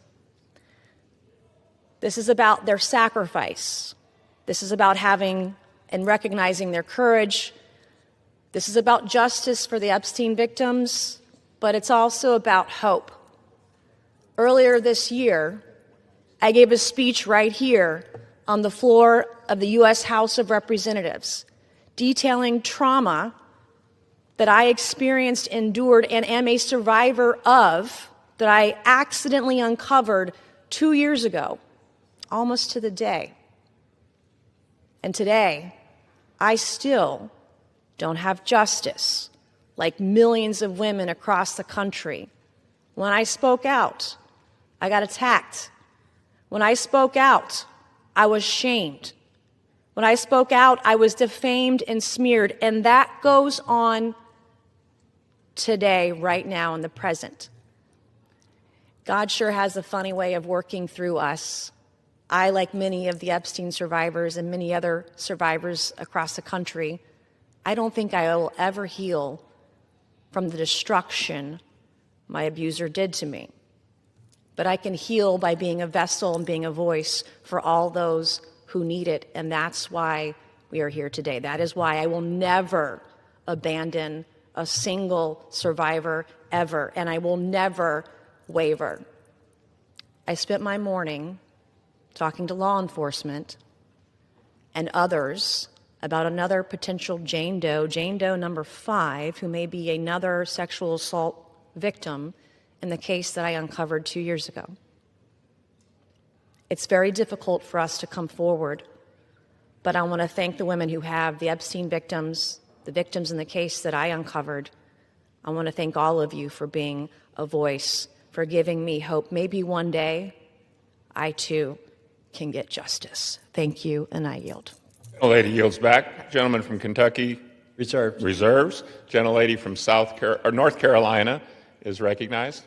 This is about their sacrifice. This is about having and recognizing their courage. This is about justice for the Epstein victims, but it's also about hope. Earlier this year, I gave a speech right here on the floor of the U.S. House of Representatives, detailing trauma that I experienced, endured, and am a survivor of, that I accidentally uncovered 2 years ago, almost to the day. And today, I still don't have justice, like millions of women across the country. When I spoke out, I got attacked. When I spoke out, I was shamed. When I spoke out, I was defamed and smeared. And that goes on today, right now, in the present. God sure has a funny way of working through us. I, like many of the Epstein survivors and many other survivors across the country, I don't think I will ever heal from the destruction my abuser did to me. But I can heal by being a vessel and being a voice for all those who need it, and that's why we are here today. That is why I will never abandon a single survivor ever, and I will never waver. I spent my morning talking to law enforcement and others about another potential Jane Doe number 5, who may be another sexual assault victim in the case that I uncovered 2 years ago. It's very difficult for us to come forward, but I want to thank the women who have, the Epstein victims, the victims in the case that I uncovered. I want to thank all of you for being a voice, for giving me hope. Maybe one day I too can get justice. Thank you, and I yield. Gentlelady yields back. Gentleman from Kentucky reserves. Gentlelady from North Carolina is recognized.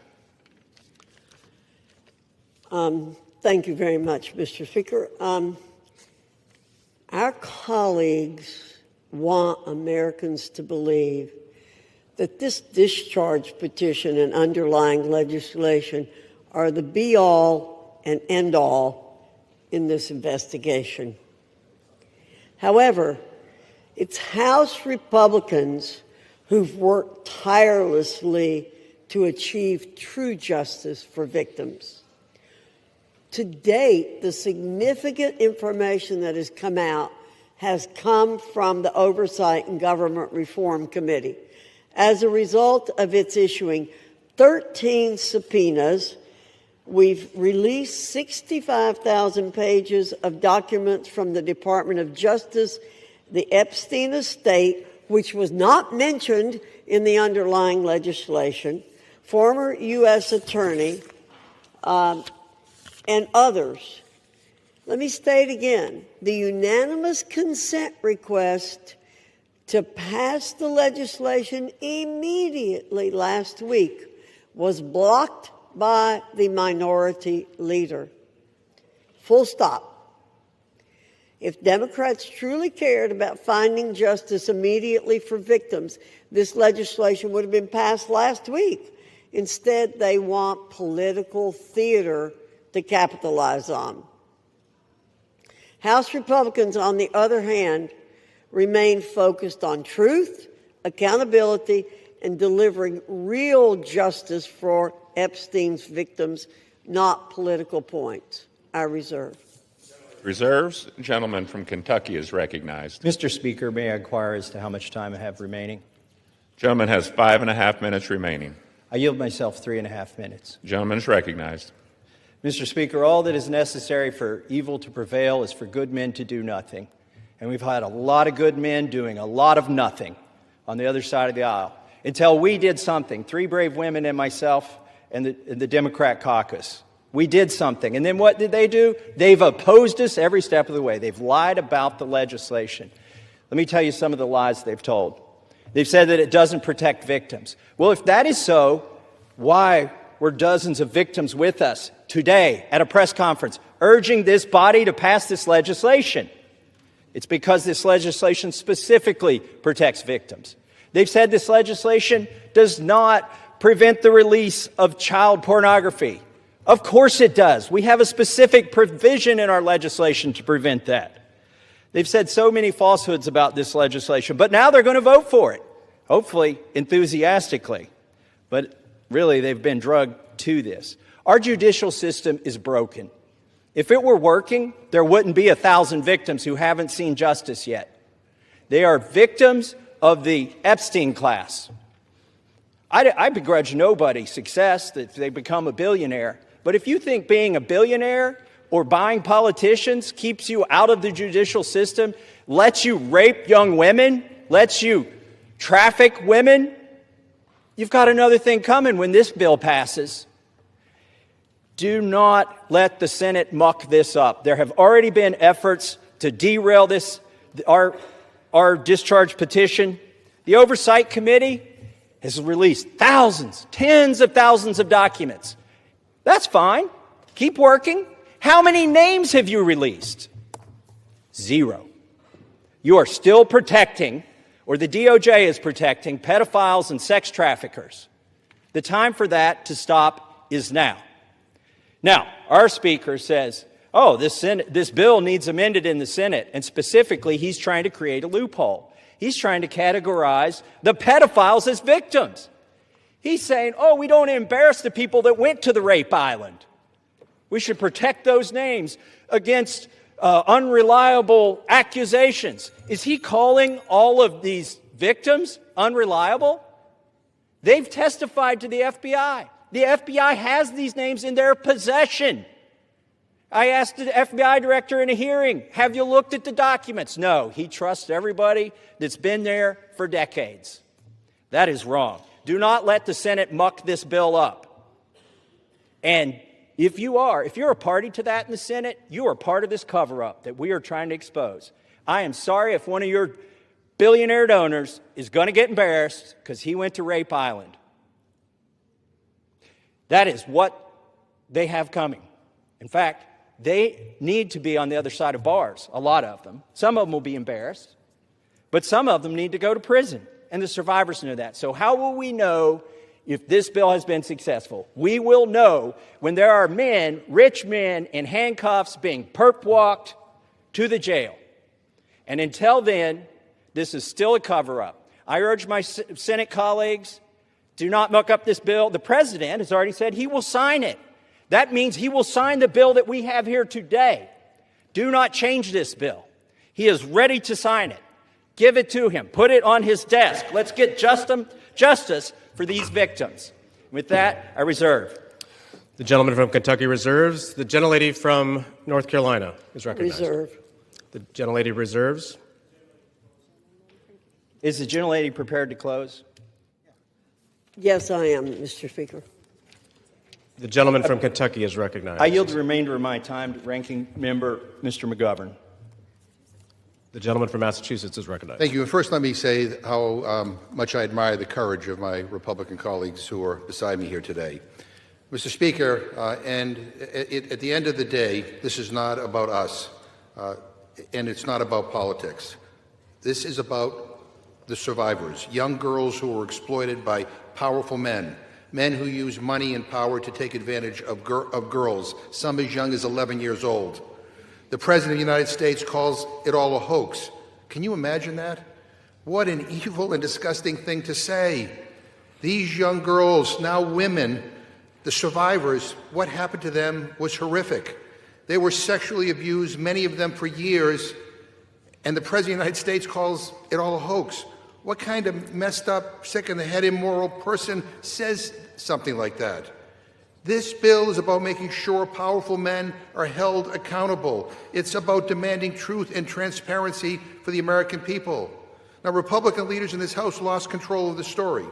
Thank you very much, Mr. Speaker. Our colleagues want Americans to believe that this discharge petition and underlying legislation are the be-all and end-all in this investigation. However, it's House Republicans who've worked tirelessly to achieve true justice for victims. To date, the significant information that has come out has come from the Oversight and Government Reform Committee as a result of its issuing 13 subpoenas. We've released 65,000 pages of documents from the Department of Justice, the Epstein estate, which was not mentioned in the underlying legislation, former U.S. attorney, and others. Let me state again, the unanimous consent request to pass the legislation immediately last week was blocked by the minority leader. Full stop. If Democrats truly cared about finding justice immediately for victims, this legislation would have been passed last week. Instead, they want political theater to capitalize on. House Republicans, on the other hand, remain focused on truth, accountability, and delivering real justice for Epstein's victims, not political points. I reserve. Reserves. Gentleman from Kentucky is recognized. Mr. Speaker, may I inquire as to how much time I have remaining? Gentleman has 5.5 minutes remaining. I yield myself 3.5 minutes. Gentleman is recognized. Mr. Speaker, all that is necessary for evil to prevail is for good men to do nothing. And we've had a lot of good men doing a lot of nothing on the other side of the aisle until we did something. 3 brave women and myself and the Democrat caucus. We did something. And then what did they do? They've opposed us every step of the way. They've lied about the legislation. Let me tell you some of the lies they've told. They've said that it doesn't protect victims. Well, if that is so, why were dozens of victims with us today at a press conference urging this body to pass this legislation? It's because this legislation specifically protects victims. They've said this legislation does not prevent the release of child pornography. Of course it does. We have a specific provision in our legislation to prevent that. They've said so many falsehoods about this legislation, but now they're going to vote for it, hopefully enthusiastically. But really, they've been drugged to this. Our judicial system is broken. If it were working, there wouldn't be 1,000 victims who haven't seen justice yet. They are victims of the Epstein class. I begrudge nobody success that they become a billionaire. But if you think being a billionaire or buying politicians keeps you out of the judicial system, lets you rape young women, lets you traffic women, you've got another thing coming when this bill passes. Do not let the Senate muck this up. There have already been efforts to derail this, our discharge petition. The Oversight Committee has released thousands, tens of thousands of documents. That's fine. Keep working. How many names have you released? 0. You are still protecting, or the DOJ is protecting, pedophiles and sex traffickers. The time for that to stop is now. Now, our Speaker says, oh, this bill needs amended in the Senate, and specifically, he's trying to create a loophole. He's trying to categorize the pedophiles as victims. He's saying, oh, we don't embarrass the people that went to the rape island. We should protect those names against unreliable accusations. Is he calling all of these victims unreliable? They've testified to the FBI. The FBI has these names in their possession. I asked the FBI director in a hearing, have you looked at the documents? No, he trusts everybody that's been there for decades. That is wrong. Do not let the Senate muck this bill up and If you're a party to that in the Senate, you are part of this cover-up that we are trying to expose. I am sorry if one of your billionaire donors is going to get embarrassed because he went to Rape Island. That is what they have coming. In fact, they need to be on the other side of bars, a lot of them. Some of them will be embarrassed, but some of them need to go to prison, and the survivors know that. So how will we know if this bill has been successful? We will know when there are men, rich men, in handcuffs being perp-walked to the jail. And until then, this is still a cover-up. I urge my Senate colleagues, do not muck up this bill. The president has already said he will sign it. That means he will sign the bill that we have here today. Do not change this bill. He is ready to sign it. Give it to him. Put it on his desk. Let's get justice for these victims. With that, I reserve. The gentleman from Kentucky reserves. The gentlelady from North Carolina is recognized. Reserve. The gentlelady reserves. Is the gentlelady prepared to close? Yes, I am, Mr. Speaker. The gentleman from Kentucky is recognized. I yield the remainder of my time to Ranking Member Mr. McGovern. The gentleman from Massachusetts is recognized. Thank you. And first, let me say how much I admire the courage of my Republican colleagues who are beside me here today. Mr. Speaker, at the end of the day, this is not about us, and it's not about politics. This is about the survivors, young girls who were exploited by powerful men who use money and power to take advantage of girls, some as young as 11 years old. The President of the United States calls it all a hoax. Can you imagine that? What an evil and disgusting thing to say. These young girls, now women, the survivors, what happened to them was horrific. They were sexually abused, many of them for years, and the President of the United States calls it all a hoax. What kind of messed up, sick-in-the-head, immoral person says something like that? This bill is about making sure powerful men are held accountable. It's about demanding truth and transparency for the American people. Now, Republican leaders in this House lost control of the story.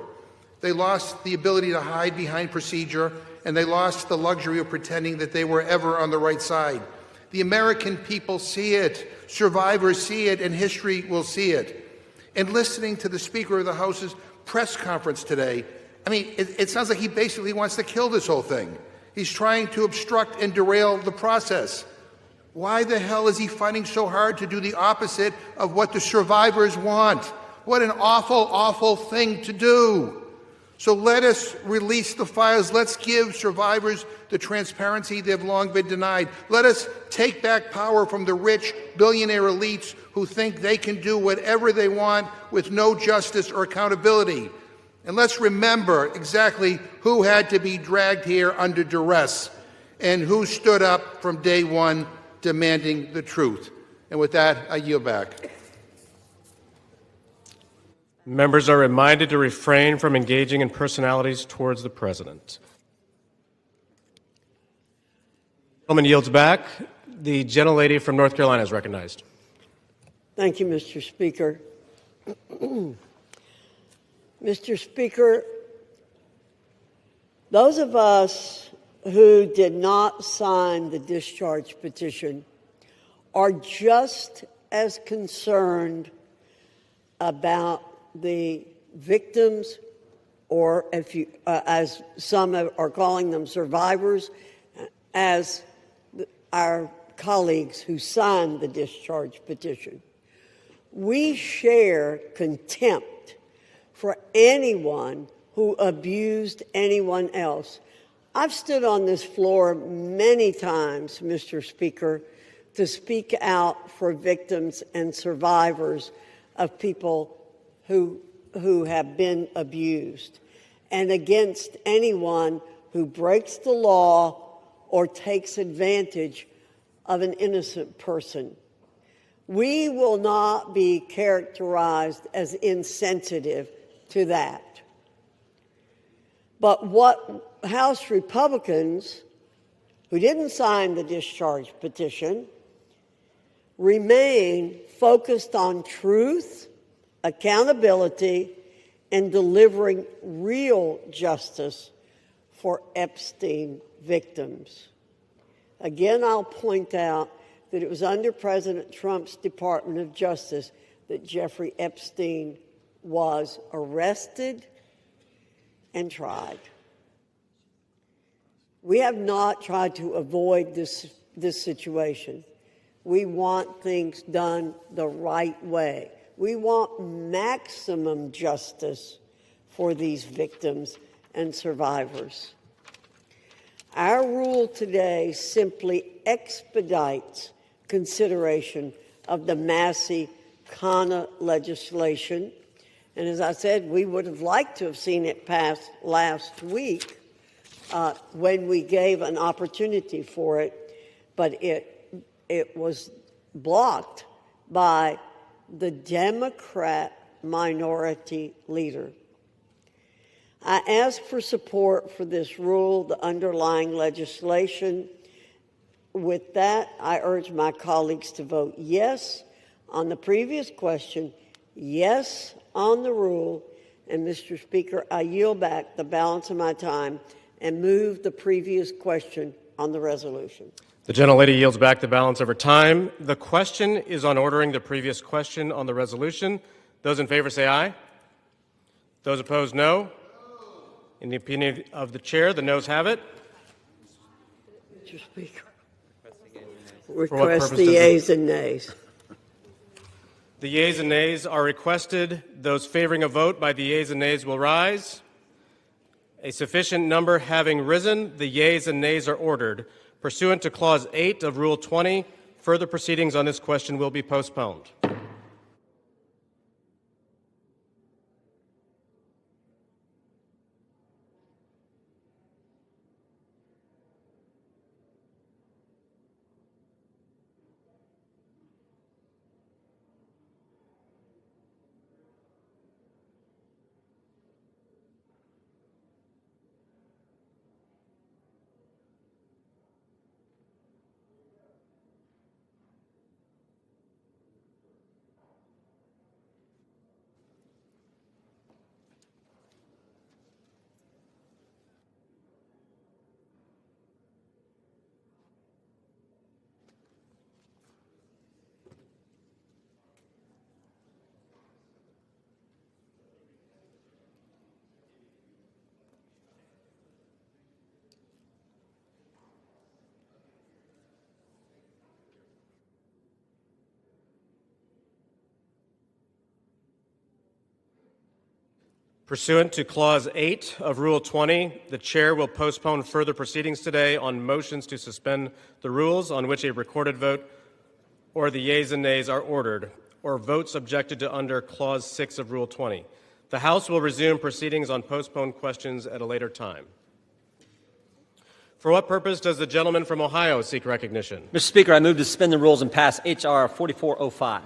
They lost the ability to hide behind procedure, and they lost the luxury of pretending that they were ever on the right side. The American people see it, survivors see it, and history will see it. And listening to the Speaker of the House's press conference today, I mean, it sounds like he basically wants to kill this whole thing. He's trying to obstruct and derail the process. Why the hell is he fighting so hard to do the opposite of what the survivors want? What an awful, awful thing to do. So let us release the files. Let's give survivors the transparency they've long been denied. Let us take back power from the rich billionaire elites who think they can do whatever they want with no justice or accountability. And let's remember exactly who had to be dragged here under duress and who stood up from day one demanding the truth. And with that, I yield back. Members are reminded to refrain from engaging in personalities towards the President. The gentleman yields back. The gentlelady from North Carolina is recognized. Thank you, Mr. Speaker. Mr. Speaker, those of us who did not sign the discharge petition are just as concerned about the victims, or if you, as some are calling them, survivors, as our colleagues who signed the discharge petition. We share contempt for anyone who abused anyone else. I've stood on this floor many times, Mr. Speaker, to speak out for victims and survivors of people who have been abused, and against anyone who breaks the law or takes advantage of an innocent person. We will not be characterized as insensitive to that. But what House Republicans who didn't sign the discharge petition remain focused on truth, accountability, and delivering real justice for Epstein victims. Again, I'll point out that it was under President Trump's Department of Justice that Jeffrey Epstein was arrested and tried. We have not tried to avoid this situation. We want things done the right way. We want maximum justice for these victims and survivors. Our rule today simply expedites consideration of the Massey-Khanna legislation. And as I said, we would have liked to have seen it passed last week when we gave an opportunity for it, but it was blocked by the Democrat minority leader. I ask for support for this rule, the underlying legislation. With that, I urge my colleagues to vote yes on the previous question, yes on the rule, and Mr. Speaker, I yield back the balance of my time and move the previous question on the resolution. The gentlelady yields back the balance of her time. The question is on ordering the previous question on the resolution. Those in favor say aye. Those opposed, no. In the opinion of the chair, the noes have it. Mr. Speaker, request the yeas and nays. The yeas and nays are requested. Those favoring a vote by the yeas and nays will rise. A sufficient number having risen, the yeas and nays are ordered. Pursuant to Clause 8 of Rule 20, further proceedings on this question will be postponed. Pursuant to Clause 8 of Rule 20, the chair will postpone further proceedings today on motions to suspend the rules on which a recorded vote or the yeas and nays are ordered, or votes objected to under Clause 6 of Rule 20. The House will resume proceedings on postponed questions at a later time. For what purpose does the gentleman from Ohio seek recognition? Mr. Speaker, I move to suspend the rules and pass H.R. 4405.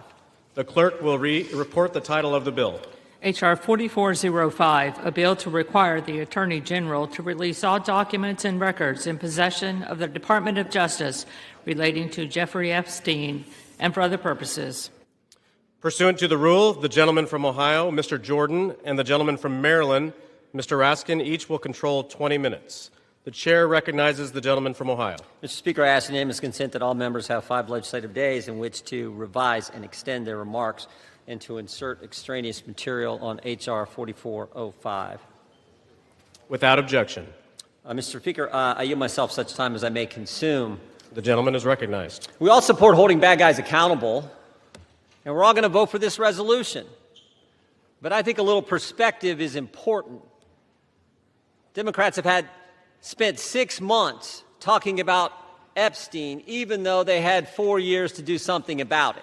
The clerk will report the title of the bill. H.R. 4405, a bill to require the Attorney General to release all documents and records in possession of the Department of Justice relating to Jeffrey Epstein and for other purposes. Pursuant to the rule, the gentleman from Ohio, Mr. Jordan, and the gentleman from Maryland, Mr. Raskin, each will control 20 minutes. The chair recognizes the gentleman from Ohio. Mr. Speaker, I ask unanimous consent that all members have 5 legislative days in which to revise and extend their remarks and to insert extraneous material on H.R. 4405. Without objection. Mr. Speaker, I yield myself such time as I may consume. The gentleman is recognized. We all support holding bad guys accountable, and we're all going to vote for this resolution. But I think a little perspective is important. Democrats have spent 6 months talking about Epstein, even though they had 4 years to do something about it.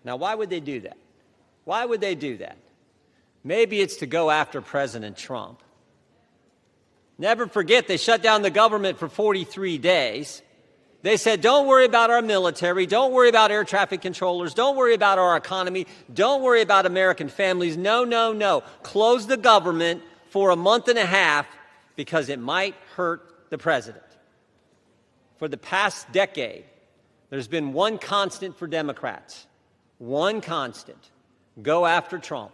Now, why would they do that? Why would they do that? Maybe it's to go after President Trump. Never forget, they shut down the government for 43 days. They said, don't worry about our military, don't worry about air traffic controllers, don't worry about our economy, don't worry about American families. No, no, no. Close the government for a month and a half because it might hurt the president. For the past decade, there's been one constant for Democrats. One constant: go after Trump.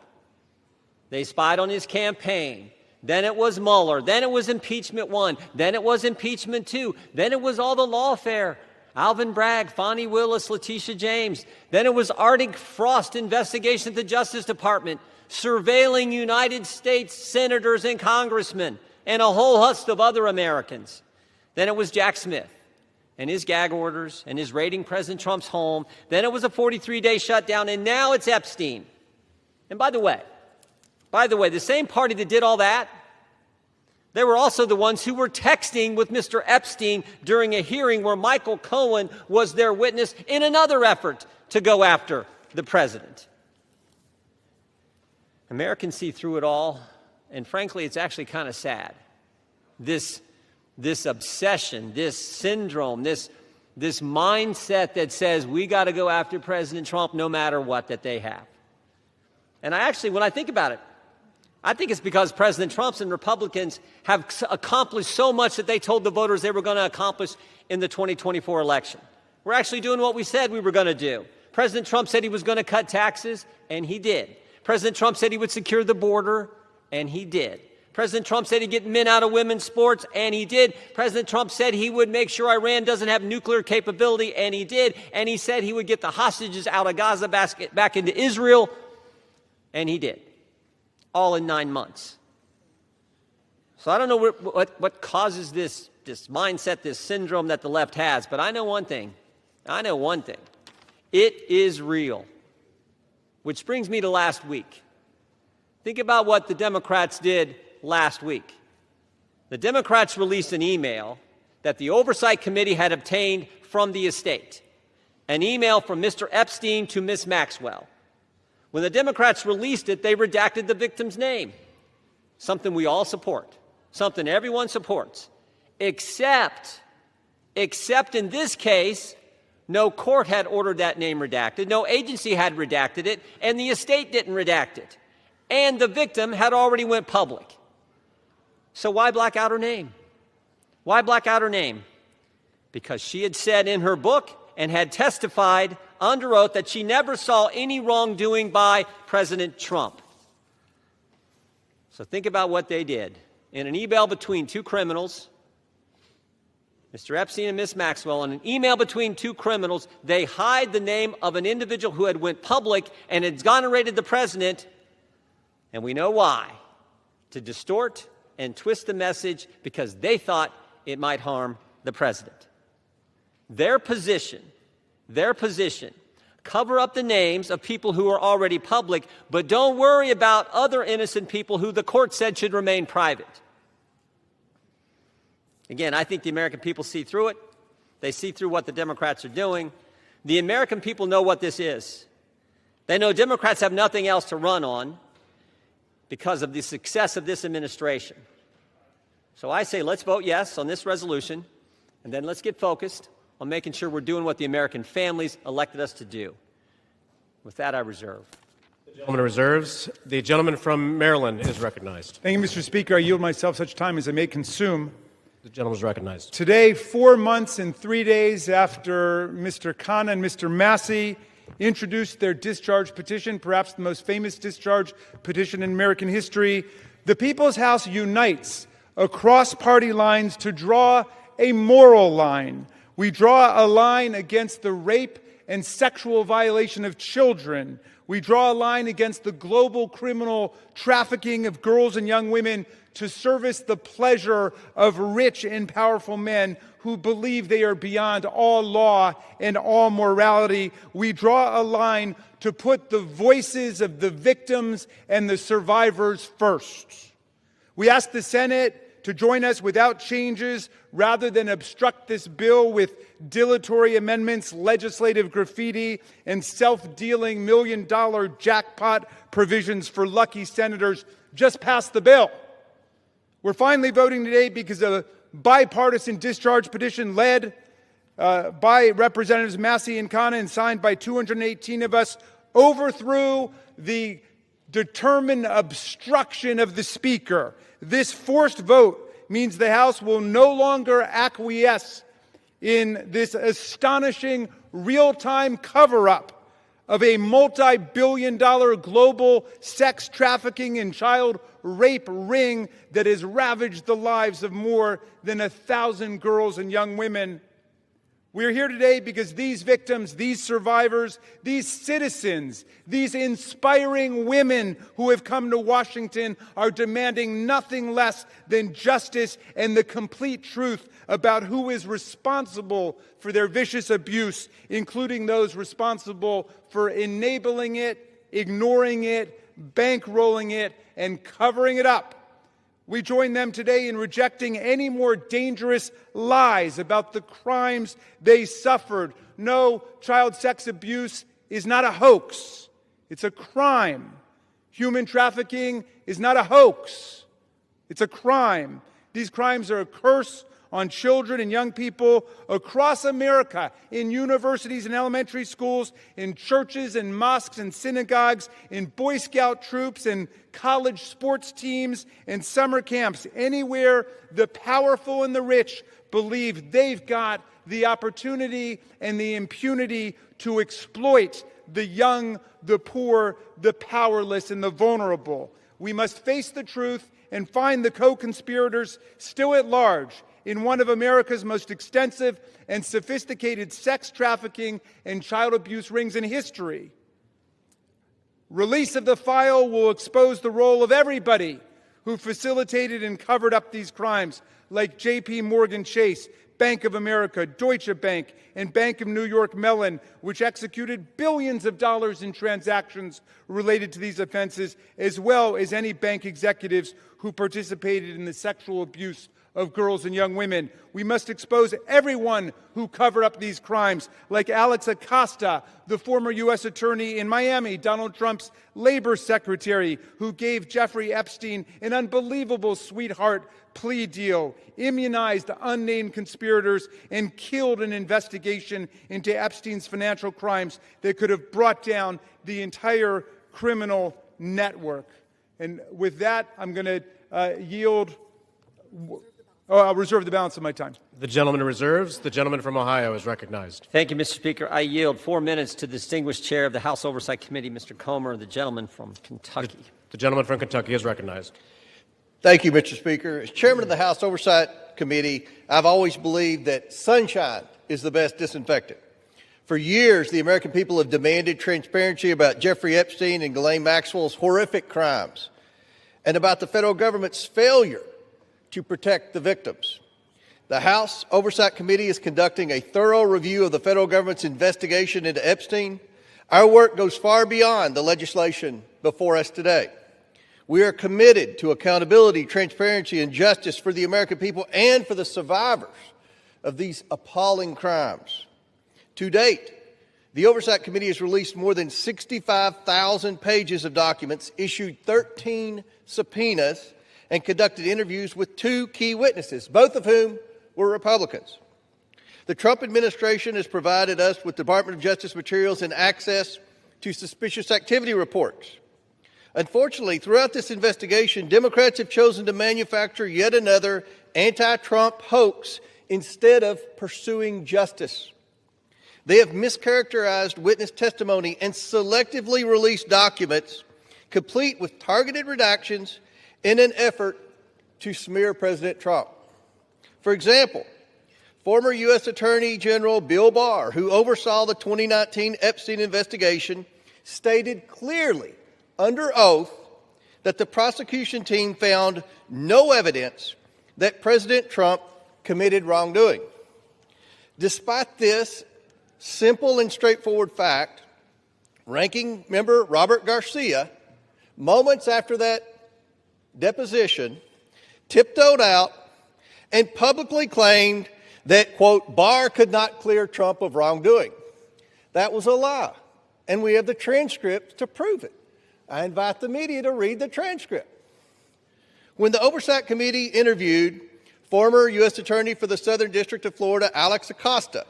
They spied on his campaign. Then it was Mueller. Then it was impeachment 1. Then it was impeachment 2. Then it was all the lawfare. Alvin Bragg, Fonnie Willis, Letitia James. Then it was Arctic Frost investigation at the Justice Department, surveilling United States senators and congressmen and a whole host of other Americans. Then it was Jack Smith and his gag orders and his raiding President Trump's home. Then it was a 43-day shutdown, and now it's Epstein. And by the way, the same party that did all that, they were also the ones who were texting with Mr. Epstein during a hearing where Michael Cohen was their witness in another effort to go after the president. Americans see through it all, and frankly, it's actually kind of sad. This obsession, this syndrome, this mindset that says we got to go after President Trump no matter what that they have. And when I think about it, I think it's because President Trump and Republicans have accomplished so much that they told the voters they were going to accomplish in the 2024 election. We're actually doing what we said we were going to do. President Trump said he was going to cut taxes, and he did. President Trump said he would secure the border, and he did. President Trump said he'd get men out of women's sports, and he did. President Trump said he would make sure Iran doesn't have nuclear capability, and he did. And he said he would get the hostages out of Gaza back into Israel, and he did. All in 9 months. So I don't know what causes this mindset, this syndrome that the left has, but I know one thing. It is real. Which brings me to last week. Think about what the Democrats did last week. The Democrats released an email that the Oversight Committee had obtained from the estate, an email from Mr. Epstein to Ms. Maxwell. When the Democrats released it, they redacted the victim's name, something we all support, something everyone supports, except in this case, no court had ordered that name redacted, no agency had redacted it, and the estate didn't redact it. And the victim had already went public. So why black out her name? Why black out her name? Because she had said in her book and had testified under oath that she never saw any wrongdoing by President Trump. So think about what they did. In an email between two criminals, Mr. Epstein and Ms. Maxwell, in an email between two criminals, they hide the name of an individual who had went public and exonerated the president, and we know why. To distort and twist the message because they thought it might harm the president. Their position, cover up the names of people who are already public, but don't worry about other innocent people who the court said should remain private. Again, I think the American people see through it. They see through what the Democrats are doing. The American people know what this is. They know Democrats have nothing else to run on because of the success of this administration. So I say let's vote yes on this resolution, and then let's get focused on making sure we're doing what the American families elected us to do. With that, I reserve. The gentleman reserves. The gentleman from Maryland is recognized. Thank you, Mr. Speaker. I yield myself such time as I may consume. The gentleman is recognized. Today, 4 months and 3 days after Mr. Khanna and Mr. Massey introduced their discharge petition, perhaps the most famous discharge petition in American history, the People's House unites across party lines to draw a moral line. We draw a line against the rape and sexual violation of children. We draw a line against the global criminal trafficking of girls and young women to service the pleasure of rich and powerful men who believe they are beyond all law and all morality. We draw a line to put the voices of the victims and the survivors first. We ask the Senate to join us without changes rather than obstruct this bill with dilatory amendments, legislative graffiti, and self-dealing million-dollar jackpot provisions for lucky senators. Just pass the bill. We're finally voting today because a bipartisan discharge petition led by Representatives Massey and Khanna and signed by 218 of us overthrew the determined obstruction of the Speaker. This forced vote means the House will no longer acquiesce in this astonishing real-time cover-up of a multi-billion-dollar global sex trafficking and child rape ring that has ravaged the lives of more than 1,000 girls and young women. We're here today because these victims, these survivors, these citizens, these inspiring women who have come to Washington are demanding nothing less than justice and the complete truth about who is responsible for their vicious abuse, including those responsible for enabling it, ignoring it, bankrolling it, and covering it up. We join them today in rejecting any more dangerous lies about the crimes they suffered. No, child sex abuse is not a hoax. It's a crime. Human trafficking is not a hoax. It's a crime. These crimes are a curse on children and young people across America, in universities and elementary schools, in churches and mosques and synagogues, in Boy Scout troops and college sports teams and summer camps. Anywhere the powerful and the rich believe they've got the opportunity and the impunity to exploit the young, the poor, the powerless, and the vulnerable. We must face the truth and find the co-conspirators still at large in one of America's most extensive and sophisticated sex trafficking and child abuse rings in history. Release of the file will expose the role of everybody who facilitated and covered up these crimes, like J.P. Morgan Chase, Bank of America, Deutsche Bank, and Bank of New York Mellon, which executed billions of dollars in transactions related to these offenses, as well as any bank executives who participated in the sexual abuse of girls and young women. We must expose everyone who covered up these crimes, like Alex Acosta, the former U.S. attorney in Miami, Donald Trump's labor secretary, who gave Jeffrey Epstein an unbelievable sweetheart plea deal, immunized unnamed conspirators, and killed an investigation into Epstein's financial crimes that could have brought down the entire criminal network. And with that, I'm going to yield. I'll reserve the balance of my time. The gentleman reserves. The gentleman from Ohio is recognized. Thank you, Mr. Speaker. I yield 4 minutes to the distinguished chair of the House Oversight Committee, Mr. Comer, the gentleman from Kentucky. The gentleman from Kentucky is recognized. Thank you, Mr. Speaker. As chairman of the House Oversight Committee, I've always believed that sunshine is the best disinfectant. For years, the American people have demanded transparency about Jeffrey Epstein and Ghislaine Maxwell's horrific crimes and about the federal government's failure to protect the victims. The House Oversight Committee is conducting a thorough review of the federal government's investigation into Epstein. Our work goes far beyond the legislation before us today. We are committed to accountability, transparency, and justice for the American people and for the survivors of these appalling crimes. To date, the Oversight Committee has released more than 65,000 pages of documents, issued 13 subpoenas, and conducted interviews with 2 key witnesses, both of whom were Republicans. The Trump administration has provided us with Department of Justice materials and access to suspicious activity reports. Unfortunately, throughout this investigation, Democrats have chosen to manufacture yet another anti-Trump hoax instead of pursuing justice. They have mischaracterized witness testimony and selectively released documents complete with targeted redactions in an effort to smear President Trump. For example, former U.S. Attorney General Bill Barr, who oversaw the 2019 Epstein investigation, stated clearly under oath that the prosecution team found no evidence that President Trump committed wrongdoing. Despite this simple and straightforward fact, Ranking Member Robert Garcia, moments after that deposition, tiptoed out and publicly claimed that, quote, Barr could not clear Trump of wrongdoing. That was a lie, and we have the transcript to prove it. I invite the media to read the transcript. When the Oversight Committee interviewed former U.S. Attorney for the Southern District of Florida, Alex Acosta,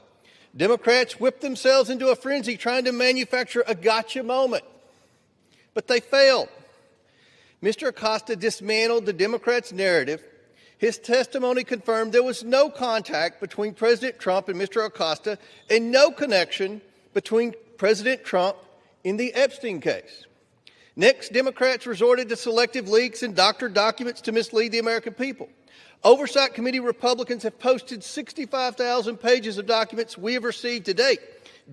Democrats whipped themselves into a frenzy trying to manufacture a gotcha moment, but they failed. Mr. Acosta dismantled the Democrats' narrative. His testimony confirmed there was no contact between President Trump and Mr. Acosta and no connection between President Trump in the Epstein case. Next, Democrats resorted to selective leaks and doctored documents to mislead the American people. Oversight Committee Republicans have posted 65,000 pages of documents we have received to date.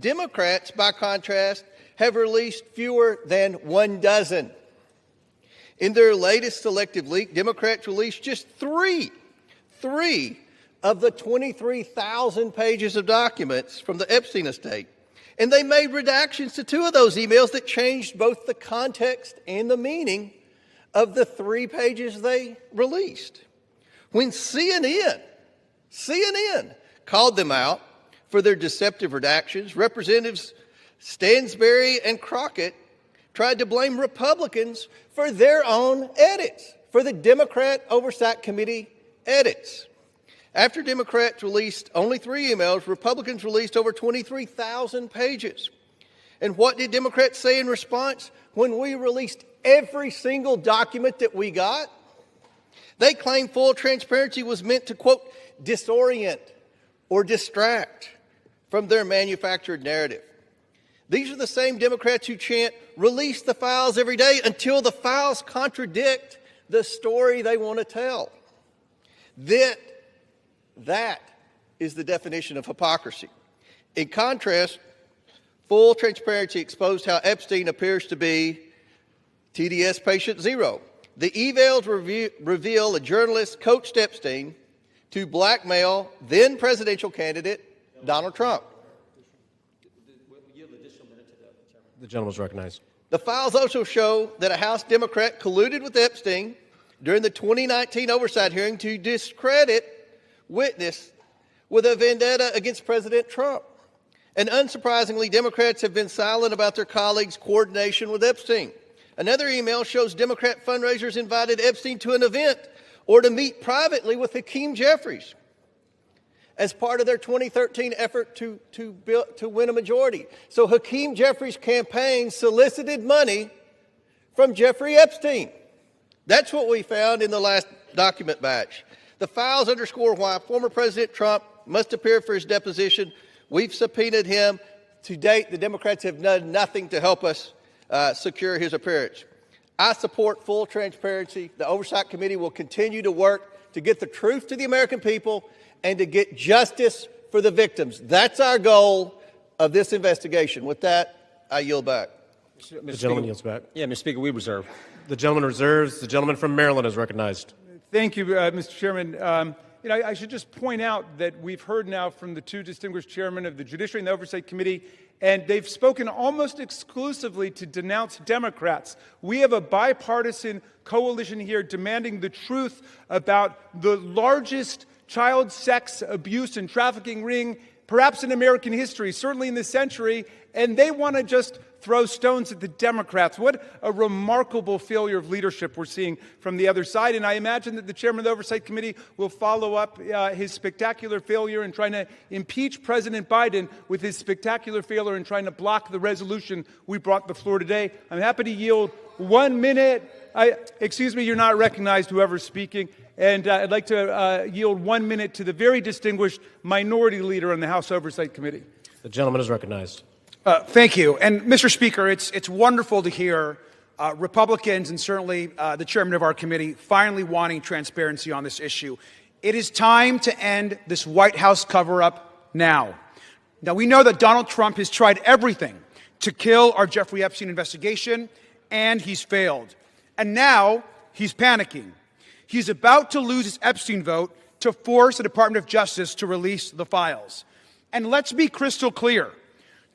Democrats, by contrast, have released fewer than 1 dozen. In their latest selective leak, Democrats released just three of the 23,000 pages of documents from the Epstein estate. And they made redactions to 2 of those emails that changed both the context and the meaning of the 3 pages they released. When CNN called them out for their deceptive redactions, Representatives Stansbury and Crockett tried to blame Republicans for their own edits, for the Democrat Oversight Committee edits. After Democrats released only 3 emails, Republicans released over 23,000 pages. And what did Democrats say in response when we released every single document that we got? They claimed full transparency was meant to, quote, disorient or distract from their manufactured narrative. These are the same Democrats who chant, release the files every day until the files contradict the story they want to tell. That is the definition of hypocrisy. In contrast, full transparency exposed how Epstein appears to be TDS patient zero. The emails reveal a journalist coached Epstein to blackmail then presidential candidate Donald Trump. The gentleman is recognized. The files also show that a House Democrat colluded with Epstein during the 2019 oversight hearing to discredit witness with a vendetta against President Trump. And unsurprisingly, Democrats have been silent about their colleagues' coordination with Epstein. Another email shows Democrat fundraisers invited Epstein to an event or to meet privately with Hakeem Jeffries as part of their 2013 effort to win a majority. So Hakeem Jeffries' campaign solicited money from Jeffrey Epstein. That's what we found in the last document batch. The files underscore why former President Trump must appear for his deposition. We've subpoenaed him. To date, the Democrats have done nothing to help us secure his appearance. I support full transparency. The Oversight Committee will continue to work to get the truth to the American people and to get justice for the victims. That's our goal of this investigation. With that, I yield back. The gentleman yields back. Yeah, Mr. Speaker, we reserve. The gentleman reserves. The gentleman from Maryland is recognized. Thank you, Mr. Chairman. I should just point out that we've heard now from the 2 distinguished chairmen of the Judiciary and the Oversight Committee, and they've spoken almost exclusively to denounce Democrats. We have a bipartisan coalition here demanding the truth about the largest child sex abuse and trafficking ring, perhaps in American history, certainly in this century, and they want to just throw stones at the Democrats. What a remarkable failure of leadership we're seeing from the other side. And I imagine that the chairman of the Oversight Committee will follow up his spectacular failure in trying to impeach President Biden with his spectacular failure in trying to block the resolution we brought to the floor today. I'm happy to yield 1 minute. Excuse me, you're not recognized, whoever's speaking. And I'd like to yield 1 minute to the very distinguished minority leader on the House Oversight Committee. The gentleman is recognized. Thank you. And Mr. Speaker, it's wonderful to hear Republicans and certainly the chairman of our committee finally wanting transparency on this issue. It is time to end this White House cover-up now. Now, we know that Donald Trump has tried everything to kill our Jeffrey Epstein investigation, and he's failed. And now he's panicking. He's about to lose his Epstein vote to force the Department of Justice to release the files. And let's be crystal clear.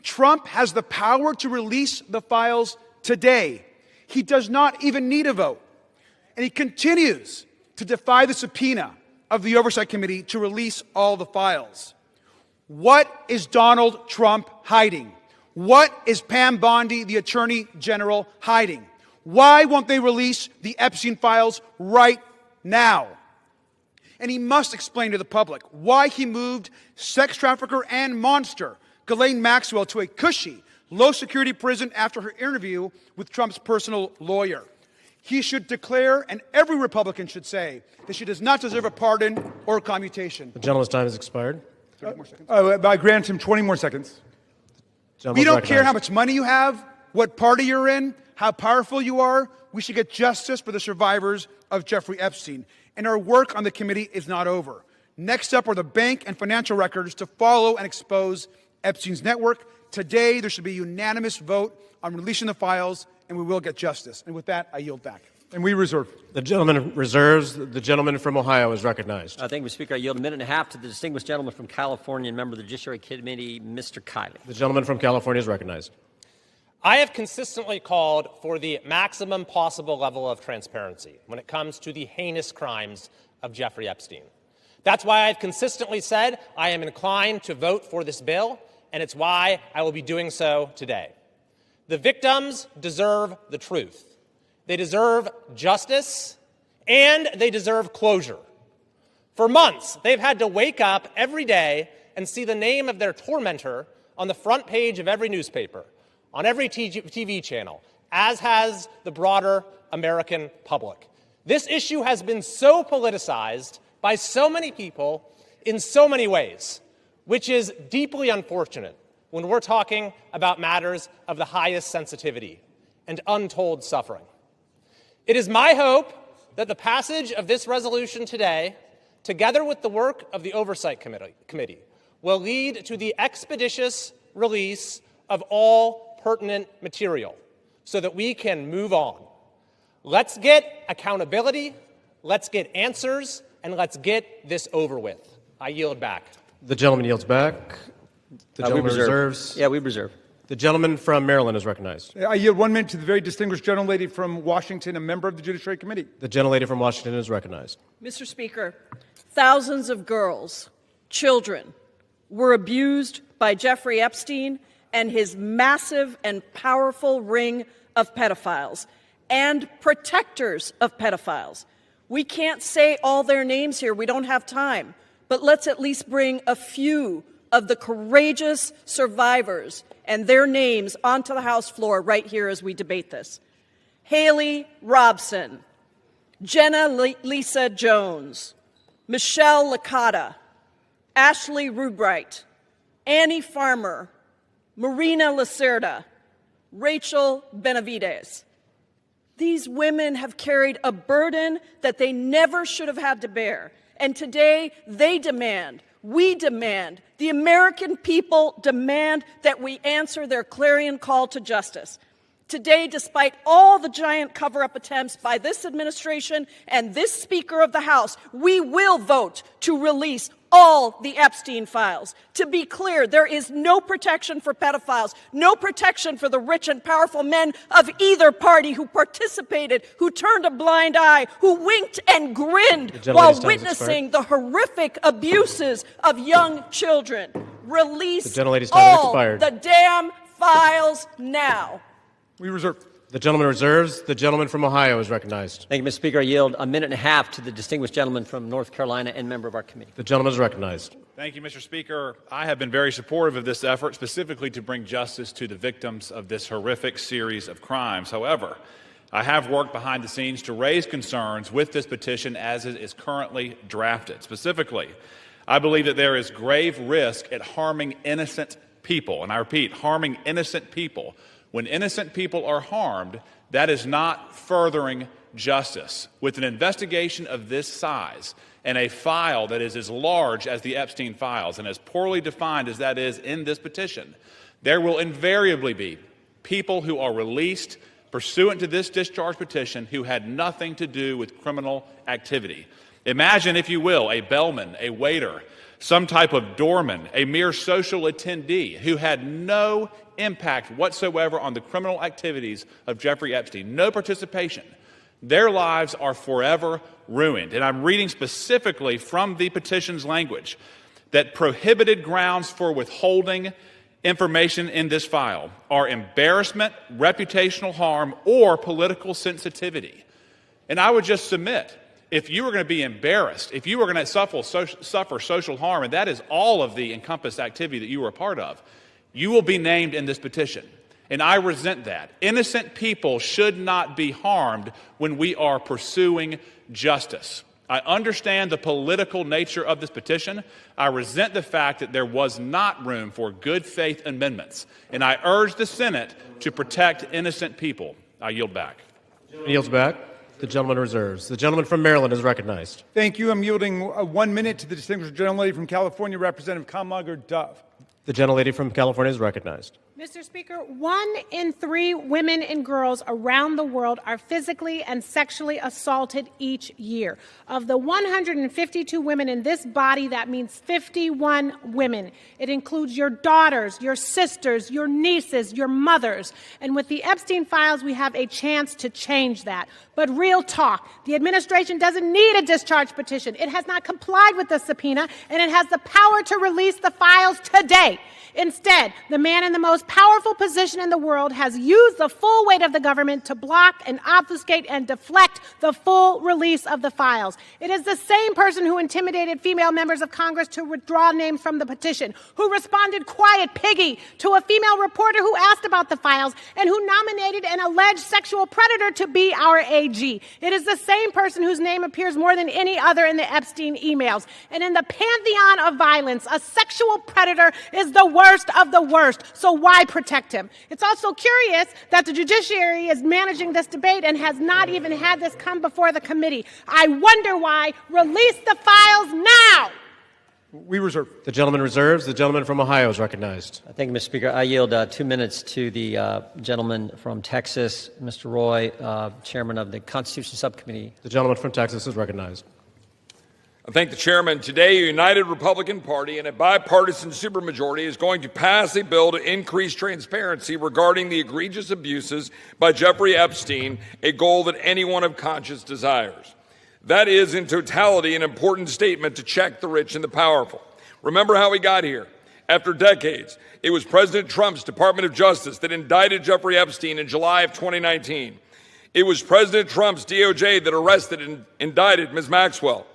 Trump has the power to release the files today. He does not even need a vote. And he continues to defy the subpoena of the Oversight Committee to release all the files. What is Donald Trump hiding? What is Pam Bondi, the Attorney General, hiding? Why won't they release the Epstein files right now? And he must explain to the public why he moved sex trafficker and monster Ghislaine Maxwell to a cushy, low-security prison after her interview with Trump's personal lawyer. He should declare, and every Republican should say, that she does not deserve a pardon or a commutation. The gentleman's time has expired. 30 more seconds. I grant him 20 more seconds. We don't care how much money you have what party you're in, how powerful you are, we should get justice for the survivors of Jeffrey Epstein. And our work on the committee is not over. Next up are the bank and financial records to follow and expose Epstein's network. Today, there should be a unanimous vote on releasing the files, and we will get justice. And with that, I yield back. And we reserve. The gentleman reserves. The gentleman from Ohio is recognized. Thank you, Mr. Speaker. I yield a minute and a half to the distinguished gentleman from California and member of the Judiciary Committee, Mr. Kiley. The gentleman from California is recognized. I have consistently called for the maximum possible level of transparency when it comes to the heinous crimes of Jeffrey Epstein. That's why I've consistently said I am inclined to vote for this bill, and it's why I will be doing so today. The victims deserve the truth. They deserve justice, and they deserve closure. For months, they've had to wake up every day and see the name of their tormentor on the front page of every newspaper, on every TV channel, as has the broader American public. This issue has been so politicized by so many people in so many ways, which is deeply unfortunate when we're talking about matters of the highest sensitivity and untold suffering. It is my hope that the passage of this resolution today, together with the work of the Oversight Committee, will lead to the expeditious release of all pertinent material so that we can move on. Let's get accountability, let's get answers, and let's get this over with. I yield back. The gentleman yields back. The gentleman reserves. Yeah, we reserve. The gentleman from Maryland is recognized. I yield 1 minute to the very distinguished gentlelady from Washington, a member of the Judiciary Committee. The gentlelady from Washington is recognized. Mr. Speaker, thousands of girls, children, were abused by Jeffrey Epstein and his massive and powerful ring of pedophiles and protectors of pedophiles. We can't say all their names here. We don't have time. But let's at least bring a few of the courageous survivors and their names onto the House floor right here as we debate this. Haley Robson, Jenna Lisa Jones, Michelle Licata, Ashley Rubright, Annie Farmer, Marina Lacerda, Rachel Benavides. These women have carried a burden that they never should have had to bear. And today they demand, we demand, the American people demand that we answer their clarion call to justice. Today, despite all the giant cover-up attempts by this administration and this Speaker of the House, we will vote to release all the Epstein files. To be clear, there is no protection for pedophiles, no protection for the rich and powerful men of either party who participated, who turned a blind eye, who winked and grinned while witnessing the horrific abuses of young children. Release all the damn files now. We reserve. The gentleman reserves. The gentleman from Ohio is recognized. Thank you, Mr. Speaker. I yield a minute and a half to the distinguished gentleman from North Carolina and member of our committee. The gentleman is recognized. Thank you, Mr. Speaker. I have been very supportive of this effort, specifically to bring justice to the victims of this horrific series of crimes. However, I have worked behind the scenes to raise concerns with this petition as it is currently drafted. Specifically, I believe that there is grave risk at harming innocent people. And I repeat, harming innocent people. When innocent people are harmed, that is not furthering justice. With an investigation of this size and a file that is as large as the Epstein files and as poorly defined as that is in this petition, there will invariably be people who are released pursuant to this discharge petition who had nothing to do with criminal activity. Imagine, if you will, a bellman, a waiter, some type of doorman, a mere social attendee who had no impact whatsoever on the criminal activities of Jeffrey Epstein, no participation. Their lives are forever ruined. And I'm reading specifically from the petition's language that prohibited grounds for withholding information in this file are embarrassment, reputational harm, or political sensitivity. And I would just submit, if you were going to be embarrassed, if you were going to suffer social harm, and that is all of the encompassed activity that you were a part of, you will be named in this petition. And I resent that. Innocent people should not be harmed when we are pursuing justice. I understand the political nature of this petition. I resent the fact that there was not room for good faith amendments, and I urge the Senate to protect innocent people. I yield back. Yields back. The gentleman reserves. The gentleman from Maryland is recognized. Thank you. I'm yielding 1 minute to the distinguished gentlelady from California, Representative Kamlager-Dove. The gentlelady from California is recognized. Mr. Speaker, 1 in 3 women and girls around the world are physically and sexually assaulted each year. Of the 152 women in this body, that means 51 women. It includes your daughters, your sisters, your nieces, your mothers. And with the Epstein files, we have a chance to change that. But real talk, the administration doesn't need a discharge petition. It has not complied with the subpoena, and it has the power to release the files today. Instead, the man in the most powerful position in the world has used the full weight of the government to block and obfuscate and deflect the full release of the files. It is the same person who intimidated female members of Congress to withdraw names from the petition, who responded quiet piggy to a female reporter who asked about the files, and who nominated an alleged sexual predator to be our AG. It is the same person whose name appears more than any other in the Epstein emails. And in the pantheon of violence, a sexual predator is the worst of the worst. So why protect him? It's also curious that the judiciary is managing this debate and has not even had this come before the committee. I wonder why. Release the files now. We reserve. The gentleman reserves. The gentleman from Ohio is recognized. Thank you, Mr. Speaker. I yield 2 minutes to the gentleman from Texas, Mr. Roy, chairman of the Constitution Subcommittee. The gentleman from Texas is recognized. I thank the chairman. Today, a united Republican Party and a bipartisan supermajority is going to pass a bill to increase transparency regarding the egregious abuses by Jeffrey Epstein, a goal that anyone of conscience desires. That is, in totality, an important statement to check the rich and the powerful. Remember how we got here. After decades, it was President Trump's Department of Justice that indicted Jeffrey Epstein in July of 2019. It was President Trump's DOJ that arrested and indicted Ms. Maxwell.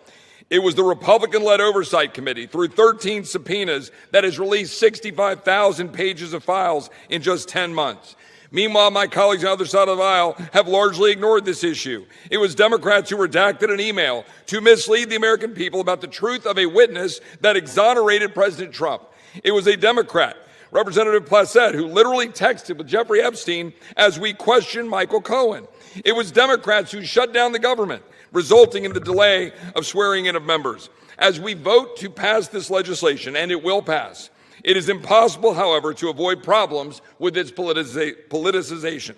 It was the Republican-led Oversight Committee, through 13 subpoenas, that has released 65,000 pages of files in just 10 months. Meanwhile, my colleagues on the other side of the aisle have largely ignored this issue. It was Democrats who redacted an email to mislead the American people about the truth of a witness that exonerated President Trump. It was a Democrat, Representative Placette, who literally texted with Jeffrey Epstein as we questioned Michael Cohen. It was Democrats who shut down the government, resulting in the delay of swearing in of members. As we vote to pass this legislation, and it will pass, it is impossible, however, to avoid problems with its politicization.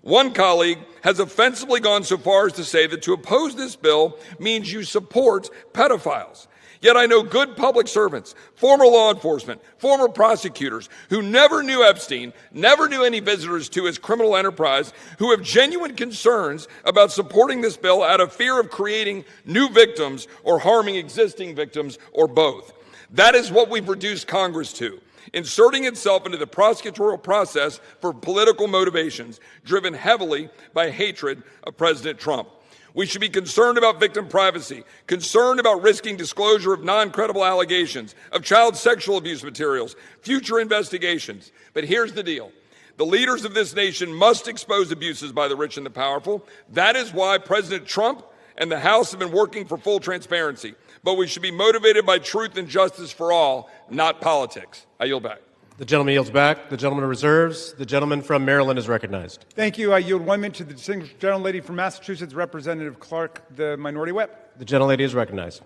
One colleague has offensively gone so far as to say that to oppose this bill means you support pedophiles. Yet I know good public servants, former law enforcement, former prosecutors who never knew Epstein, never knew any visitors to his criminal enterprise, who have genuine concerns about supporting this bill out of fear of creating new victims or harming existing victims, or both. That is what we've reduced Congress to, inserting itself into the prosecutorial process for political motivations, driven heavily by hatred of President Trump. We should be concerned about victim privacy, concerned about risking disclosure of non-credible allegations, of child sexual abuse materials, future investigations. But here's the deal. The leaders of this nation must expose abuses by the rich and the powerful. That is why President Trump and the House have been working for full transparency. But we should be motivated by truth and justice for all, not politics. I yield back. The gentleman yields back. The gentleman reserves. The gentleman from Maryland is recognized. Thank you. I yield 1 minute to the distinguished gentlelady from Massachusetts, Representative Clark, the minority whip. The gentlelady is recognized.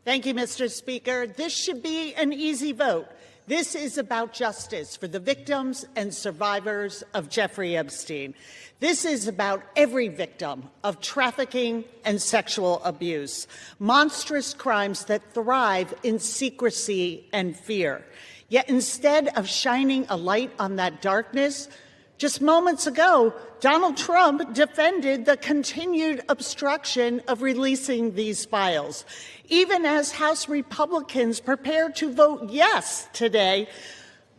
Thank you, Mr. Speaker. This should be an easy vote. This is about justice for the victims and survivors of Jeffrey Epstein. This is about every victim of trafficking and sexual abuse, monstrous crimes that thrive in secrecy and fear. Yet instead of shining a light on that darkness, just moments ago, Donald Trump defended the continued obstruction of releasing these files. Even as House Republicans prepare to vote yes today,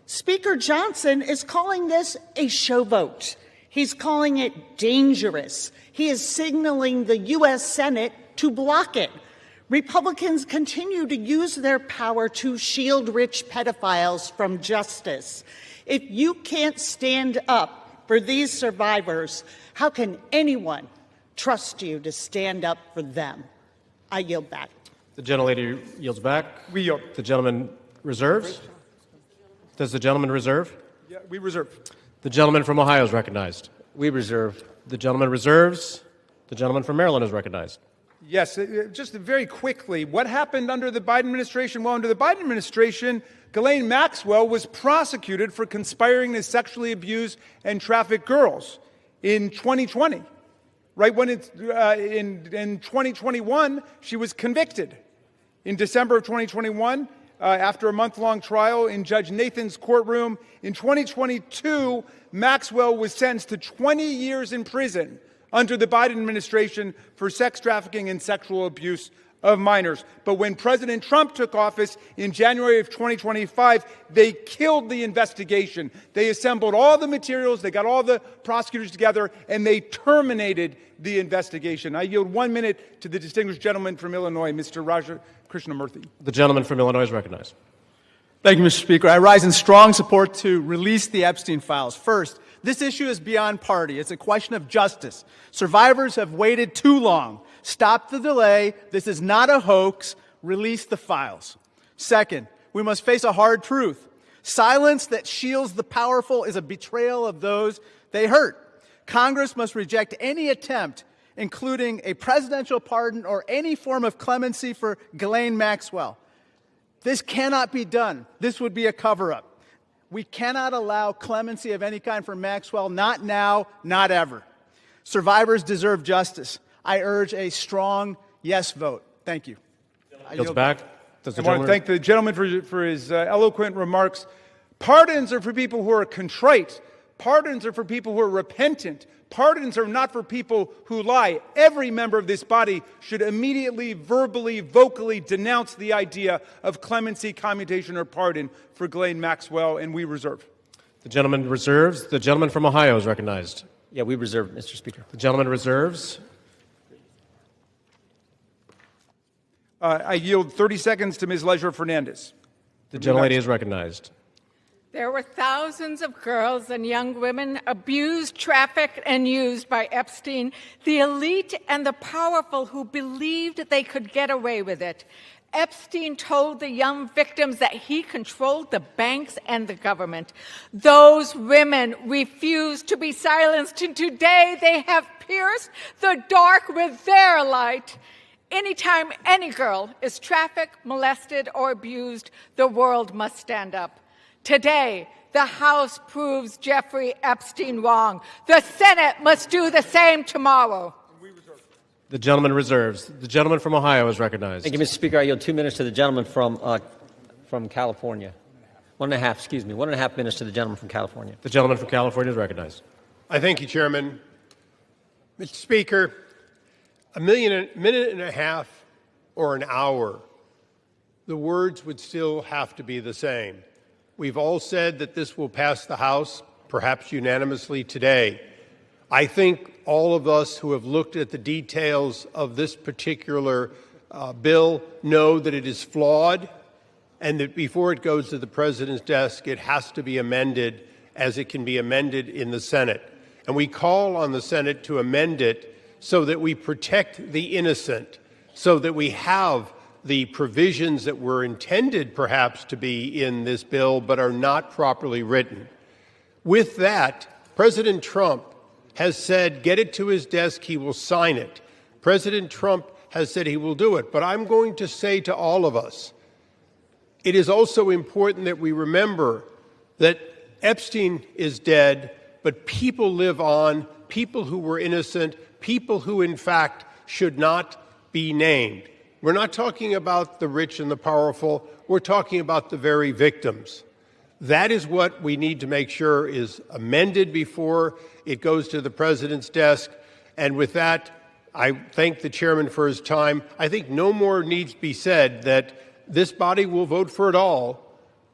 Speaker Johnson is calling this a show vote. He's calling it dangerous. He is signaling the U.S. Senate to block it. Republicans continue to use their power to shield rich pedophiles from justice. If you can't stand up for these survivors, how can anyone trust you to stand up for them? I yield back. The gentlelady yields back. We yield. The gentleman reserves. Does the gentleman reserve? Yeah, we reserve. The gentleman from Ohio is recognized. We reserve. The gentleman reserves. The gentleman from Maryland is recognized. Yes, just very quickly, what happened under the Biden administration? Well, under the Biden administration, Ghislaine Maxwell was prosecuted for conspiring to sexually abuse and traffic girls in 2020. Right when it's in 2021, she was convicted. In December of 2021, after a month-long trial in Judge Nathan's courtroom, in 2022, Maxwell was sentenced to 20 years in prison under the Biden administration for sex trafficking and sexual abuse of minors. But when President Trump took office in January of 2025, they killed the investigation. They assembled all the materials, they got all the prosecutors together, and they terminated the investigation. I yield 1 minute to the distinguished gentleman from Illinois, Mr. Raja Krishnamurthy. The gentleman from Illinois is recognized. Thank you, Mr. Speaker. I rise in strong support to release the Epstein files. First, this issue is beyond party. It's a question of justice. Survivors have waited too long. Stop the delay. This is not a hoax. Release the files. Second, we must face a hard truth. Silence that shields the powerful is a betrayal of those they hurt. Congress must reject any attempt, including a presidential pardon or any form of clemency for Ghislaine Maxwell. This cannot be done. This would be a cover-up. We cannot allow clemency of any kind for Maxwell, not now, not ever. Survivors deserve justice. I urge a strong yes vote. Thank you. Yields back. I want to thank the gentleman for his eloquent remarks. Pardons are for people who are contrite. Pardons are for people who are repentant. Pardons are not for people who lie. Every member of this body should immediately, verbally, vocally denounce the idea of clemency, commutation, or pardon for Ghislaine Maxwell, and we reserve. The gentleman reserves. The gentleman from Ohio is recognized. Yeah, we reserve, Mr. Speaker. The gentleman reserves. I yield 30 seconds to Ms. Leisure Fernandez. The gentlelady is recognized. There were thousands of girls and young women abused, trafficked, and used by Epstein, the elite and the powerful who believed they could get away with it. Epstein told the young victims that he controlled the banks and the government. Those women refused to be silenced, and today they have pierced the dark with their light. Anytime any girl is trafficked, molested, or abused, the world must stand up. Today, the House proves Jeffrey Epstein wrong. The Senate must do the same tomorrow. The gentleman reserves. The gentleman from Ohio is recognized. Thank you, Mr. Speaker. I yield 2 minutes to the gentleman from California. 1.5 minutes to the gentleman from California. The gentleman from California is recognized. I thank you, Chairman. Mr. Speaker, a minute and a half or an hour, the words would still have to be the same. We've all said that this will pass the House, perhaps unanimously today. I think all of us who have looked at the details of this particular bill know that it is flawed and that before it goes to the President's desk, it has to be amended as it can be amended in the Senate. And we call on the Senate to amend it so that we protect the innocent, so that we have the provisions that were intended perhaps to be in this bill but are not properly written. With that, President Trump has said, get it to his desk, he will sign it. President Trump has said he will do it. But I'm going to say to all of us, it is also important that we remember that Epstein is dead, but people live on, people who were innocent, people who, in fact, should not be named. We're not talking about the rich and the powerful. We're talking about the very victims. That is what we need to make sure is amended before it goes to the President's desk. And with that, I thank the chairman for his time. I think no more needs to be said that this body will vote for it all,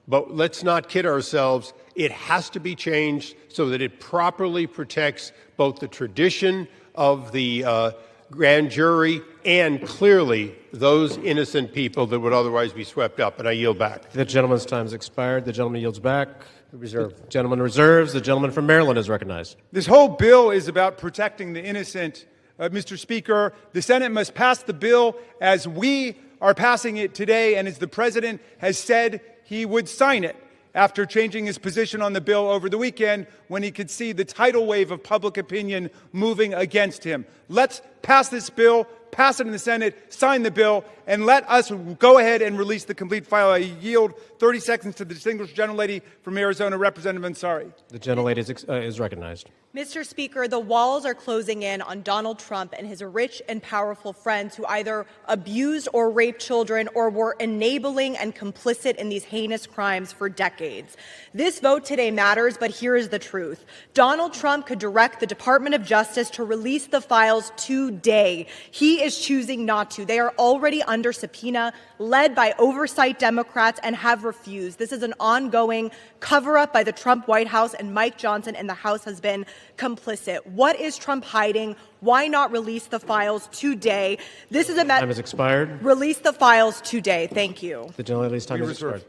but let's not kid ourselves. It has to be changed so that it properly protects both the tradition of the grand jury and clearly those innocent people that would otherwise be swept up. And I yield back. The gentleman's time has expired. The gentleman yields back. Reserve. The gentleman reserves. The gentleman from Maryland is recognized. This whole bill is about protecting the innocent Mr. Speaker, the Senate must pass the bill as we are passing it today and as the President has said he would sign it after changing his position on the bill over the weekend when he could see the tidal wave of public opinion moving against him. Let's pass this bill, pass it in the Senate, sign the bill, and let us go ahead and release the complete file. I yield 30 seconds to the distinguished gentlelady from Arizona, Representative Ansari. The gentlelady is recognized. Mr. Speaker, the walls are closing in on Donald Trump and his rich and powerful friends who either abused or raped children or were enabling and complicit in these heinous crimes for decades. This vote today matters, but here is the truth. Donald Trump could direct the Department of Justice to release the files today. He is choosing not to. They are already under subpoena, led by oversight Democrats, and have refused. This is an ongoing cover-up by the Trump White House, and Mike Johnson and the House has been complicit. What is Trump hiding? Why not release the files today? This is a time has expired. Release the files today. Thank you. The gentlelady's time has expired.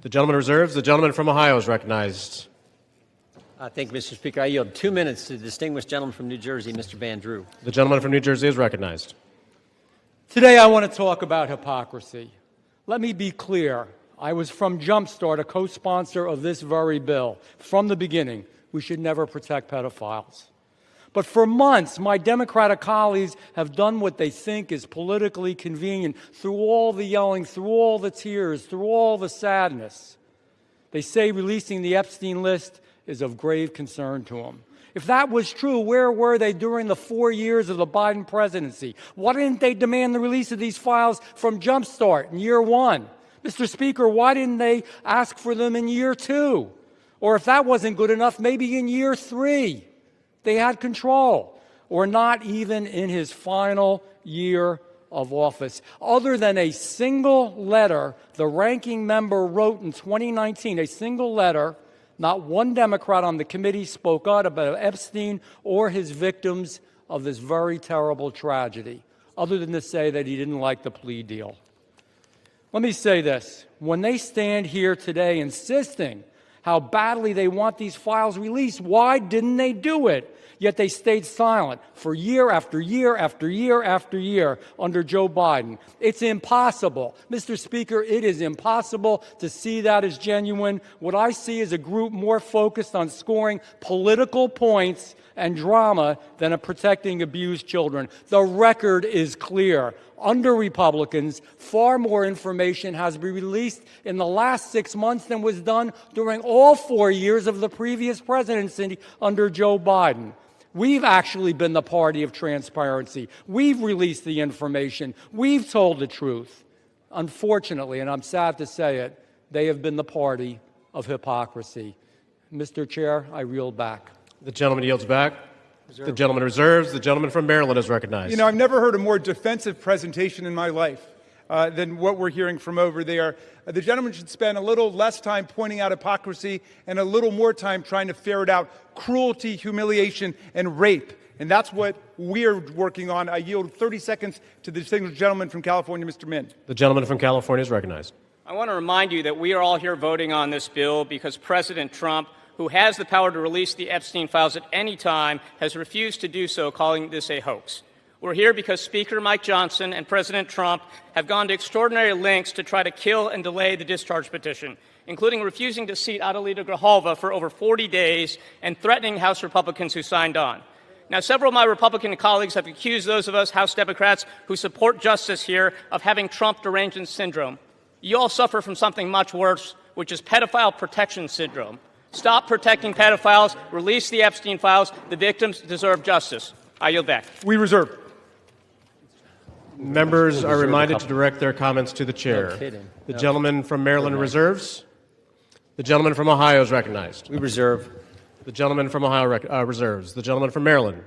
The gentleman reserves. The gentleman from Ohio is recognized. Thank you, Mr. Speaker. I yield 2 minutes to the distinguished gentleman from New Jersey, Mr. Van Drew. The gentleman from New Jersey is recognized. Today I want to talk about hypocrisy. Let me be clear. I was from Jumpstart, a co-sponsor of this very bill. From the beginning, we should never protect pedophiles. But for months, my Democratic colleagues have done what they think is politically convenient through all the yelling, through all the tears, through all the sadness. They say releasing the Epstein list is of grave concern to them. If that was true, where were they during the 4 years of the Biden presidency? Why didn't they demand the release of these files from Jumpstart in year one? Mr. Speaker, why didn't they ask for them in year two? Or if that wasn't good enough, maybe in year three. They had control. Or not even in his final year of office. Other than a single letter the ranking member wrote in 2019, a single letter, not one Democrat on the committee spoke out about Epstein or his victims of this very terrible tragedy, other than to say that he didn't like the plea deal. Let me say this. When they stand here today insisting how badly they want these files released, why didn't they do it? Yet they stayed silent for year after year after year after year under Joe Biden. It's impossible. Mr. Speaker, it is impossible to see that as genuine. What I see is a group more focused on scoring political points and drama than of protecting abused children. The record is clear. Under Republicans, far more information has been released in the last 6 months than was done during all 4 years of the previous presidency under Joe Biden. We've actually been the party of transparency. We've released the information. We've told the truth. Unfortunately, and I'm sad to say it, they have been the party of hypocrisy. Mr. Chair, I reel back. The gentleman yields back. The gentleman reserves. The gentleman from Maryland is recognized. You know, I've never heard a more defensive presentation in my life than what we're hearing from over there. The gentleman should spend a little less time pointing out hypocrisy and a little more time trying to ferret out cruelty, humiliation, and rape. And that's what we're working on. I yield 30 seconds to the distinguished gentleman from California, Mr. Min. The gentleman from California is recognized. I want to remind you that we are all here voting on this bill because President Trump, who has the power to release the Epstein files at any time, has refused to do so, calling this a hoax. We're here because Speaker Mike Johnson and President Trump have gone to extraordinary lengths to try to kill and delay the discharge petition, including refusing to seat Adelita Grijalva for over 40 days and threatening House Republicans who signed on. Now, several of my Republican colleagues have accused those of us House Democrats who support justice here of having Trump derangement syndrome. You all suffer from something much worse, which is pedophile protection syndrome. Stop protecting pedophiles. Release the Epstein files. The victims deserve justice. I yield back. We reserve. Members are reminded to direct their comments to the chair. The gentleman from Maryland reserves. The gentleman from Ohio is recognized. We reserve. The gentleman from Ohio reserves. The gentleman from Maryland.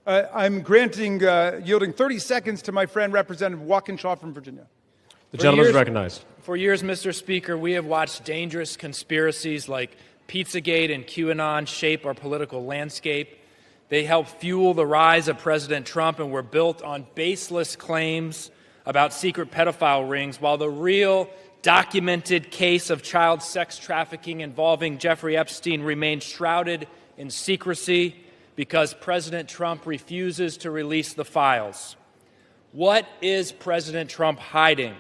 I'm yielding 30 seconds to my friend, Representative Walkinshaw from Virginia. The gentleman is recognized. For years, Mr. Speaker, we have watched dangerous conspiracies like Pizzagate and QAnon shape our political landscape. They help fuel the rise of President Trump and were built on baseless claims about secret pedophile rings, while the real documented case of child sex trafficking involving Jeffrey Epstein remained shrouded in secrecy. because President Trump refuses to release the files. What is President Trump hiding?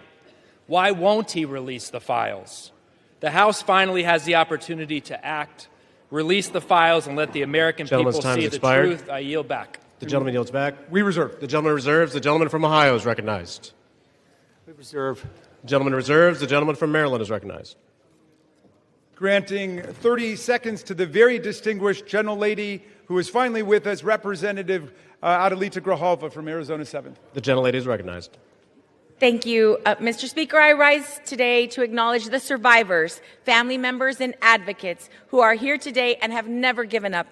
Why won't he release the files? The House finally has the opportunity to act, release the files, and let the American people see the truth. I yield back. The gentleman yields back. We reserve. The gentleman reserves. The gentleman from Ohio is recognized. We reserve. The gentleman reserves. The gentleman from Maryland is recognized. Granting 30 seconds to the very distinguished gentlelady who is finally with us, Representative Adelita Grijalva from Arizona 7th. The gentlelady is recognized. Thank you. Mr. Speaker, I rise today to acknowledge the survivors, family members, and advocates who are here today and have never given up.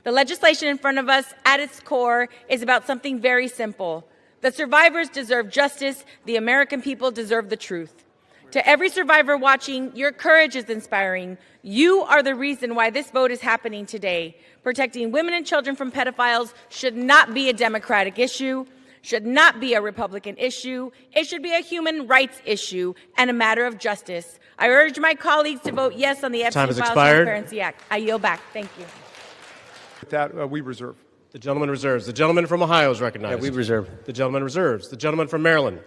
The legislation in front of us, at its core, is about something very simple. The survivors deserve justice. The American people deserve the truth. To every survivor watching, your courage is inspiring. You are the reason why this vote is happening today. Protecting women and children from pedophiles should not be a Democratic issue, should not be a Republican issue. It should be a human rights issue and a matter of justice. I urge my colleagues to vote yes on the Epstein Files Transparency Act. I yield back. Thank you. With that, we reserve. The gentleman reserves. The gentleman from Ohio is recognized. Yeah, we reserve. The gentleman reserves. The gentleman from Maryland.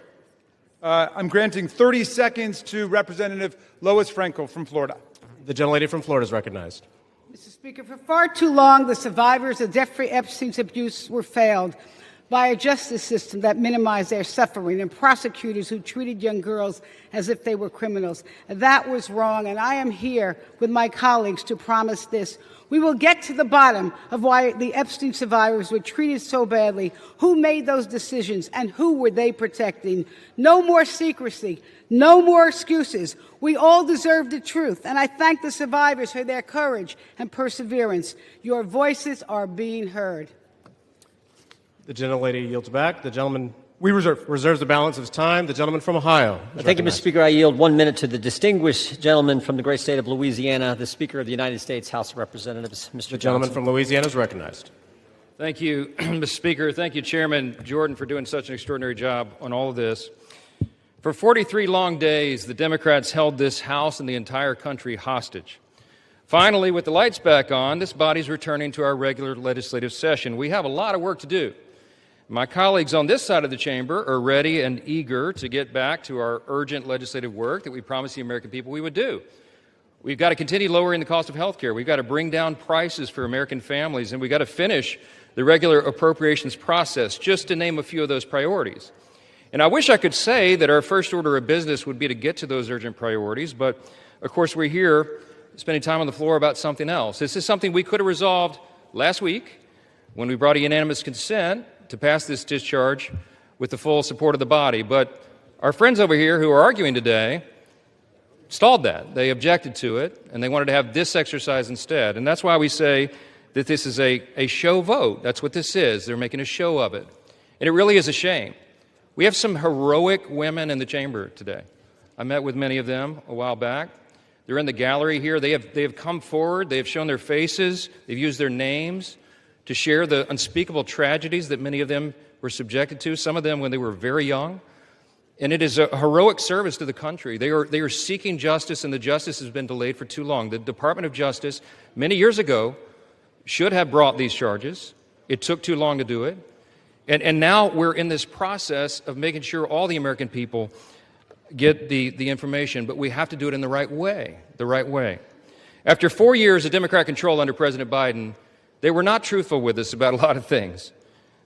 I'm granting 30 seconds to Representative Lois Frankel from Florida. The gentlelady from Florida is recognized. Mr. Speaker, for far too long, the survivors of Jeffrey Epstein's abuse were failed by a justice system that minimized their suffering and prosecutors who treated young girls as if they were criminals. That was wrong, and I am here with my colleagues to promise this. We will get to the bottom of why the Epstein survivors were treated so badly, who made those decisions, and who were they protecting. No more secrecy, no more excuses. We all deserve the truth, and I thank the survivors for their courage and perseverance. Your voices are being heard. The gentlelady yields back. The gentleman we reserves the balance of his time. The gentleman from Ohio. Thank you, Mr. Speaker. I yield 1 minute to the distinguished gentleman from the great state of Louisiana, the Speaker of the United States House of Representatives, Mr. The gentleman from Louisiana is recognized. Thank you, Mr. Speaker. Thank you, Chairman Jordan, for doing such an extraordinary job on all of this. For 43 long days, the Democrats held this House and the entire country hostage. Finally, with the lights back on, this body's returning to our regular legislative session. We have a lot of work to do. My colleagues on this side of the chamber are ready and eager to get back to our urgent legislative work that we promised the American people we would do. We've got to continue lowering the cost of health care. We've got to bring down prices for American families, and we've got to finish the regular appropriations process, just to name a few of those priorities. And I wish I could say that our first order of business would be to get to those urgent priorities, but of course we're here spending time on the floor about something else. This is something we could have resolved last week when we brought a unanimous consent to pass this discharge with the full support of the body. But our friends over here who are arguing today stalled that. They objected to it, and they wanted to have this exercise instead. And that's why we say that this is a show vote. That's what this is. They're making a show of it. And it really is a shame. We have some heroic women in the chamber today. I met with many of them a while back. They're in the gallery here. They have come forward. They have shown their faces. They've used their names to share the unspeakable tragedies that many of them were subjected to, some of them when they were very young. And it is a heroic service to the country. They are seeking justice, and the justice has been delayed for too long. The Department of Justice, many years ago, should have brought these charges. It took too long to do it. And now we're in this process of making sure all the American people get the information, but we have to do it in the right way, After 4 years of Democrat control under President Biden, they were not truthful with us about a lot of things.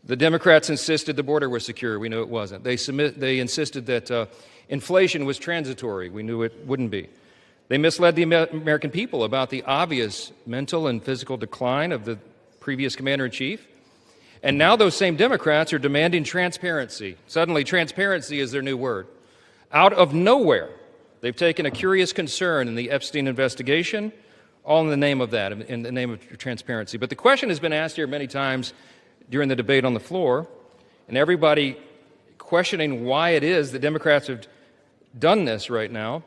The Democrats insisted the border was secure. We knew it wasn't. They insisted that inflation was transitory. We knew it wouldn't be. They misled the American people about the obvious mental and physical decline of the previous commander-in-chief. And now those same Democrats are demanding transparency. Suddenly, transparency is their new word. Out of nowhere, they've taken a curious concern in the Epstein investigation, all in the name of that, in the name of transparency. But the question has been asked here many times during the debate on the floor, and everybody questioning why it is that Democrats have done this right now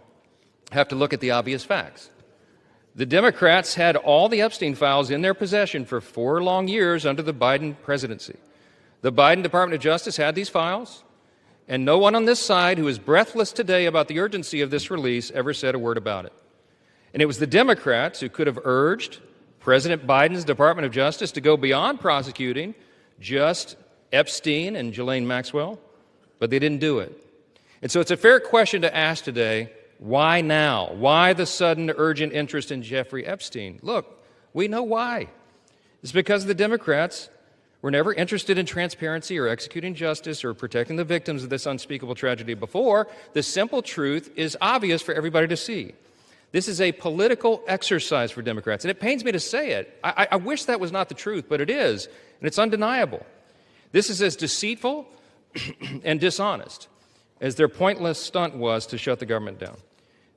have to look at the obvious facts. The Democrats had all the Epstein files in their possession for 4 long years under the Biden presidency. The Biden Department of Justice had these files, and no one on this side who is breathless today about the urgency of this release ever said a word about it. And it was the Democrats who could have urged President Biden's Department of Justice to go beyond prosecuting just Epstein and Ghislaine Maxwell, but they didn't do it. And so it's a fair question to ask today, why now? Why the sudden urgent interest in Jeffrey Epstein? Look, we know why. It's because the Democrats were never interested in transparency or executing justice or protecting the victims of this unspeakable tragedy before. The simple truth is obvious for everybody to see. This is a political exercise for Democrats, and it pains me to say it. I wish that was not the truth, but it is, and it's undeniable. This is as deceitful and dishonest as their pointless stunt was to shut the government down.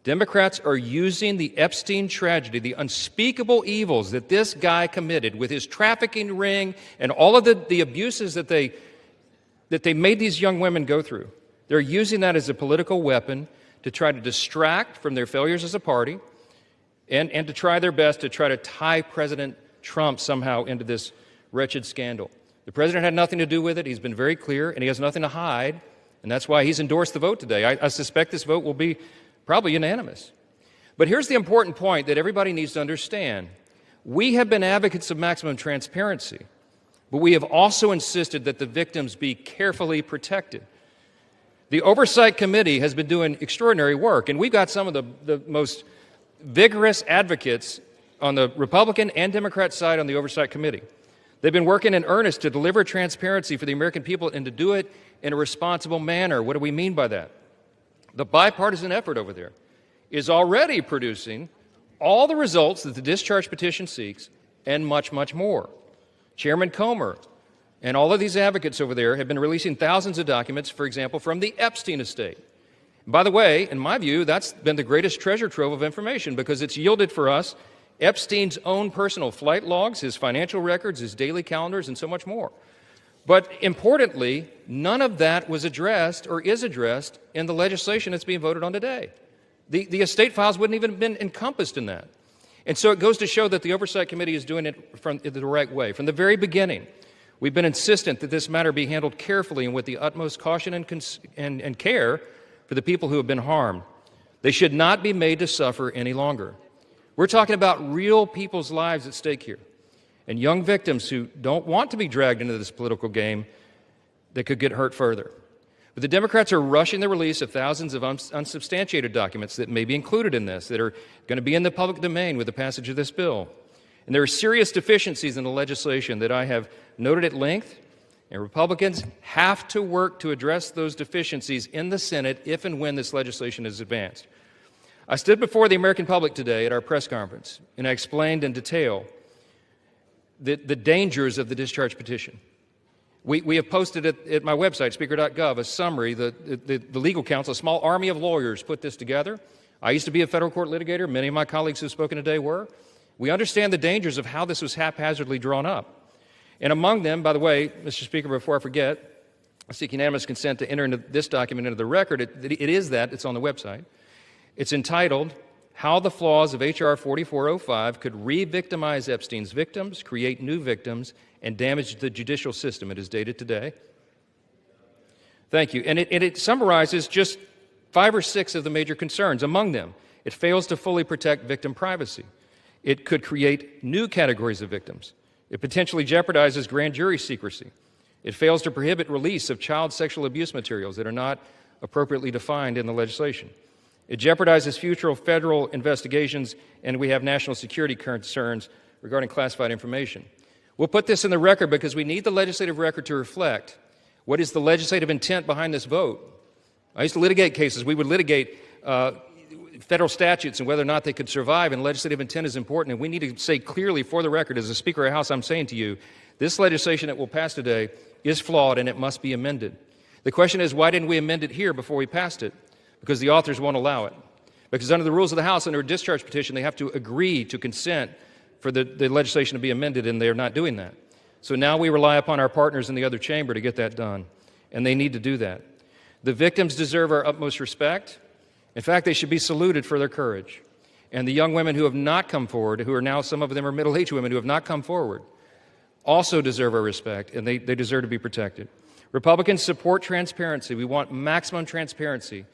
Democrats are using the Epstein tragedy, the unspeakable evils that this guy committed with his trafficking ring and all of the abuses that they made these young women go through. They're using that as a political weapon to try to distract from their failures as a party and to try their best to try to tie President Trump somehow into this wretched scandal. The president had nothing to do with it. He's been very clear, and he has nothing to hide, and that's why he's endorsed the vote today. I suspect this vote will be probably unanimous. But here's the important point that everybody needs to understand. We have been advocates of maximum transparency, but we have also insisted that the victims be carefully protected. The Oversight Committee has been doing extraordinary work, and we've got some of the most vigorous advocates on the Republican and Democrat side on the Oversight Committee. They've been working in earnest to deliver transparency for the American people and to do it in a responsible manner. What do we mean by that? The bipartisan effort over there is already producing all the results that the discharge petition seeks and much, much more. Chairman Comer and all of these advocates over there have been releasing thousands of documents, for example, from the Epstein estate. And by the way, in my view, that's been the greatest treasure trove of information because it's yielded for us Epstein's own personal flight logs, his financial records, his daily calendars, and so much more. But importantly, none of that was addressed or is addressed in the legislation that's being voted on today. The estate files wouldn't even have been encompassed in that. And so it goes to show that the Oversight Committee is doing it from the right way. From the very beginning, we've been insistent that this matter be handled carefully and with the utmost caution and care for the people who have been harmed. They should not be made to suffer any longer. We're talking about real people's lives at stake here, and young victims who don't want to be dragged into this political game that could get hurt further. But the Democrats are rushing the release of thousands of unsubstantiated documents that may be included in this, that are going to be in the public domain with the passage of this bill. And there are serious deficiencies in the legislation that I have noted at length, and Republicans have to work to address those deficiencies in the Senate if and when this legislation is advanced. I stood before the American public today at our press conference, and I explained in detail the dangers of the discharge petition. We have posted at my website, speaker.gov, a summary. The legal counsel, a small army of lawyers, put this together. I used to be a federal court litigator. Many of my colleagues who have spoken today were. We understand the dangers of how this was haphazardly drawn up. And among them, by the way, Mr. Speaker, before I forget, I seek unanimous consent to enter into this document into the record. It is that. It's on the website. It's entitled, How the Flaws of H.R. 4405 Could Re-Victimize Epstein's Victims, Create New Victims, and Damage the Judicial System. It is dated today. Thank you. And it summarizes just 5 or 6 of the major concerns. Among them, it fails to fully protect victim privacy. It could create new categories of victims. It potentially jeopardizes grand jury secrecy. It fails to prohibit release of child sexual abuse materials that are not appropriately defined in the legislation. It jeopardizes future federal investigations, and we have national security concerns regarding classified information. We'll put this in the record because we need the legislative record to reflect what is the legislative intent behind this vote. I used to litigate cases. We would litigate federal statutes and whether or not they could survive, and legislative intent is important. And we need to say clearly for the record, as a Speaker of the House, I'm saying to you, this legislation that will pass today is flawed and it must be amended. The question is, why didn't we amend it here before we passed it? Because the authors won't allow it. Because under the rules of the House, under a discharge petition, they have to agree to consent for the legislation to be amended, and they're not doing that. So now we rely upon our partners in the other chamber to get that done, and they need to do that. The victims deserve our utmost respect. In fact, they should be saluted for their courage. And the young women who have not come forward, who are now, some of them are middle-aged women who have not come forward, also deserve our respect, and they deserve to be protected. Republicans support transparency. We want maximum transparency.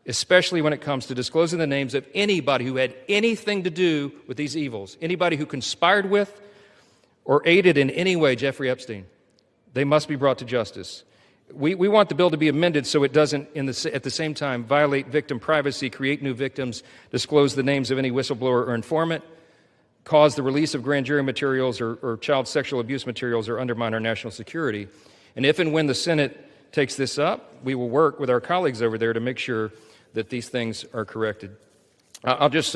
especially when it comes to disclosing the names of anybody who had anything to do with these evils, anybody who conspired with or aided in any way Jeffrey Epstein. They must be brought to justice. We want the bill to be amended so it doesn't, at the same time, violate victim privacy, create new victims, disclose the names of any whistleblower or informant, cause the release of grand jury materials or child sexual abuse materials, or undermine our national security. And if and when the Senate takes this up, we will work with our colleagues over there to make sure that these things are corrected. I'll just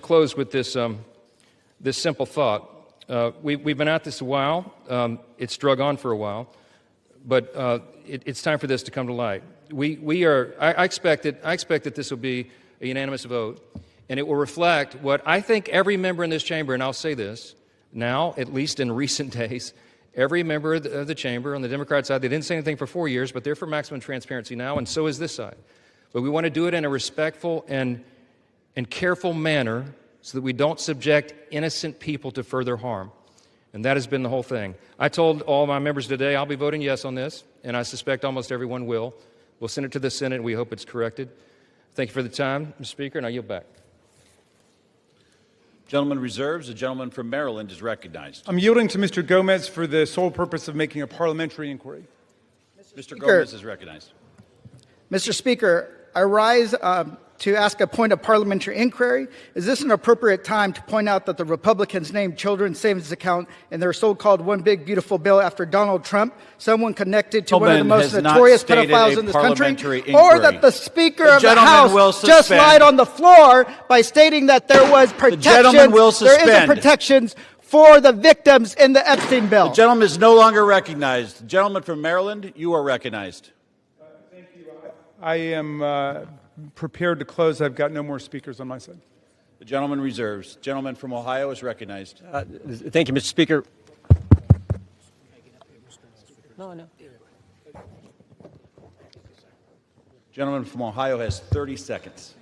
close with this simple thought. We've been at this a while. It's drug on for a while, but it's time for this to come to light. I expect that this will be a unanimous vote, and it will reflect what I think every member in this chamber, and I'll say this now, at least in recent days, every member of the chamber on the Democrat side, they didn't say anything for 4 years, but they're for maximum transparency now, and so is this side. But we want to do it in a respectful and careful manner so that we don't subject innocent people to further harm. And that has been the whole thing. I told all my members today I'll be voting yes on this, and I suspect almost everyone will. We'll send it to the Senate, and we hope it's corrected. Thank you for the time, Mr. Speaker, and I yield back. Gentleman reserves. The gentleman from Maryland is recognized. I'm yielding to Mr. Gomez for the sole purpose of making a parliamentary inquiry. Mr. Gomez is recognized. Mr. Speaker, I rise to ask a point of parliamentary inquiry. Is this an appropriate time to point out that the Republicans named children's savings account in their so-called one big beautiful bill after Donald Trump, someone connected to one of the most notorious pedophiles in this country, or that the Speaker of the House just lied on the floor by stating that there was protections, there isn't protections for the victims in the Epstein bill? The gentleman is no longer recognized. The gentleman from Maryland, you are recognized. Thank you. I am prepared to close. I've got no more speakers on my side. The gentleman reserves. Gentleman from Ohio is recognized. Thank you, Mr. Speaker. No. Gentleman from Ohio has 30 seconds.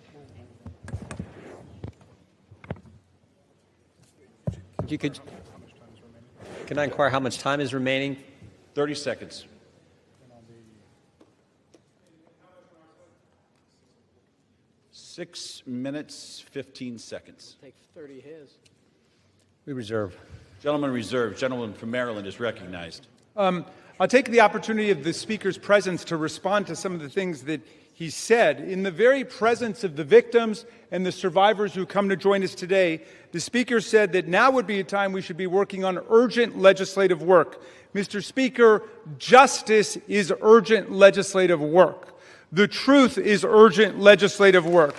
Can I inquire how much time is remaining? 30 seconds. 6 minutes, 15 seconds. Take 30 his. We reserve. Gentleman reserved. Gentleman from Maryland is recognized. I'll take the opportunity of the Speaker's presence to respond to some of the things that he said. In the very presence of the victims and the survivors who come to join us today, the Speaker said that now would be a time we should be working on urgent legislative work. Mr. Speaker, justice is urgent legislative work. The truth is urgent legislative work.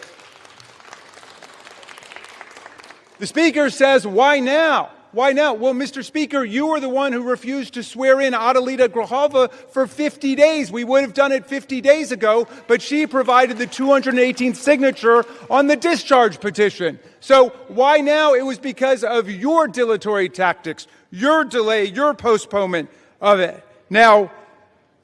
The Speaker says, why now? Why now? Well, Mr. Speaker, you were the one who refused to swear in Adelita Grajova for 50 days. We would have done it 50 days ago, but she provided the 218th signature on the discharge petition. So why now? It was because of your dilatory tactics, your delay, your postponement of it. Now,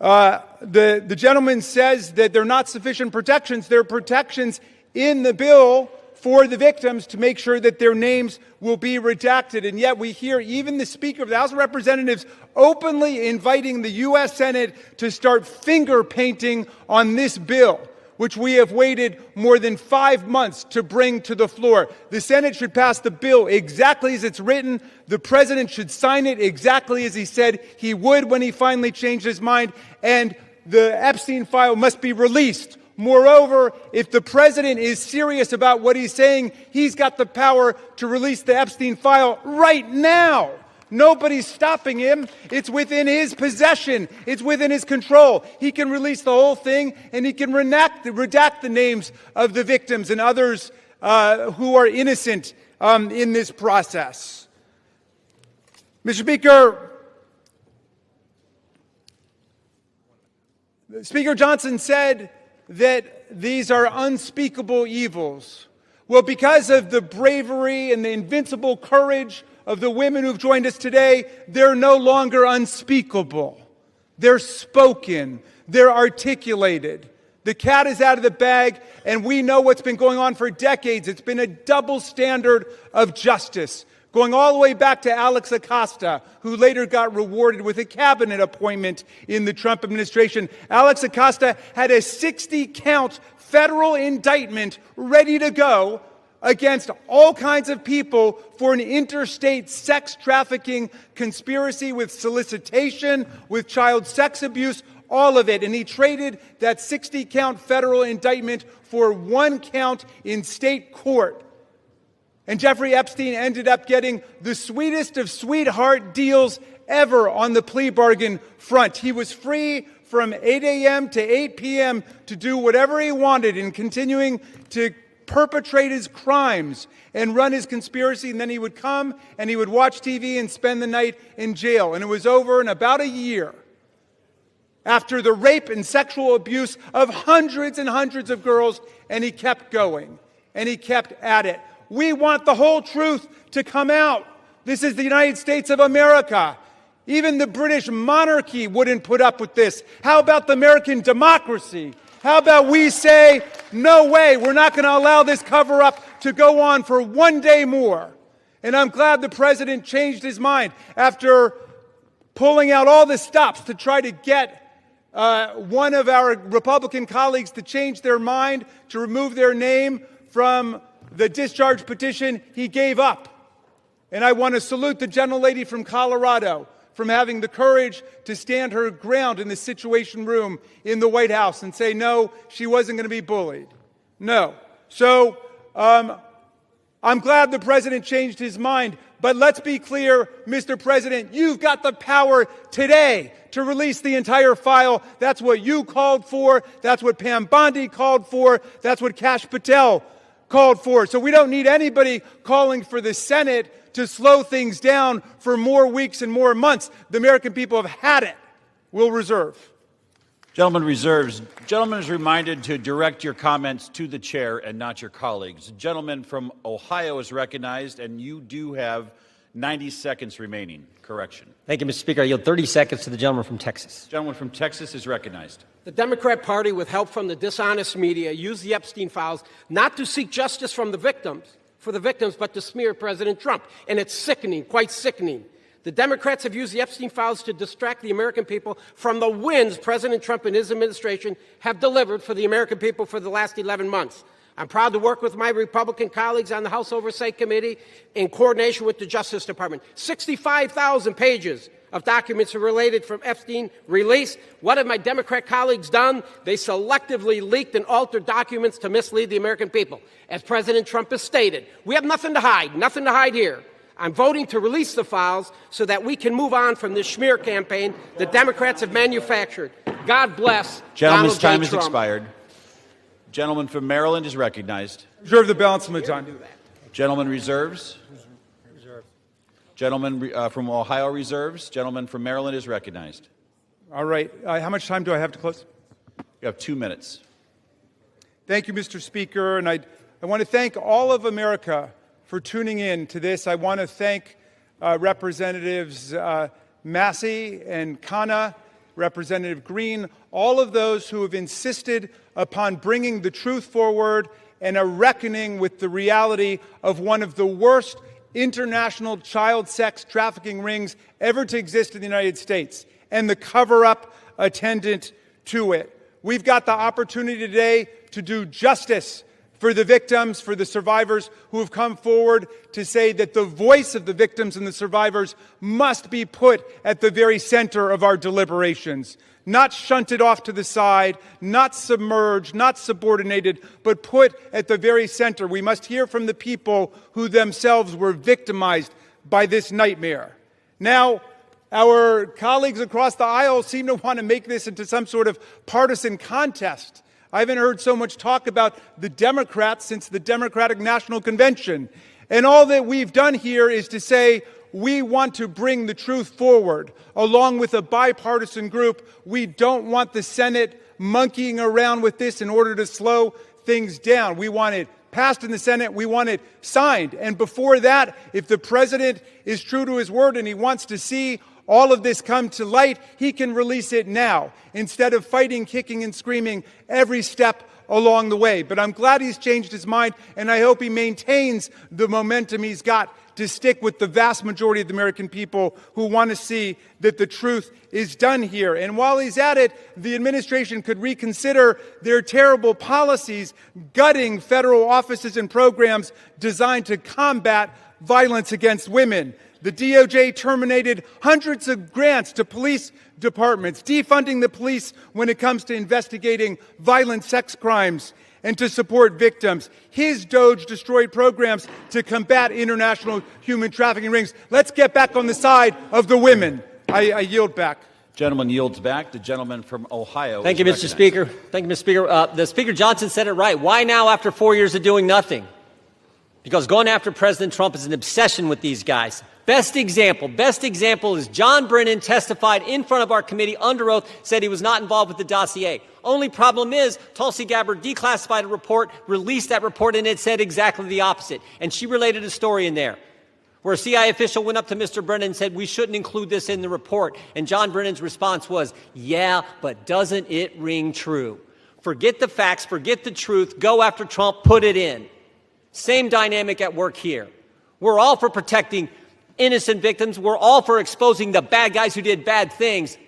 the gentleman says that there are not sufficient protections. There are protections in the bill for the victims to make sure that their names will be redacted. And yet we hear even the Speaker of the House of Representatives openly inviting the U.S. Senate to start finger painting on this bill, which we have waited more than 5 months to bring to the floor. The Senate should pass the bill exactly as it's written. The President should sign it exactly as he said he would when he finally changed his mind. And the Epstein file must be released. Moreover, if the President is serious about what he's saying, he's got the power to release the Epstein file right now. Nobody's stopping him. It's within his possession. It's within his control. He can release the whole thing, and he can redact the names of the victims and others who are innocent in this process. Mr. Speaker, Speaker Johnson said that these are unspeakable evils. Well, because of the bravery and the invincible courage of the women who've joined us today, they're no longer unspeakable. They're spoken. They're articulated. The cat is out of the bag, and we know what's been going on for decades. It's been a double standard of justice, going all the way back to Alex Acosta, who later got rewarded with a cabinet appointment in the Trump administration. Alex Acosta had a 60-count federal indictment ready to go against all kinds of people for an interstate sex trafficking conspiracy with solicitation, with child sex abuse, all of it. And he traded that 60-count federal indictment for 1 count in state court. And Jeffrey Epstein ended up getting the sweetest of sweetheart deals ever on the plea bargain front. He was free from 8 a.m. to 8 p.m. to do whatever he wanted in continuing to perpetrate his crimes and run his conspiracy, and then he would come and he would watch TV and spend the night in jail. And it was over in about a year after the rape and sexual abuse of hundreds and hundreds of girls, and he kept going, and he kept at it. We want the whole truth to come out. This is the United States of America. Even the British monarchy wouldn't put up with this. How about the American democracy? How about we say, no way, we're not going to allow this cover-up to go on for 1 day more. And I'm glad the president changed his mind after pulling out all the stops to try to get one of our Republican colleagues to change their mind, to remove their name from the discharge petition. He gave up. And I want to salute the gentlelady from Colorado from having the courage to stand her ground in the Situation Room in the White House and say, no, she wasn't going to be bullied. No. So I'm glad the president changed his mind. But let's be clear, Mr. President, you've got the power today to release the entire file. That's what you called for. That's what Pam Bondi called for. That's what Kash Patel called for. So we don't need anybody calling for the Senate to slow things down for more weeks and more months. The American people have had it. We'll reserve. Gentleman reserves. Gentleman is reminded to direct your comments to the chair and not your colleagues. Gentleman from Ohio is recognized, and you do have 90 seconds remaining. Correction. Thank you, Mr. Speaker. I yield 30 seconds to the gentleman from Texas. Gentleman from Texas is recognized. The Democrat Party, with help from the dishonest media, used the Epstein files not to seek justice from the victims, but to smear President Trump. And it's sickening, quite sickening. The Democrats have used the Epstein files to distract the American people from the wins President Trump and his administration have delivered for the American people for the last 11 months. I'm proud to work with my Republican colleagues on the House Oversight Committee in coordination with the Justice Department. 65,000 pages of documents are related from Epstein released. What have my Democrat colleagues done? They selectively leaked and altered documents to mislead the American people. As President Trump has stated, we have nothing to hide here. I'm voting to release the files so that we can move on from this smear campaign the Democrats have manufactured. God bless Gentleman's Donald J. time has Trump. expired. Gentleman from Maryland is recognized. Reserve the balance of my time. Gentleman reserves. Gentleman from Ohio reserves. Gentleman from Maryland is recognized. All right. How much time do I have to close? You have 2 minutes. Thank you, Mr. Speaker. And I want to thank all of America for tuning in to this. I want to thank Representatives Massey and Khanna, Representative Green, all of those who have insisted upon bringing the truth forward and a reckoning with the reality of one of the worst international child sex trafficking rings ever to exist in the United States and the cover-up attendant to it. We've got the opportunity today to do justice for the victims, for the survivors who have come forward to say that the voice of the victims and the survivors must be put at the very center of our deliberations. Not shunted off to the side, not submerged, not subordinated, but put at the very center. We must hear from the people who themselves were victimized by this nightmare. Now, our colleagues across the aisle seem to want to make this into some sort of partisan contest. I haven't heard so much talk about the Democrats since the Democratic National Convention. And all that we've done here is to say we want to bring the truth forward, along with a bipartisan group. We don't want the Senate monkeying around with this in order to slow things down. We want it passed in the Senate. We want it signed. And before that, if the president is true to his word and he wants to see all of this come to light, he can release it now, instead of fighting, kicking, and screaming every step along the way. But I'm glad he's changed his mind, and I hope he maintains the momentum he's got to stick with the vast majority of the American people who want to see that the truth is done here. And while he's at it, the administration could reconsider their terrible policies gutting federal offices and programs designed to combat violence against women. The DOJ terminated hundreds of grants to police departments, defunding the police when it comes to investigating violent sex crimes and to support victims. His DOJ destroyed programs to combat international human trafficking rings. Let's get back on the side of the women. I yield back. Gentleman yields back. The gentleman from Ohio. Thank you, Mr. Speaker. Thank you, Mr. Speaker. The Speaker Johnson said it right. Why now after 4 years of doing nothing? Because going after President Trump is an obsession with these guys. Best example is John Brennan testified in front of our committee under oath, said he was not involved with the dossier. Only problem is Tulsi Gabbard declassified a report, released that report, and it said exactly the opposite. And she related a story in there where a CIA official went up to Mr. Brennan and said, we shouldn't include this in the report. And John Brennan's response was, yeah, but doesn't it ring true? Forget the facts, forget the truth, go after Trump, put it in. Same dynamic at work here. We're all for protecting innocent victims. We're all for exposing the bad guys who did bad things.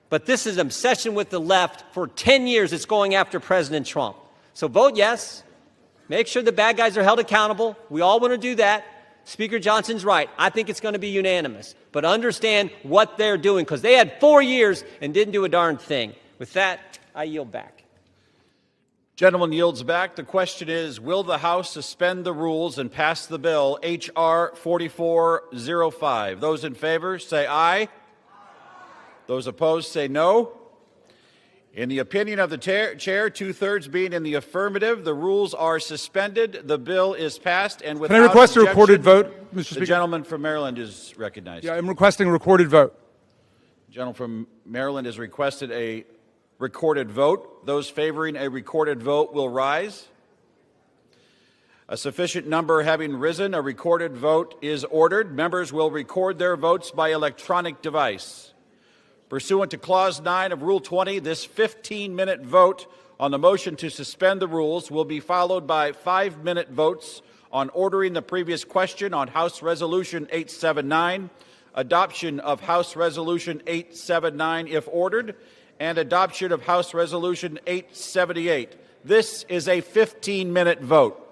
But this is an obsession with the left. For 10 years, it's going after President Trump. So vote yes. Make sure the bad guys are held accountable. We all want to do that. Speaker Johnson's right. I think it's going to be unanimous. But understand what they're doing, because they had 4 years and didn't do a darn thing. With that, I yield back. Gentleman yields back. The question is, will the House suspend the rules and pass the bill H.R. 4405? Those in favor say aye. Those opposed say no. In the opinion of the chair, two-thirds being in the affirmative, the rules are suspended. The bill is passed. And without Can I request a recorded vote, Mr. Speaker? The gentleman from Maryland is recognized. Yeah, I'm requesting a recorded vote. The gentleman from Maryland has requested a recorded vote. Those favoring a recorded vote will rise. A sufficient number having risen, a recorded vote is ordered. Members will record their votes by electronic device. Pursuant to Clause 9 of Rule 20, this 15-minute vote on the motion to suspend the rules will be followed by 5-minute votes on ordering the previous question on House Resolution 879, adoption of House Resolution 879 if ordered, and adoption of House Resolution 878. This is a 15-minute vote.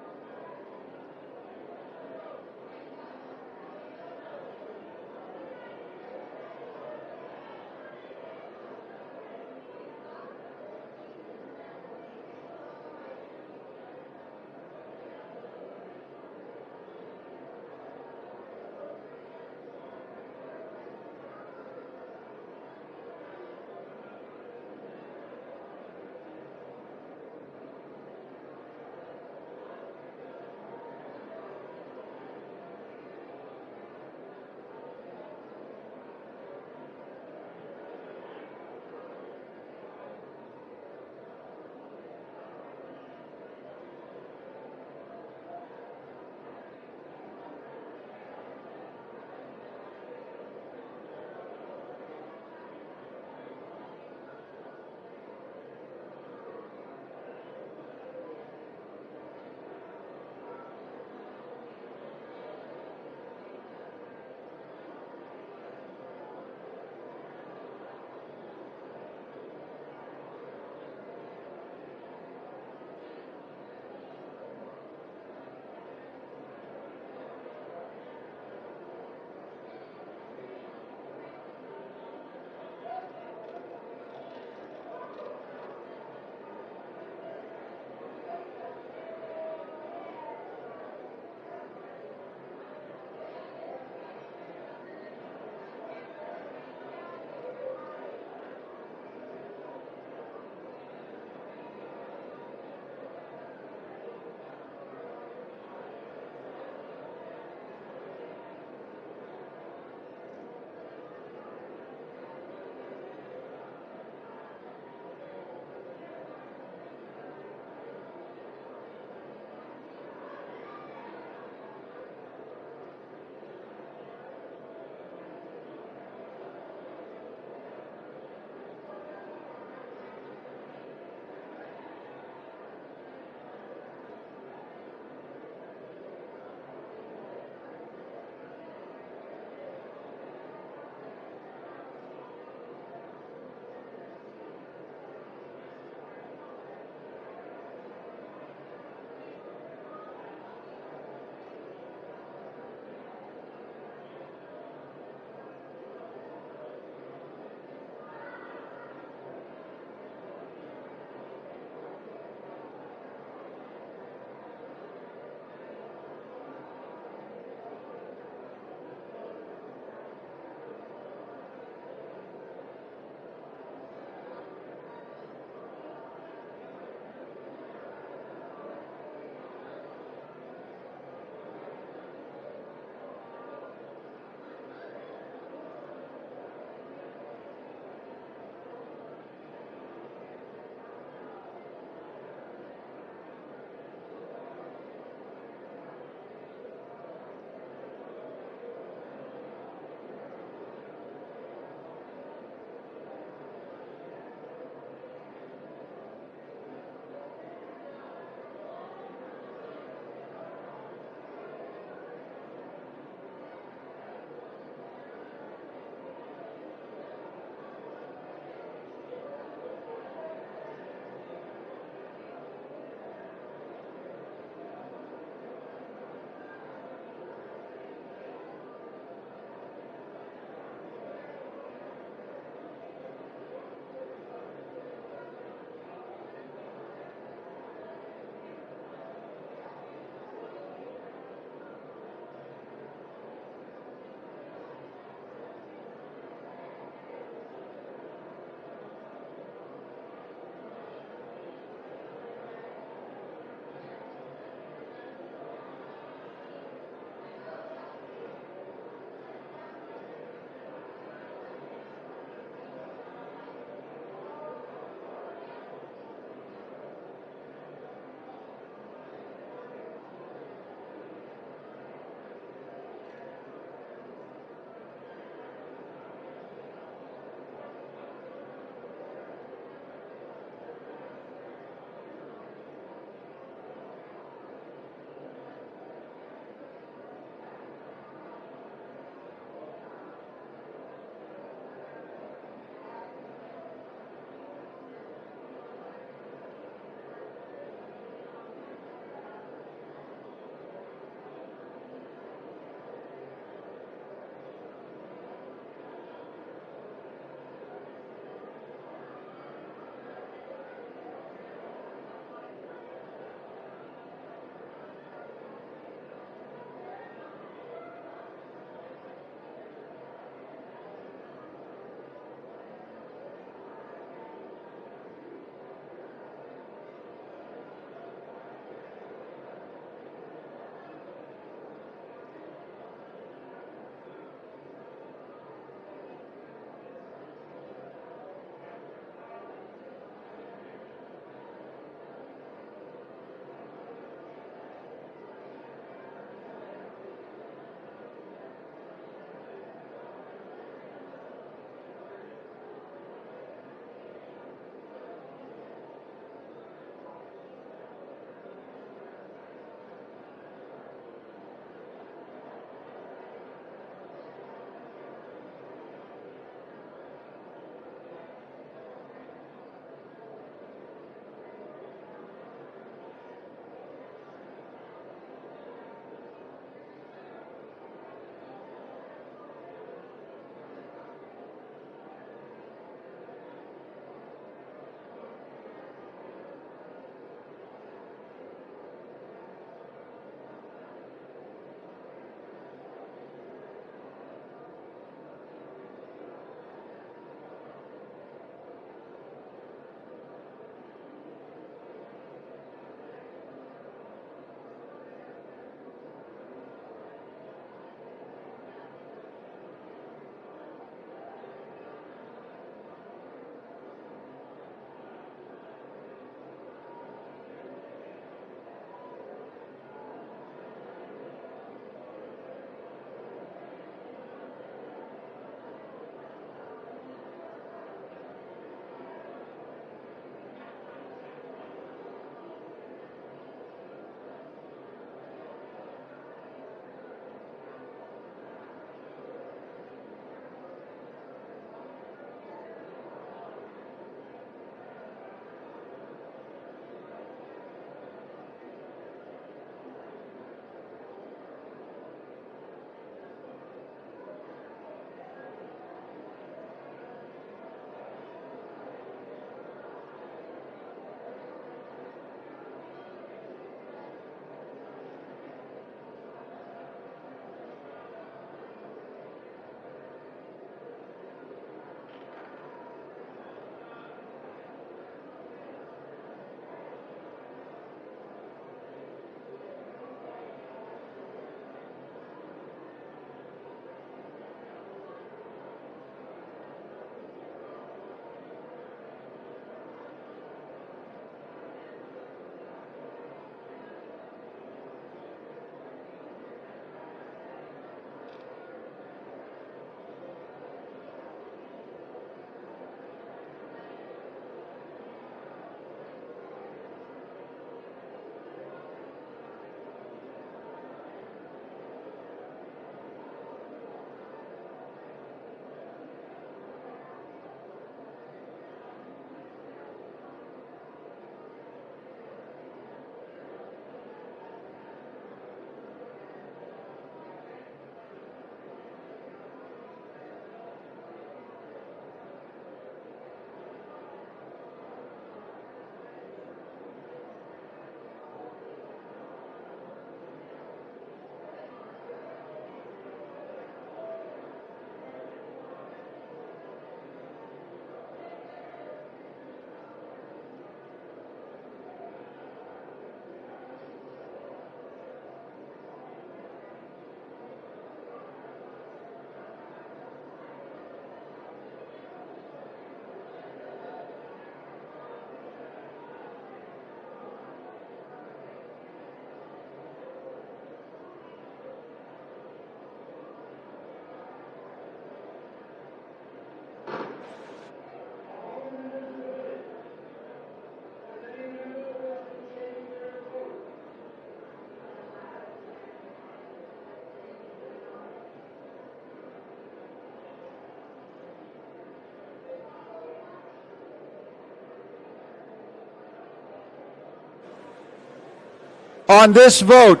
On this vote,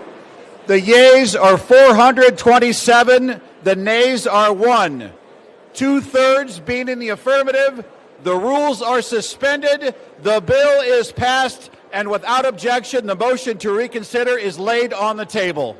the yeas are 427, the nays are 1. 2/3 being in the affirmative, the rules are suspended, the bill is passed, and without objection, the motion to reconsider is laid on the table.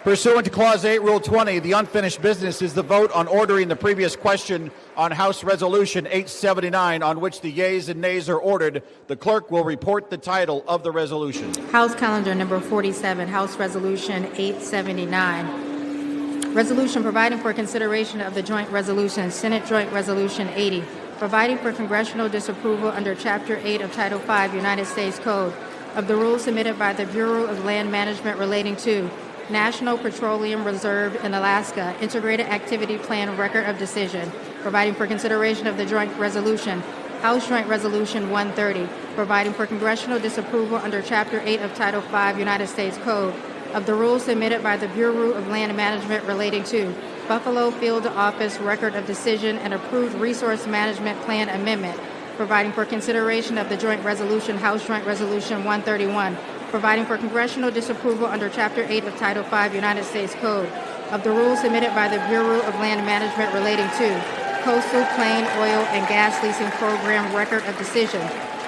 Pursuant to Clause 8, Rule 20, the unfinished business is the vote on ordering the previous question on House Resolution 879, on which the yeas and nays are ordered. The clerk will report the title of the resolution. House Calendar Number 47, House Resolution 879. Resolution providing for consideration of the joint resolution, Senate Joint Resolution 80, providing for congressional disapproval under Chapter 8 of Title 5 United States Code of the rules submitted by the Bureau of Land Management relating to National Petroleum Reserve in Alaska Integrated Activity Plan Record of Decision, providing for consideration of the joint resolution, House Joint Resolution 130, providing for congressional disapproval under Chapter 8 of Title 5 United States Code of the rules submitted by the Bureau of Land Management relating to Buffalo Field Office Record of Decision and approved Resource Management Plan Amendment, providing for consideration of the joint resolution, House Joint Resolution 131, providing for congressional disapproval under Chapter 8 of Title 5 United States Code of the rules submitted by the Bureau of Land Management relating to Coastal Plain Oil and Gas Leasing Program Record of Decision,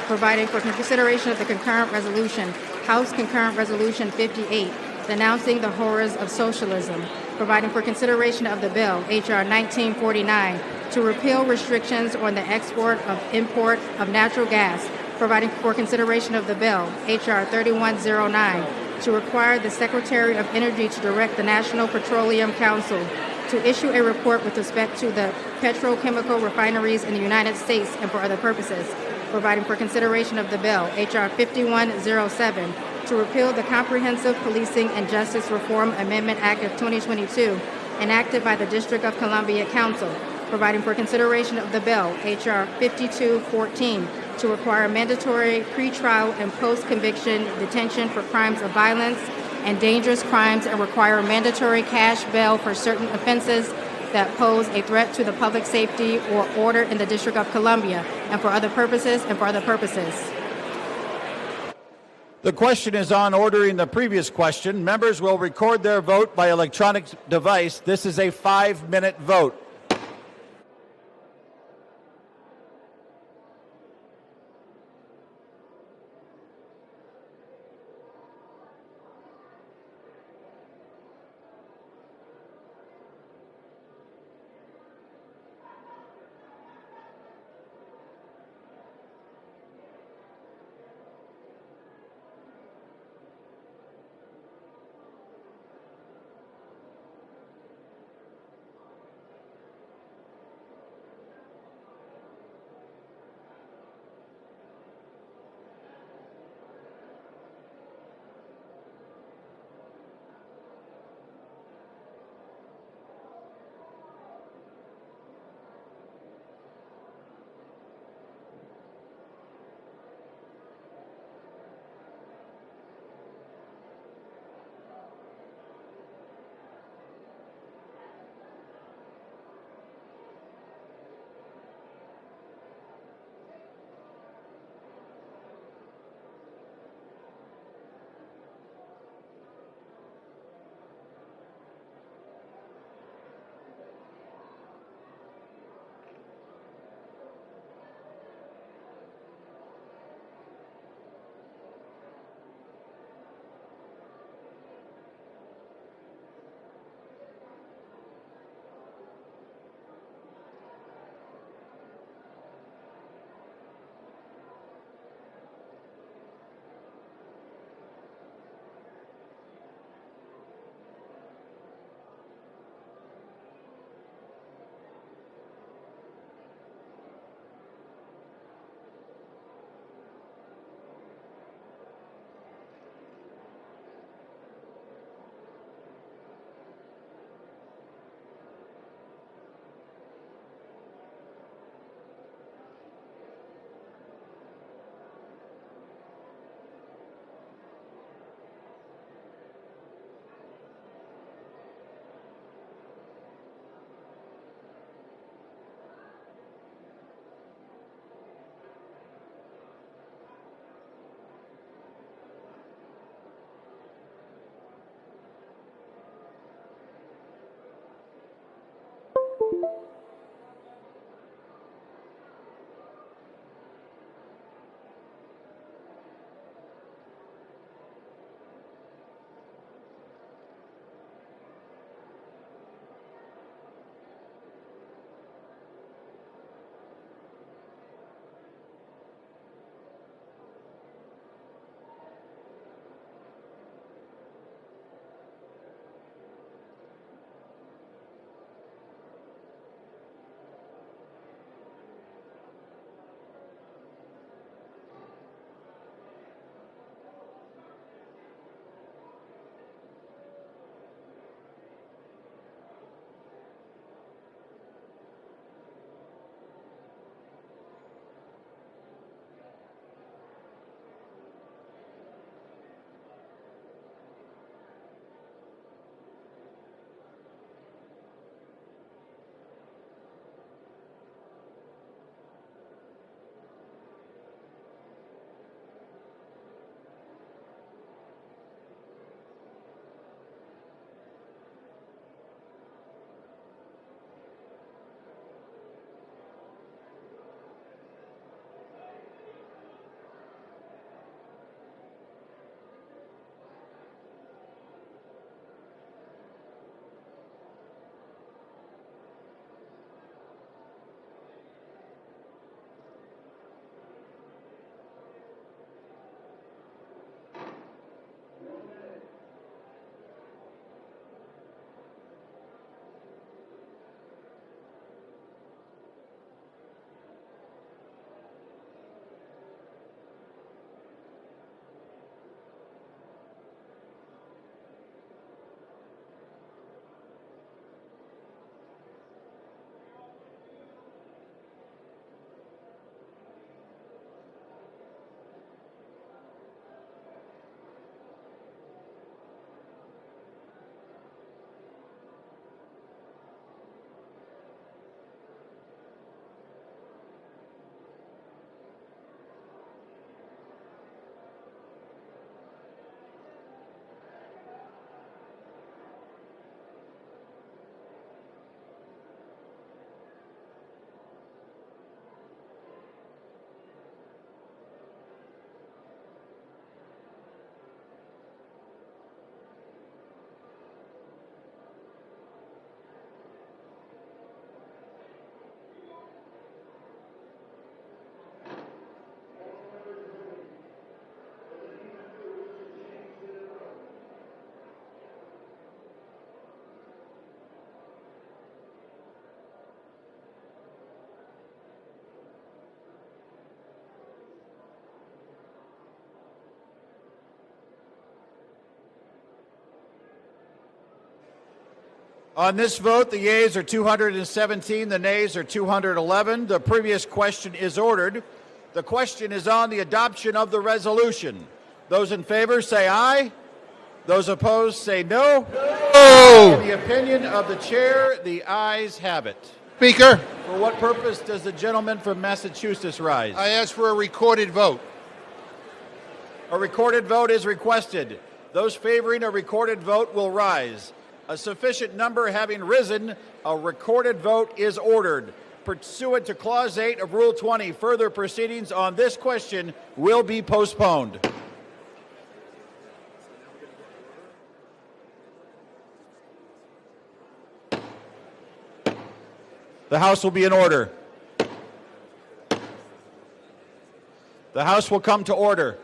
providing for consideration of the concurrent resolution, House Concurrent Resolution 58, denouncing the horrors of socialism, providing for consideration of the bill, H.R. 1949, to repeal restrictions on the export of import of natural gas, providing for consideration of the bill, H.R. 3109, to require the Secretary of Energy to direct the National Petroleum Council to issue a report with respect to the petrochemical refineries in the United States and for other purposes, providing for consideration of the bill, H.R. 5107, to repeal the Comprehensive Policing and Justice Reform Amendment Act of 2022, enacted by the District of Columbia Council, providing for consideration of the bill, H.R. 5214, to require mandatory pretrial and post-conviction detention for crimes of violence and dangerous crimes and require mandatory cash bail for certain offenses that pose a threat to the public safety or order in the District of Columbia and for other purposes and for other purposes. The question is on ordering the previous question. Members will record their vote by electronic device. This is a 5-minute vote. On this vote, the yeas are 217, the nays are 211. The previous question is ordered. The question is on the adoption of the resolution. Those in favor say aye. Those opposed say no. No. In the opinion of the chair, the ayes have it. Speaker. For what purpose does the gentleman from Massachusetts rise? I ask for a recorded vote. A recorded vote is requested. Those favoring a recorded vote will rise. A sufficient number having risen, a recorded vote is ordered. Pursuant to Clause 8 of Rule 20, further proceedings on this question will be postponed. The House will be in order. The House will come to order.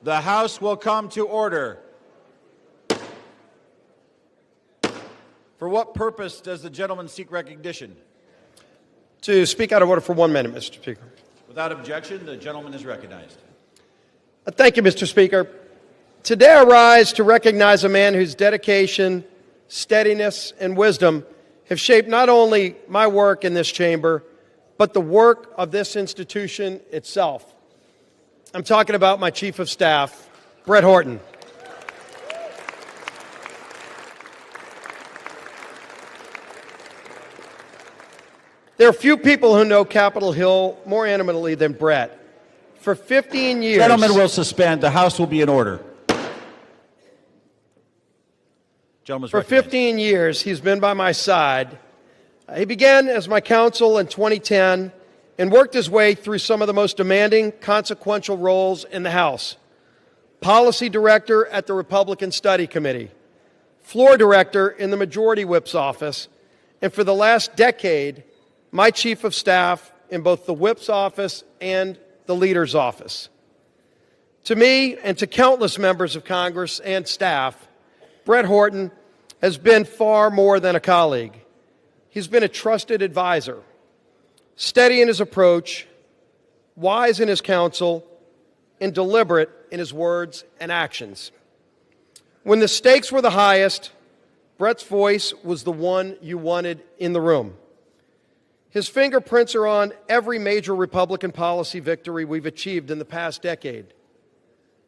The House will come to order. For what purpose does the gentleman seek recognition? To speak out of order for 1 minute, Mr. Speaker. Without objection, the gentleman is recognized. Thank you, Mr. Speaker. Today I rise to recognize a man whose dedication, steadiness, and wisdom have shaped not only my work in this chamber, but the work of this institution itself. I'm talking about my Chief of Staff, Brett Horton. There are few people who know Capitol Hill more intimately than Brett. For 15 years... Gentlemen will suspend. The House will be in order. Gentleman's For recognized. 15 years, he's been by my side. He began as my counsel in 2010 and worked his way through some of the most demanding, consequential roles in the House. Policy Director at the Republican Study Committee, Floor Director in the Majority Whip's office, and for the last decade, my Chief of Staff in both the Whip's office and the Leader's office. To me and to countless members of Congress and staff, Brett Horton has been far more than a colleague. He's been a trusted advisor, steady in his approach, wise in his counsel, and deliberate in his words and actions. When the stakes were the highest, Brett's voice was the one you wanted in the room. His fingerprints are on every major Republican policy victory we've achieved in the past decade.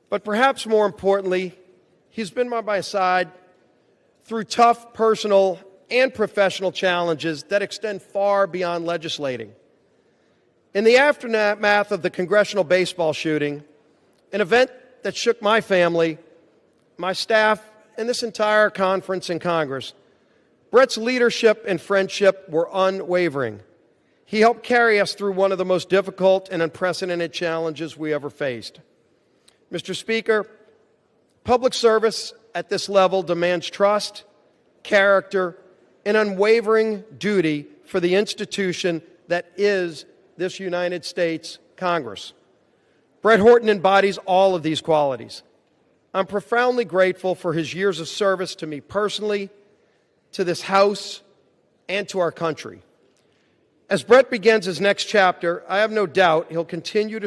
But perhaps more importantly, he's been by my side through tough personal and professional challenges that extend far beyond legislating. In the aftermath of the congressional baseball shooting, an event that shook my family, my staff, and this entire conference in Congress, Brett's leadership and friendship were unwavering. He helped carry us through one of the most difficult and unprecedented challenges we ever faced. Mr. Speaker, public service at this level demands trust, character, and unwavering duty for the institution that is this United States Congress. Brett Horton embodies all of these qualities. I'm profoundly grateful for his years of service to me personally, to this House, and to our country. As Brett begins his next chapter, I have no doubt he'll continue to